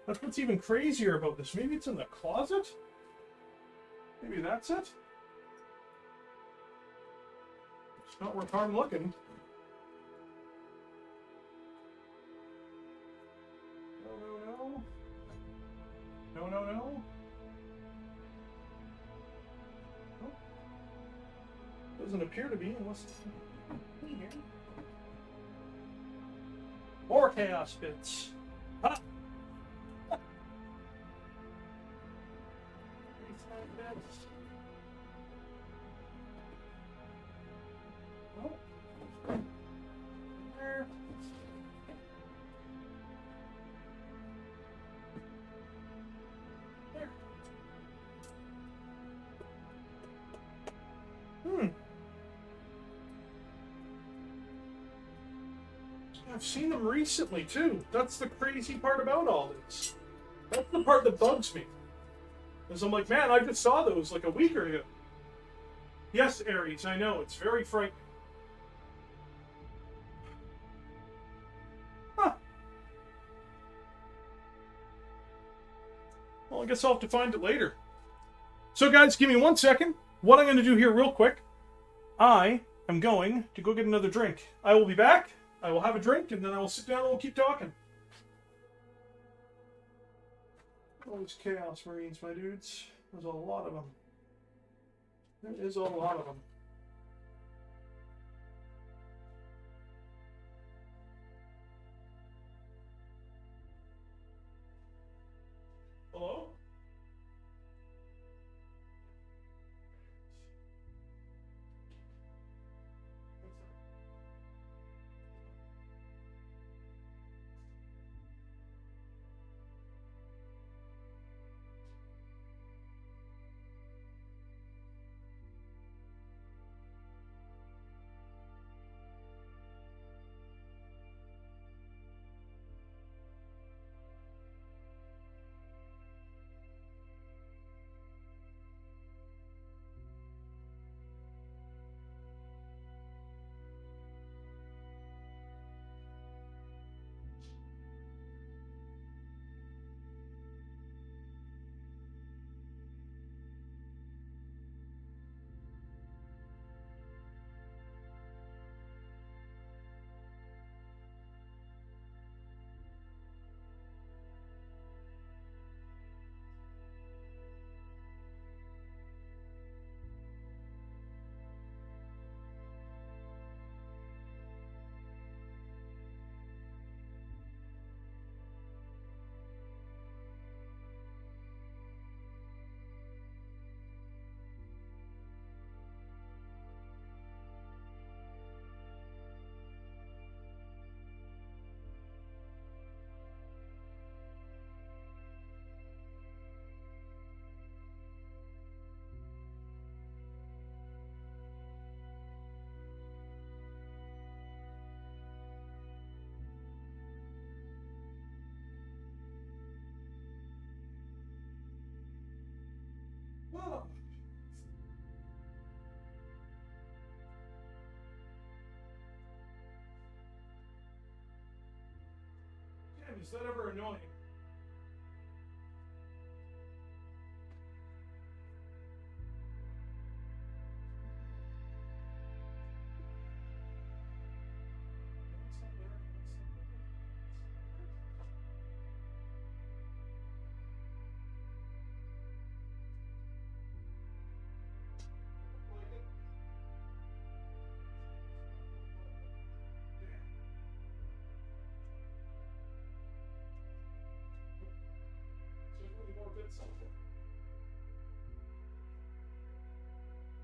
That's what's even crazier about this. Maybe it's in the closet? Maybe that's it? It's not worth harm looking. No. No. Doesn't appear to be unless it's in here. More chaos bits. Ha! Bits. Oh. There. There. I've seen them recently, too. That's the crazy part about all this. That's the part that bugs me. Because I'm like, man, I just saw those like a week ago. Yes, Aries, I know. It's very frightening. Huh. Well, I guess I'll have to find it later. So, guys, give me 1 second. What I'm going to do here real quick, I am going to go get another drink. I will be back. I will have a drink, and then I will sit down and we'll keep talking. All these Chaos Marines, my dudes. There's a lot of them. There is a lot of them. Hello? Oh. Damn, is that ever annoying?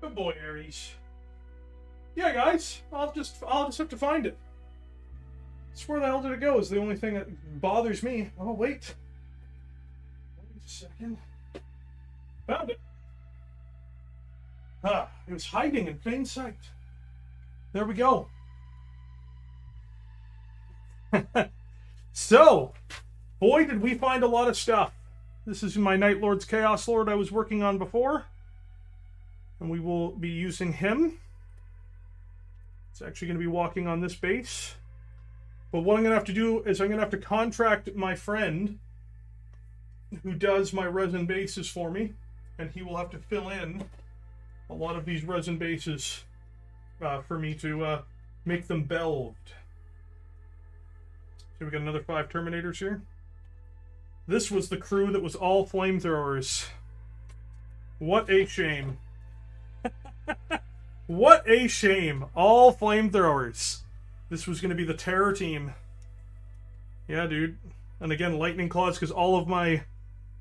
Good boy, Ares. Yeah, guys, I'll just have to find it. Just where the hell did it go? Is the only thing that bothers me. Oh wait. Wait a second. Found it. Ah, it was hiding in plain sight. There we go. So, boy, did we find a lot of stuff. This is my Night Lord's Chaos Lord I was working on before. And we will be using him. It's actually going to be walking on this base. But what I'm going to have to do is I'm going to have to contract my friend who does my resin bases for me. And he will have to fill in a lot of these resin bases for me to make them belved. So we got another 5 Terminators here. This was the crew that was all flamethrowers. What a shame. What a shame. All flamethrowers. This was going to be the terror team. Yeah, dude. And again, lightning claws, because all of my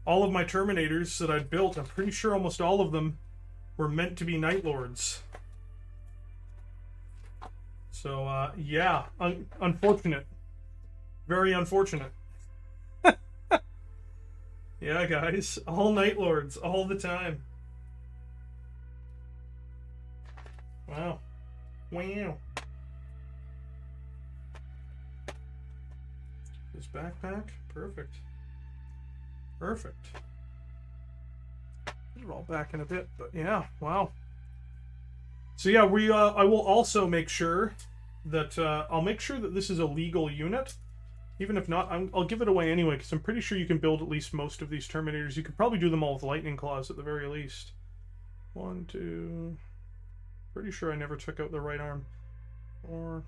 Terminators that I'd built, I'm pretty sure almost all of them were meant to be Night Lords. So, yeah. Unfortunate. Very unfortunate. Yeah, guys. All Night Lords. All the time. Wow. Wow. This backpack? Perfect. Perfect. We're all back in a bit, but yeah, wow. So yeah, I will also make sure that, I'll make sure that this is a legal unit. Even if not, I'll give it away anyway, because I'm pretty sure you can build at least most of these Terminators. You could probably do them all with lightning claws at the very least. 1, 2... Pretty sure I never took out the right arm. 4...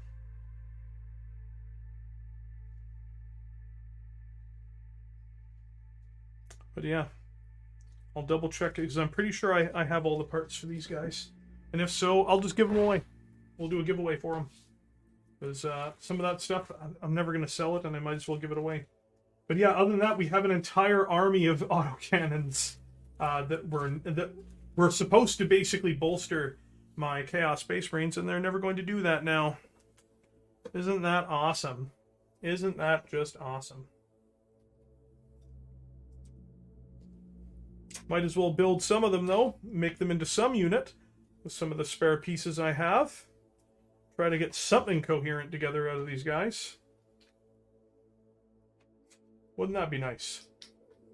But yeah, I'll double check it, because I'm pretty sure I have all the parts for these guys. And if so, I'll just give them away. We'll do a giveaway for them. Because some of that stuff, I'm never going to sell it, and I might as well give it away. But yeah, other than that, we have an entire army of autocannons that were supposed to basically bolster my Chaos Space Marines, and they're never going to do that now. Isn't that awesome? Isn't that just awesome? Might as well build some of them, though. Make them into some unit with some of the spare pieces I have. Try to get something coherent together out of these guys. Wouldn't that be nice?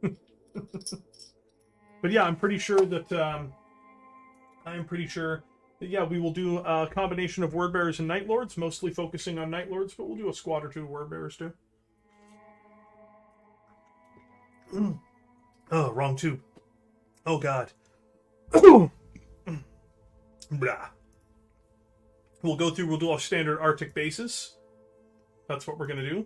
But yeah, I'm pretty sure that yeah, we will do a combination of Word Bearers and Night Lords, mostly focusing on Night Lords, but we'll do a squad or 2 of Word Bearers too. Oh, wrong tube. Oh god. Blah. We'll do our standard Arctic bases. That's what we're gonna do.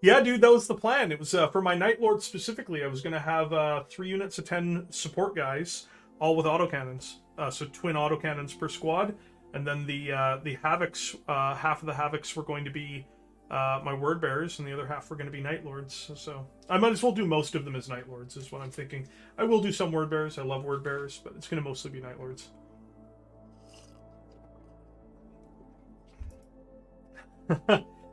Yeah, dude, that was the plan. It was for my Night Lord specifically. I was gonna have 3 units of 10 support guys, all with autocannons. So twin autocannons per squad, and then the Havocs. Half of the Havocs were going to be my Word Bearers, and the other half were going to be Night Lords. So I might as well do most of them as Night Lords, is what I'm thinking. I will do some Word Bearers. I love Word Bearers, but it's going to mostly be Night Lords.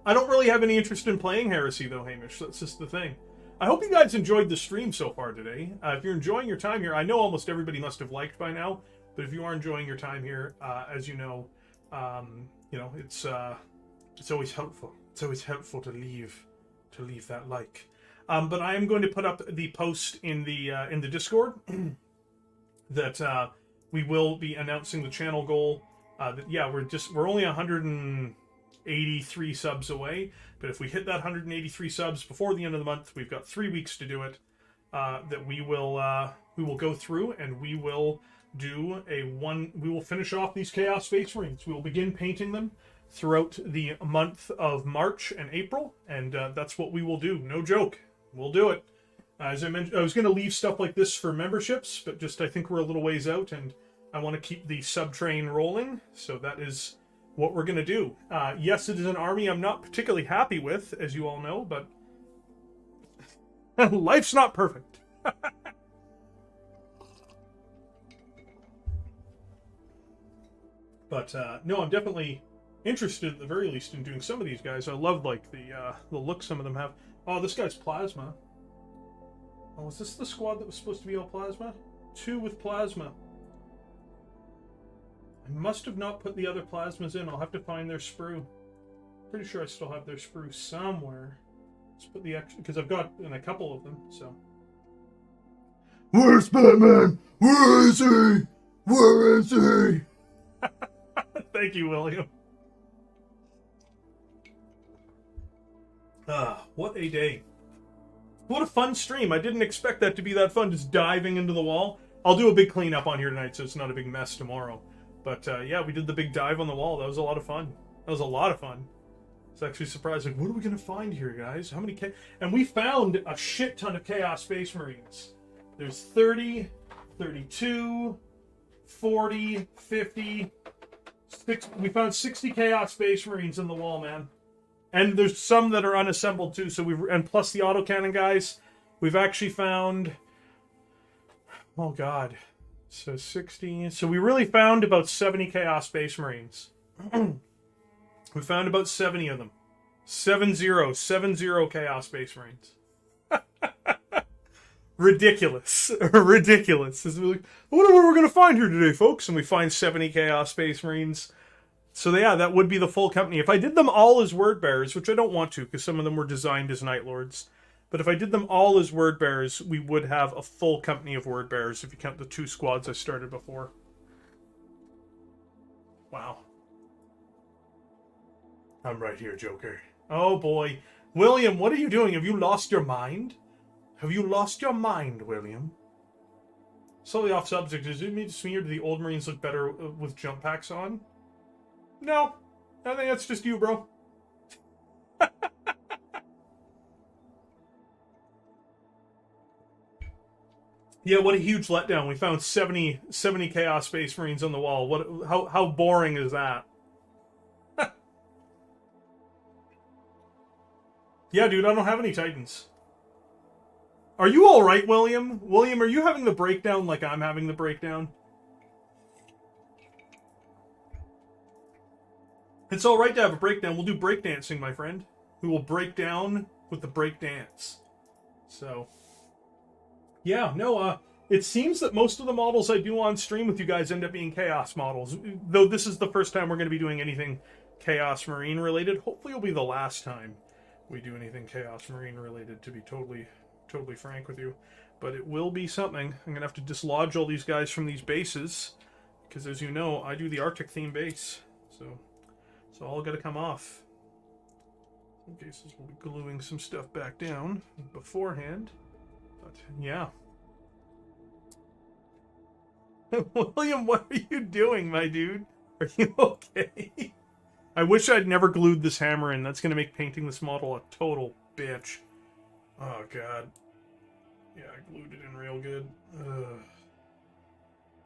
I don't really have any interest in playing Heresy, though, Hamish. That's just the thing. I hope you guys enjoyed the stream so far today. If you're enjoying your time here, I know almost everybody must have liked by now, but if you are enjoying your time here, as you know, it's always helpful. It's always helpful to leave that like. But I am going to put up the post in the Discord that we will be announcing the channel goal. We're only 183 subs away, but if we hit that 183 subs before the end of the month, we've got 3 weeks to do it. That we will go through and we will do we will finish off these Chaos Space Marines. We will begin painting them throughout the month of March and April, and that's what we will do. No joke, we'll do it. As I mentioned, I was going to leave stuff like this for memberships, but I think we're a little ways out, and I want to keep the sub train rolling, so that is what we're going to do. Yes, it is an army I'm not particularly happy with, as you all know, but life's not perfect. But no, I'm definitely interested at the very least in doing some of these guys. I love like the look some of them have. Oh, this guy's plasma. Oh, is this the squad that was supposed to be all plasma? 2 with plasma. I must have not put the other plasmas in. I'll have to find their sprue. Pretty sure I still have their sprue somewhere. Let's put the extra, because I've got in a couple of them, so. Where's Batman? Where is he? Where is he? Thank you, William. What a day. What a fun stream. I didn't expect that to be that fun, just diving into the wall. I'll do a big cleanup on here tonight, so it's not a big mess tomorrow. But yeah, we did the big dive on the wall. That was a lot of fun. That was a lot of fun. I was actually surprised, like, what are we going to find here, guys? How many And we found a shit ton of Chaos Space Marines. There's 30, 32, 40, 50, 60. We found 60 Chaos Space Marines in the wall, man. And there's some that are unassembled too. So and plus the autocannon guys, we've actually found. Oh God, so 60. So we really found about 70 Chaos Space Marines. We found about 70 of them. 70 Chaos Space Marines. Ridiculous. Ridiculous. I wonder what we're going to find here today, folks. And we find 70 Chaos Space Marines. So yeah, that would be the full company. If I did them all as word bearers, which I don't want to, because some of them were designed as Night Lords, but if I did them all as word bearers, we would have a full company of word bearers if you count the 2 squads I started before. Wow. I'm right here, Joker. Oh boy. William, what are you doing? Have you lost your mind? Have you lost your mind, William? Slightly off subject, does it mean to me or do the old Marines look better with jump packs on? No. I think that's just you, bro. Yeah, what a huge letdown. We found 70 Chaos Space Marines on the wall. How boring is that? Yeah, dude, I don't have any Titans. Are you alright, William? William, are you having the breakdown like I'm having the breakdown? It's alright to have a breakdown. We'll do breakdancing, my friend. We will break down with the breakdance. So, yeah, no, it seems that most of the models I do on stream with you guys end up being Chaos models. Though this is the first time we're going to be doing anything Chaos Marine related. Hopefully it'll be the last time we do anything Chaos Marine related, to be totally frank with you. But it will be something. I'm going to have to dislodge all these guys from these bases, because as you know, I do the Arctic theme base. So it's all got to come off. In cases, we'll be gluing some stuff back down beforehand. But yeah. William, what are you doing, my dude? Are you okay? I wish I'd never glued this hammer in. That's going to make painting this model a total bitch. Oh, God. Yeah, I glued it in real good. Ugh.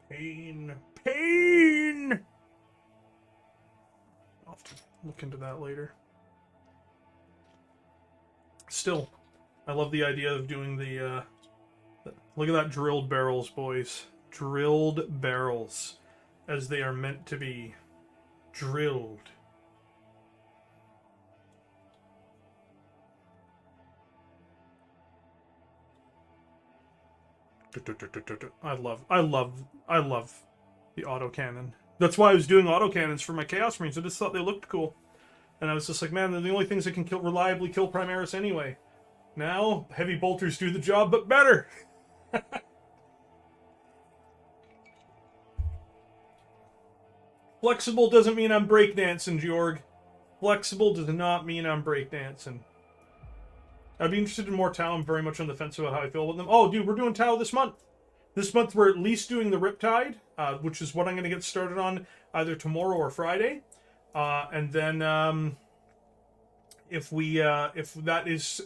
Pain. Pain! I'll have to look into that later. Still, I love the idea of doing the look at that, drilled barrels, boys. Drilled barrels. As they are meant to be. Drilled. I love the autocannon. That's why I was doing autocannons for my Chaos Marines. I just thought they looked cool. And I was just like, man, they're the only things that can reliably kill Primaris anyway. Now, heavy bolters do the job, but better. Flexible doesn't mean I'm breakdancing, Georg. Flexible does not mean I'm breakdancing. I'd be interested in more Tau. I'm very much on the fence about how I feel about them. Oh, dude, we're doing Tau this month. This month we're at least doing the Riptide, which is what I'm going to get started on either tomorrow or Friday. And then if that is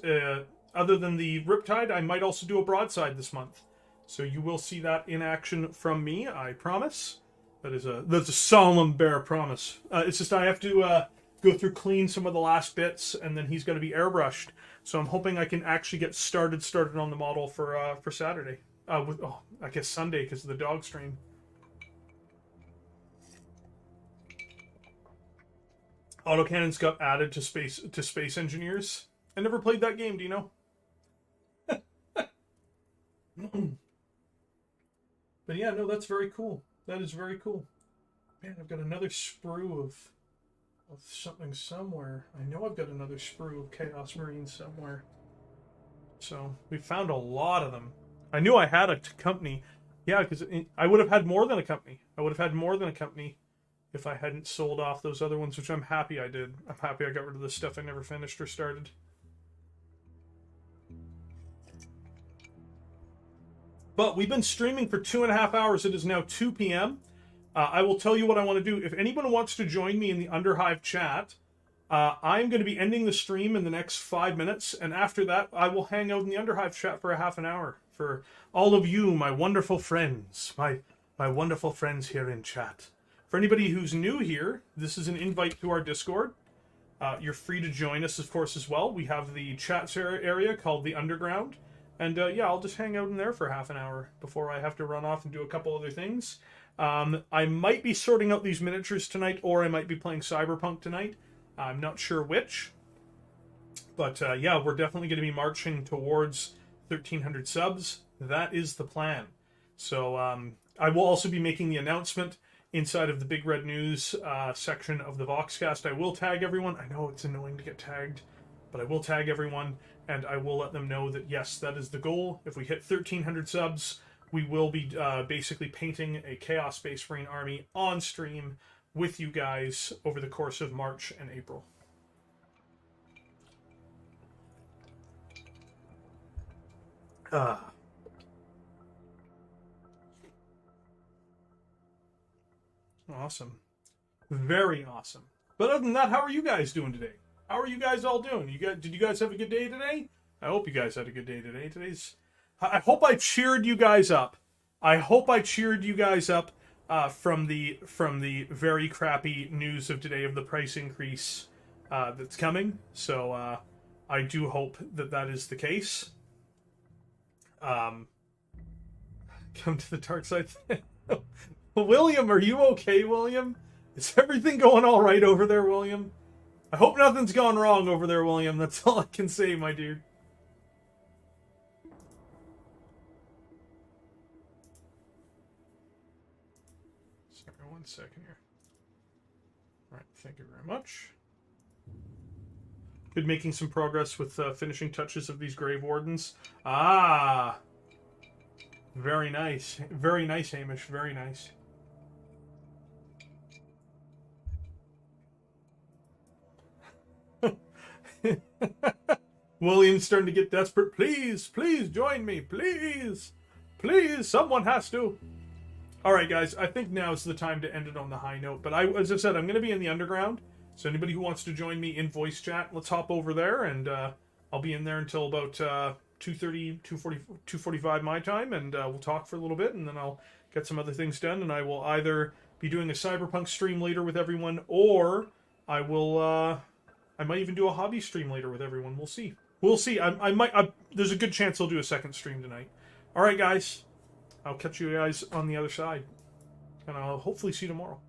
other than the Riptide, I might also do a Broadside this month. So you will see that in action from me, I promise. That's a solemn bear promise. It's just I have to go through clean some of the last bits, and then he's going to be airbrushed. So I'm hoping I can actually get started on the model for Saturday. I guess Sunday because of the dog stream. Autocannons got added to Space Engineers. I never played that game. Do you know? But yeah, no, that's very cool. That is very cool. Man, I've got another sprue of something somewhere. I know I've got another sprue of Chaos Marines somewhere. So we found a lot of them. I knew I had a company. Yeah, because I would have had more than a company. If I hadn't sold off those other ones, which I'm happy I did. I'm happy I got rid of the stuff I never finished or started. But we've been streaming for 2.5 hours. It is now 2 p.m. I will tell you what I want to do. If anyone wants to join me in the Underhive chat, I'm going to be ending the stream in the next 5 minutes. And after that, I will hang out in the Underhive chat for a half an hour. For all of you, my wonderful friends. My wonderful friends here in chat. For anybody who's new here, this is an invite to our Discord. You're free to join us, of course, as well. We have the chats area called the Underground. And yeah, I'll just hang out in there for half an hour before I have to run off and do a couple other things. I might be sorting out these miniatures tonight, or I might be playing Cyberpunk tonight. I'm not sure which. But yeah, we're definitely going to be marching towards 1,300 subs. That is the plan. So I will also be making the announcement inside of the Big Red News section of the Voxcast. I will tag everyone. I know it's annoying to get tagged, but I will tag everyone, and I will let them know that, yes, that is the goal. If we hit 1,300 subs, we will be basically painting a Chaos Space Marine army on stream with you guys over the course of March and April. Awesome. Very awesome. But other than that, how are you guys doing today? How are you guys all doing? Did you guys have a good day today? I hope you guys had a good day today. I hope I cheered you guys up. From the very crappy news of today of the price increase that's coming. So I do hope that is the case. Come to the dark side. William, are you okay, William? Is everything going all right over there, William? I hope nothing's gone wrong over there, William. That's all I can say, my dude. Sorry, 1 second here. All right, thank you very much. Been making some progress with finishing touches of these Grave Wardens. Ah! Very nice. Very nice, Hamish. Very nice. William's starting to get desperate. Please, please join me. Please. Please, someone has to. Alright, guys. I think now's the time to end it on the high note. But as I said, I'm going to be in the Underground. So anybody who wants to join me in voice chat, let's hop over there. And I'll be in there until about 2:30, 2:45 my time. And we'll talk for a little bit. And then I'll get some other things done. And I will either be doing a Cyberpunk stream later with everyone. Or I will... I might even do a hobby stream later with everyone. We'll see. We'll see. There's a good chance I'll do a second stream tonight. All right, guys. I'll catch you guys on the other side. And I'll hopefully see you tomorrow.